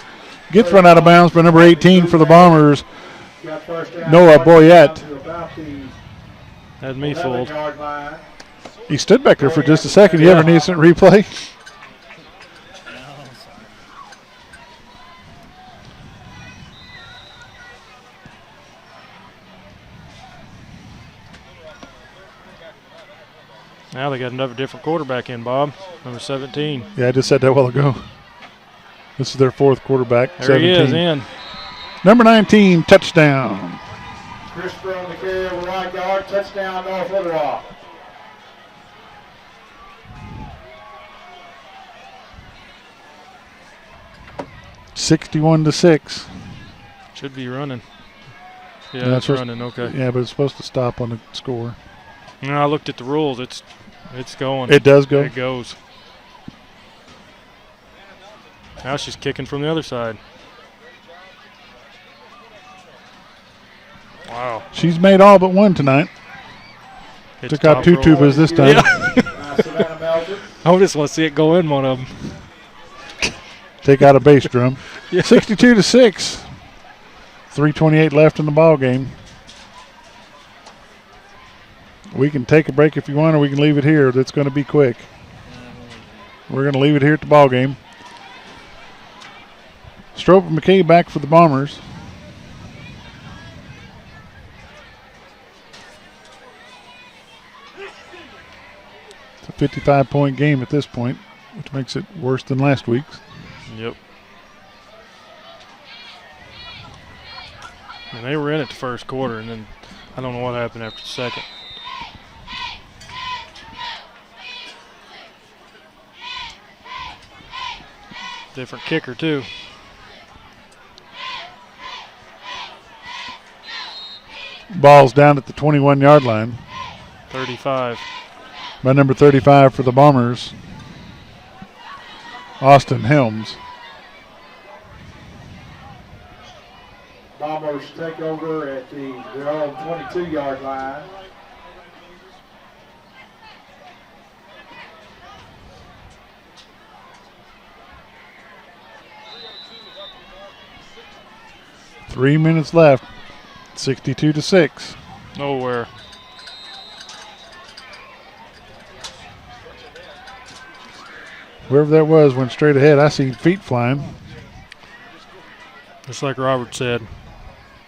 Gets run out of bounds by number 18 for the Bombers, Noah Boyette. Had me fooled. He stood back there for just a second. You have an instant replay? Now they got another different quarterback in, Bob. Number 17. Yeah, I just said that a while ago. This is their fourth quarterback. There 17. he is in. Number 19, touchdown. Christopher on the carry over right guard. Touchdown, North Little Rock. $61-6. Should be running. Yeah, it's running. Okay. Yeah, but it's supposed to stop on the score. No, I looked at the rules. It's going. It does go? It goes. Now she's kicking from the other side. Wow. She's made all but one tonight. Took out two tubas this time. Yeah. I just want to see it go in one of them. Take out a bass drum. Yeah. 62-6. 3:28 left in the ball game. We can take a break if you want, or we can leave it here. That's going to be quick. We're going to leave it here at the ball game. Strope and McKay back for the Bombers. It's a 55-point game at this point, which makes it worse than last week's. Yep. And they were in it the first quarter, and then I don't know what happened after the second. Different kicker, too. Ball's down at the 21-yard line. 35. By number 35 for the Bombers, Austin Helms. Bombers take over at their own 22-yard line. Three minutes left. 62-6. Nowhere. Whoever that was went straight ahead. I see feet flying. Just like Robert said.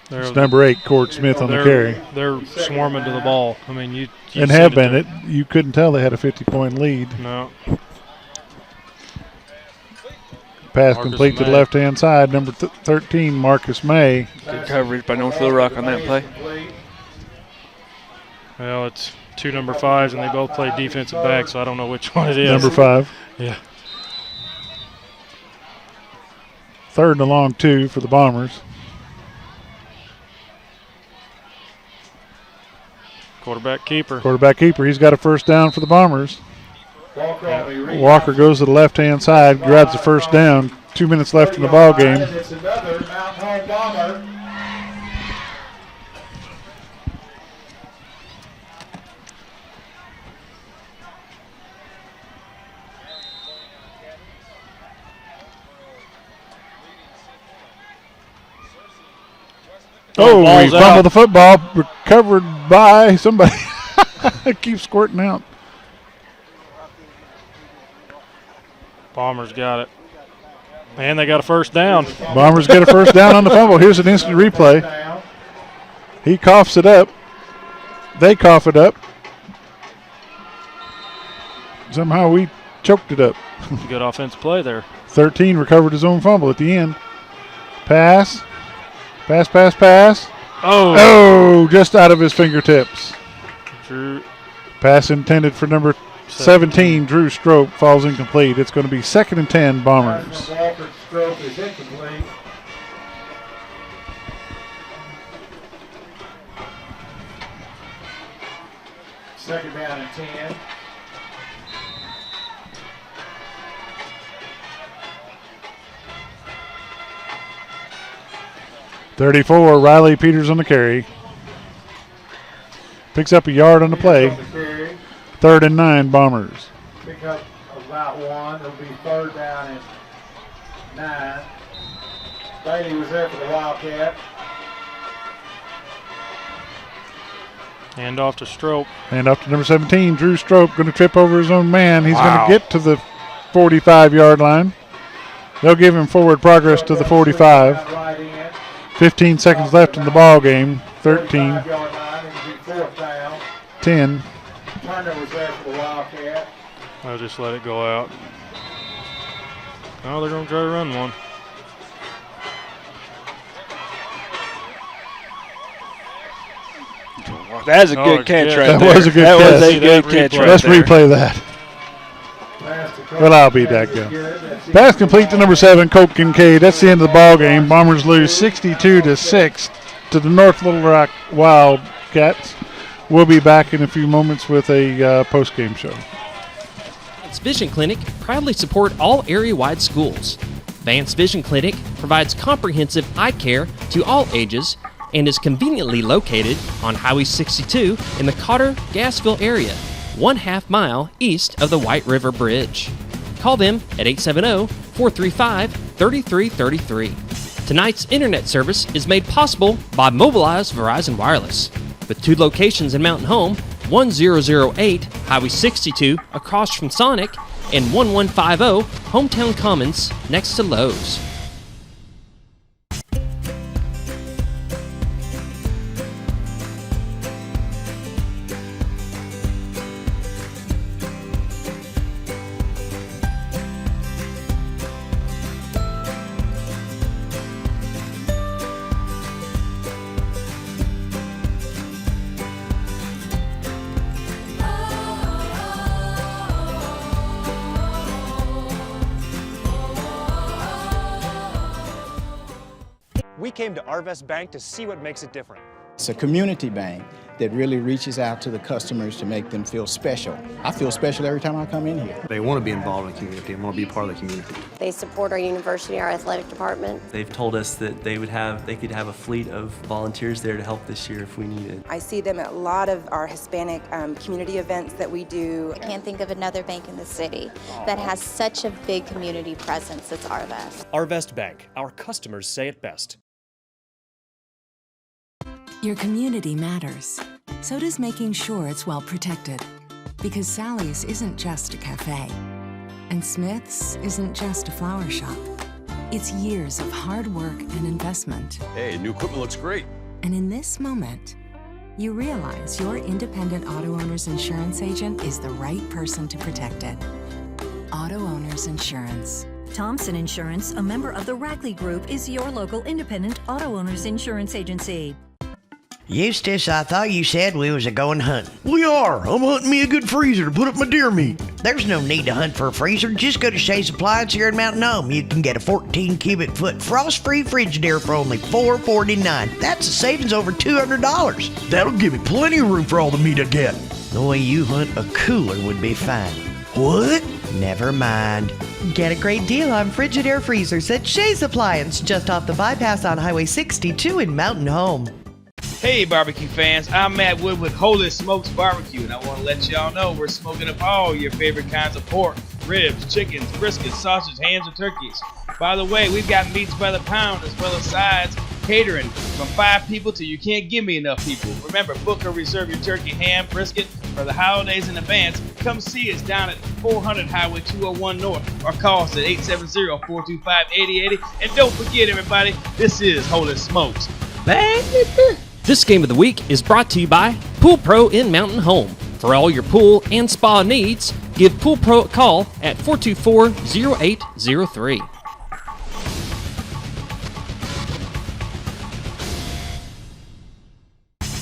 It's number 8, Cord Smith on the carry. They're swarming to the ball. I mean, you have been. You couldn't tell they had a 50-point lead. No. Pass Marcus complete to the May. left-hand side. Number 13, Marcus May. Good coverage by North Little Rock on that play. Well, it's two number 5s, and they both play defensive back, so I don't know which one it is. Number 5. Yeah. 3rd and a long 2 for the Bombers. Quarterback keeper. Quarterback keeper. He's got a first down for the Bombers. Walker goes to the left-hand side, grabs the first down. 2 minutes left in the ball game. It's another Mount Home Bomber. Oh, ball's he fumbled out. the football, recovered by somebody. It keeps squirting out. Bombers got it. And they got a first down. Bombers get a first down on the fumble. Here's an instant replay. He coughs it up. They cough it up. Somehow we choked it up. Good offensive play there. 13 recovered his own fumble at the end. Pass. Pass, pass, pass. Oh, just out of his fingertips. Drew. Pass intended for number 17, Drew Strope, falls incomplete. It's going to be 2nd and 10, Bombers. Walker Stroke is incomplete. Second down and 10. .34, Riley Peters on the carry. Picks up a yard on the play. 3rd and 9, Bombers. Pick up about 1. It'll be 3rd down and 9. Bailey was there for the Wildcat. Hand off to Strope. And up to number 17, Drew Strope, going to trip over his own man. He's Wow. going to get to the 45-yard line. They'll give him forward progress to the 45. 15 seconds left in the ball game. 13, 10. Turner was there for the Wildcat. I'll just let it go out. Oh, they're going to try to run one. That was a good catch right That there. was a good That catch. was a good catch right Let's there. replay that. Well, I'll be that good. Pass complete to number 7, Colt Kincaid. That's the end of the ball game. Bombers lose 62-6 to the North Little Rock Wildcats. We'll be back in a few moments with a post-game show. Vance Vision Clinic proudly support all area-wide schools. Vance Vision Clinic provides comprehensive eye care to all ages and is conveniently located on Highway 62 in the Cotter-Gassville area, 1/2 mile east of the White River Bridge. Call them at 870-435-3333. Tonight's internet service is made possible by Mobilize Verizon Wireless. With 2 locations in Mountain Home, 1008 Highway 62 across from Sonic and 1150 Hometown Commons next to Lowe's. We came to Arvest Bank to see what makes it different. It's a community bank that really reaches out to the customers to make them feel special. I feel special every time I come in here. They want to be involved in the community and want to be part of the community. They support our university, our athletic department. They've told us that they could have a fleet of volunteers there to help this year if we need it. I see them at a lot of our Hispanic community events that we do. I can't think of another bank in the city that has such a big community presence as Arvest. Arvest Bank, our customers say it best. Your community matters. So does making sure it's well protected. Because Sally's isn't just a cafe. And Smith's isn't just a flower shop. It's years of hard work and investment. Hey, new equipment looks great. And in this moment, you realize your independent auto owner's insurance agent is the right person to protect it. Auto Owners Insurance. Thompson Insurance, a member of the Rackley Group, is your local independent auto owners insurance agency. Eustace, I thought you said we was a-going hunting. We are. I'm hunting me a good freezer to put up my deer meat. There's no need to hunt for a freezer. Just go to Shay's Appliance here in Mountain Home. You can get a 14 cubic foot frost-free Frigidaire for only $4.49. That's a savings over $200. That'll give me plenty of room for all the meat I get. The way you hunt, a cooler would be fine. What? Never mind. Get a great deal on Frigidaire freezers at Shay's Appliance, just off the bypass on Highway 62 in Mountain Home. Hey barbecue fans, I'm Matt Wood with Holy Smokes Barbecue, and I want to let y'all know we're smoking up all your favorite kinds of pork, ribs, chickens, briskets, sausage, hams, and turkeys. By the way, we've got meats by the pound as well as sides, catering from 5 people till you can't give me enough people. Remember, book or reserve your turkey, ham, brisket for the holidays in advance. Come see us down at 400 Highway 201 North or call us at 870-425-8080. And don't forget, everybody, this is Holy Smokes. Baby! This game of the week is brought to you by Pool Pro in Mountain Home. For all your pool and spa needs, give Pool Pro a call at 424-0803.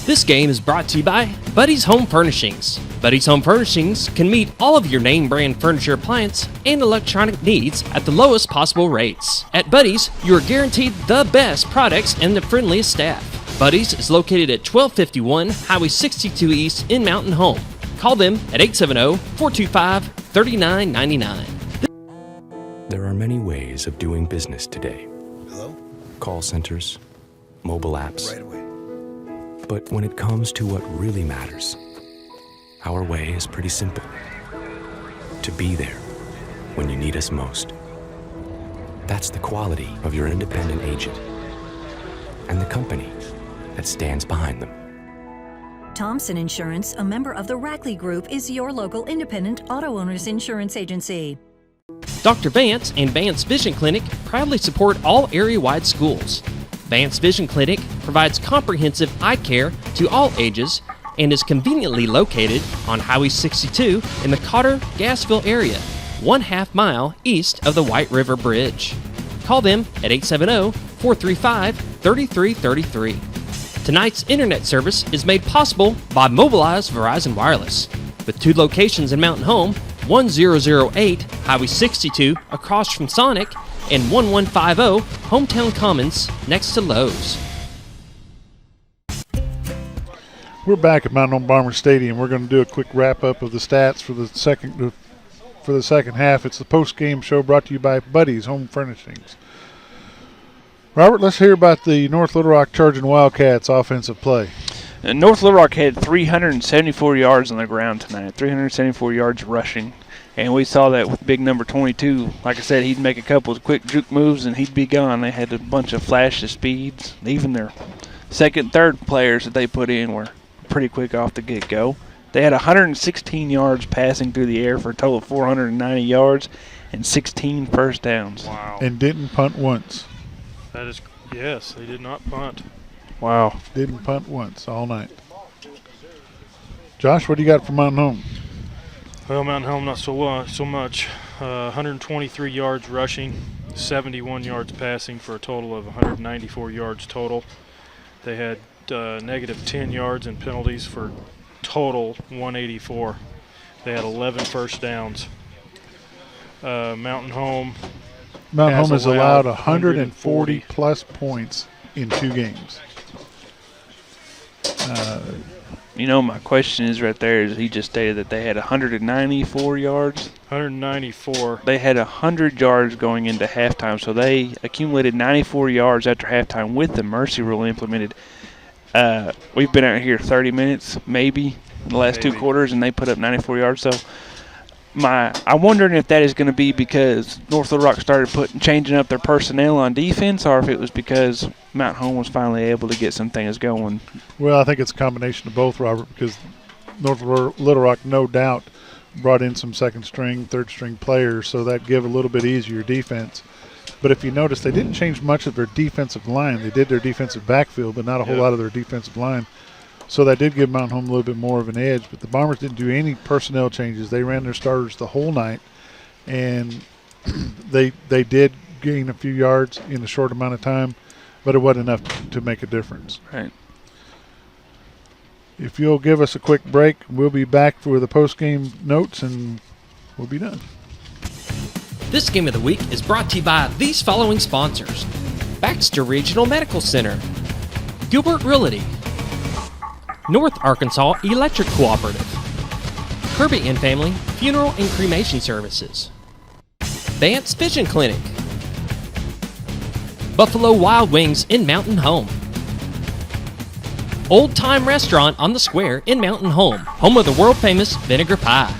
This game is brought to you by Buddy's Home Furnishings. Buddy's Home Furnishings can meet all of your name brand furniture, appliance, and electronic needs at the lowest possible rates. At Buddy's, you are guaranteed the best products and the friendliest staff. Buddy's is located at 1251 Highway 62 East in Mountain Home. Call them at 870-425-3999. There are many ways of doing business today. Hello? Call centers, mobile apps. Right away. But when it comes to what really matters, our way is pretty simple. To be there when you need us most. That's the quality of your independent agent and the company that stands behind them. Thompson Insurance, a member of the Rackley Group, is your local independent auto owners insurance agency. Dr. Vance and Vance Vision Clinic proudly support all area-wide schools. Vance Vision Clinic provides comprehensive eye care to all ages and is conveniently located on Highway 62 in the Cotter-Gassville area, 1/2 mile east of the White River Bridge. Call them at 870-435-3333. Tonight's internet service is made possible by Mobilize Verizon Wireless. With 2 locations in Mountain Home, 1008 Highway 62 across from Sonic, and 1150 Hometown Commons next to Lowe's. We're back at Mountain Home Bomber Stadium. We're going to do a quick wrap-up of the stats for the second half. It's the post-game show brought to you by Buddy's Home Furnishings. Robert, let's hear about the North Little Rock Charging Wildcats offensive play. North Little Rock had 374 yards on the ground tonight, 374 yards rushing. And we saw that with big number 22. Like I said, he'd make a couple of quick juke moves and he'd be gone. They had a bunch of flash of speeds. Even their second, third players that they put in were pretty quick off the get-go. They had 116 yards passing through the air for a total of 490 yards and 16 first downs. Wow. And didn't punt once. That is, yes, they did not punt. Wow. Didn't punt once all night. Josh, what do you got for Mountain Home? Well, Mountain Home not so much. 123 yards rushing, 71 yards passing for a total of 194 yards total. They had negative 10 yards in penalties for total 184. They had 11 first downs. Mountain Home has allowed 140 plus points in 2 games. My question is right there is he just stated that they had 194 yards. 194. They had 100 yards going into halftime, so they accumulated 94 yards after halftime with the mercy rule implemented. We've been out here 30 minutes, maybe, in the last 2 quarters, and they put up 94 yards. So I'm wondering if that is going to be because North Little Rock started changing up their personnel on defense, or if it was because Mount Home was finally able to get some things going. Well, I think it's a combination of both, Robert, because North Little Rock, no doubt, brought in some second-string, third-string players, so that gave a little bit easier defense. But if you notice, they didn't change much of their defensive line. They did their defensive backfield, but not a whole lot of their defensive line. So that did give Mountain Home a little bit more of an edge. But the Bombers didn't do any personnel changes. They ran their starters the whole night. And they did gain a few yards in a short amount of time, but it wasn't enough to make a difference. Right. If you'll give us a quick break, we'll be back for the post-game notes, and we'll be done. This Game of the Week is brought to you by these following sponsors: Baxter Regional Medical Center, Gilbert Realty, North Arkansas Electric Cooperative, Kirby and Family Funeral and Cremation Services, Vance Vision Clinic, Buffalo Wild Wings in Mountain Home, Old Time Restaurant on the Square in Mountain home of the world-famous vinegar pie.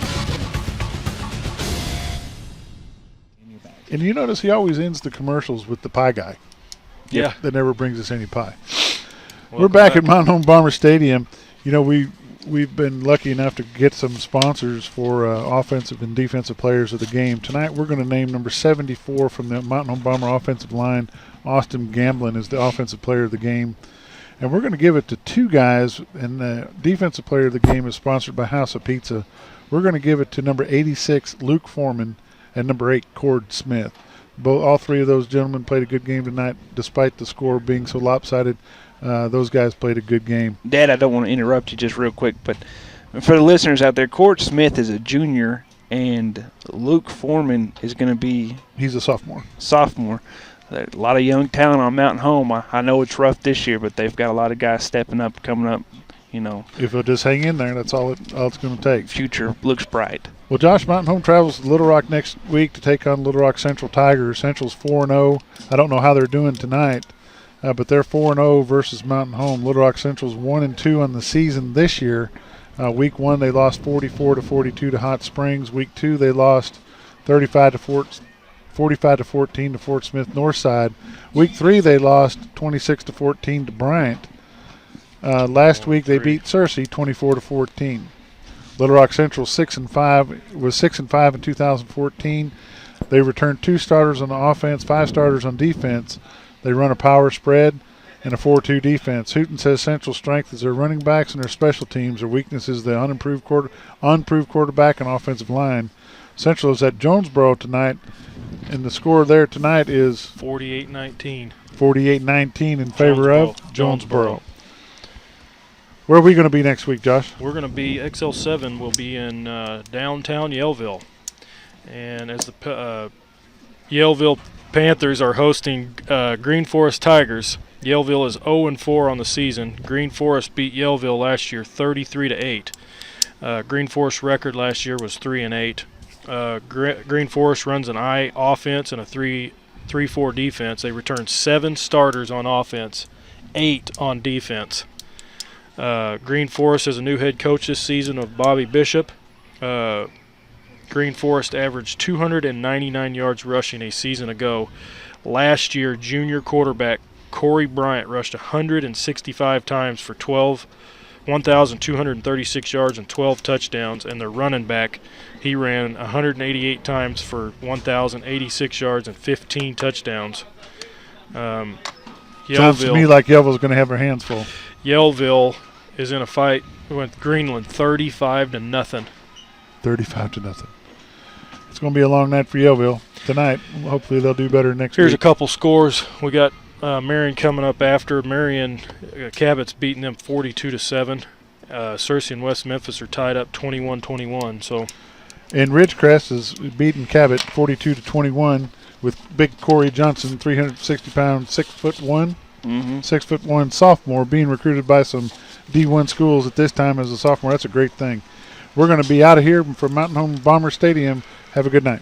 And you notice he always ends the commercials with the pie guy. Yeah. That never brings us any pie. We're back at Mountain Home Bomber Stadium. You know, we've been lucky enough to get some sponsors for offensive and defensive players of the game. Tonight we're going to name number 74 from the Mountain Home Bomber offensive line. Austin Gamblin is the offensive player of the game. And we're going to give it to two guys, and the defensive player of the game is sponsored by House of Pizza. We're going to give it to number 86, Luke Foreman, and number 8, Cord Smith. All three of those gentlemen played a good game tonight, despite the score being so lopsided. Those guys played a good game. Dad, I don't want to interrupt you just real quick, but for the listeners out there, Cord Smith is a junior, and Luke Foreman is going to be... He's a sophomore. There's a lot of young talent on Mountain Home. I know it's rough this year, but they've got a lot of guys stepping up, coming up, you know. If they'll just hang in there, that's all it's going to take. Future looks bright. Well, Josh, Mountain Home travels to Little Rock next week to take on Little Rock Central Tigers. Central's 4-0. I don't know how they're doing tonight, but they're 4-0 versus Mountain Home. Little Rock Central's 1-2 on the season this year. Week 1, they lost 44-42 to Hot Springs. Week 2, they lost 45-14 to Fort Smith Northside. Week 3, they lost 26-14 to Bryant. Last week, they beat Searcy 24-14. Little Rock Central 6-5 was 6-5 in 2014. They returned 2 starters on the offense, 5 starters on defense. They run a power spread and a 4-2 defense. Hooten says Central's strength is their running backs and their special teams. Their weakness is the unimproved quarterback and offensive line. Central is at Jonesboro tonight, and the score there tonight is 48-19. 48-19 in favor of Jonesboro. Where are we going to be next week, Josh? We're going to be, XL7 will be in downtown Yellville. And as the Yellville Panthers are hosting Green Forest Tigers, Yellville is 0-4 on the season. Green Forest beat Yellville last year 33-8. Green Forest record last year was 3-8. Green Forest runs an I offense and a 3-4 defense. They returned 7 starters on offense, 8 on defense. Green Forest has a new head coach this season of Bobby Bishop. Green Forest averaged 299 yards rushing a season ago. Last year, junior quarterback Corey Bryant rushed 165 times for 1,236 yards and 12 touchdowns, and their running back, he ran 188 times for 1,086 yards and 15 touchdowns. Sounds to me like Yellville's going to have their hands full. Yellville is in a fight with Greenland 35-0. 35-0. It's going to be a long night for Yellville tonight. Hopefully they'll do better next week. Here's a couple scores. We got Marion coming up after. Marion, Cabot's beating them 42-7. Searcy and West Memphis are tied up 21-21. So, and Ridgecrest is beating Cabot 42-21 with big Corey Johnson, 360-pound, 6'1", 6'1" sophomore, being recruited by some D1 schools at this time as a sophomore. That's a great thing. We're going to be out of here from Mountain Home Bomber Stadium. Have a good night.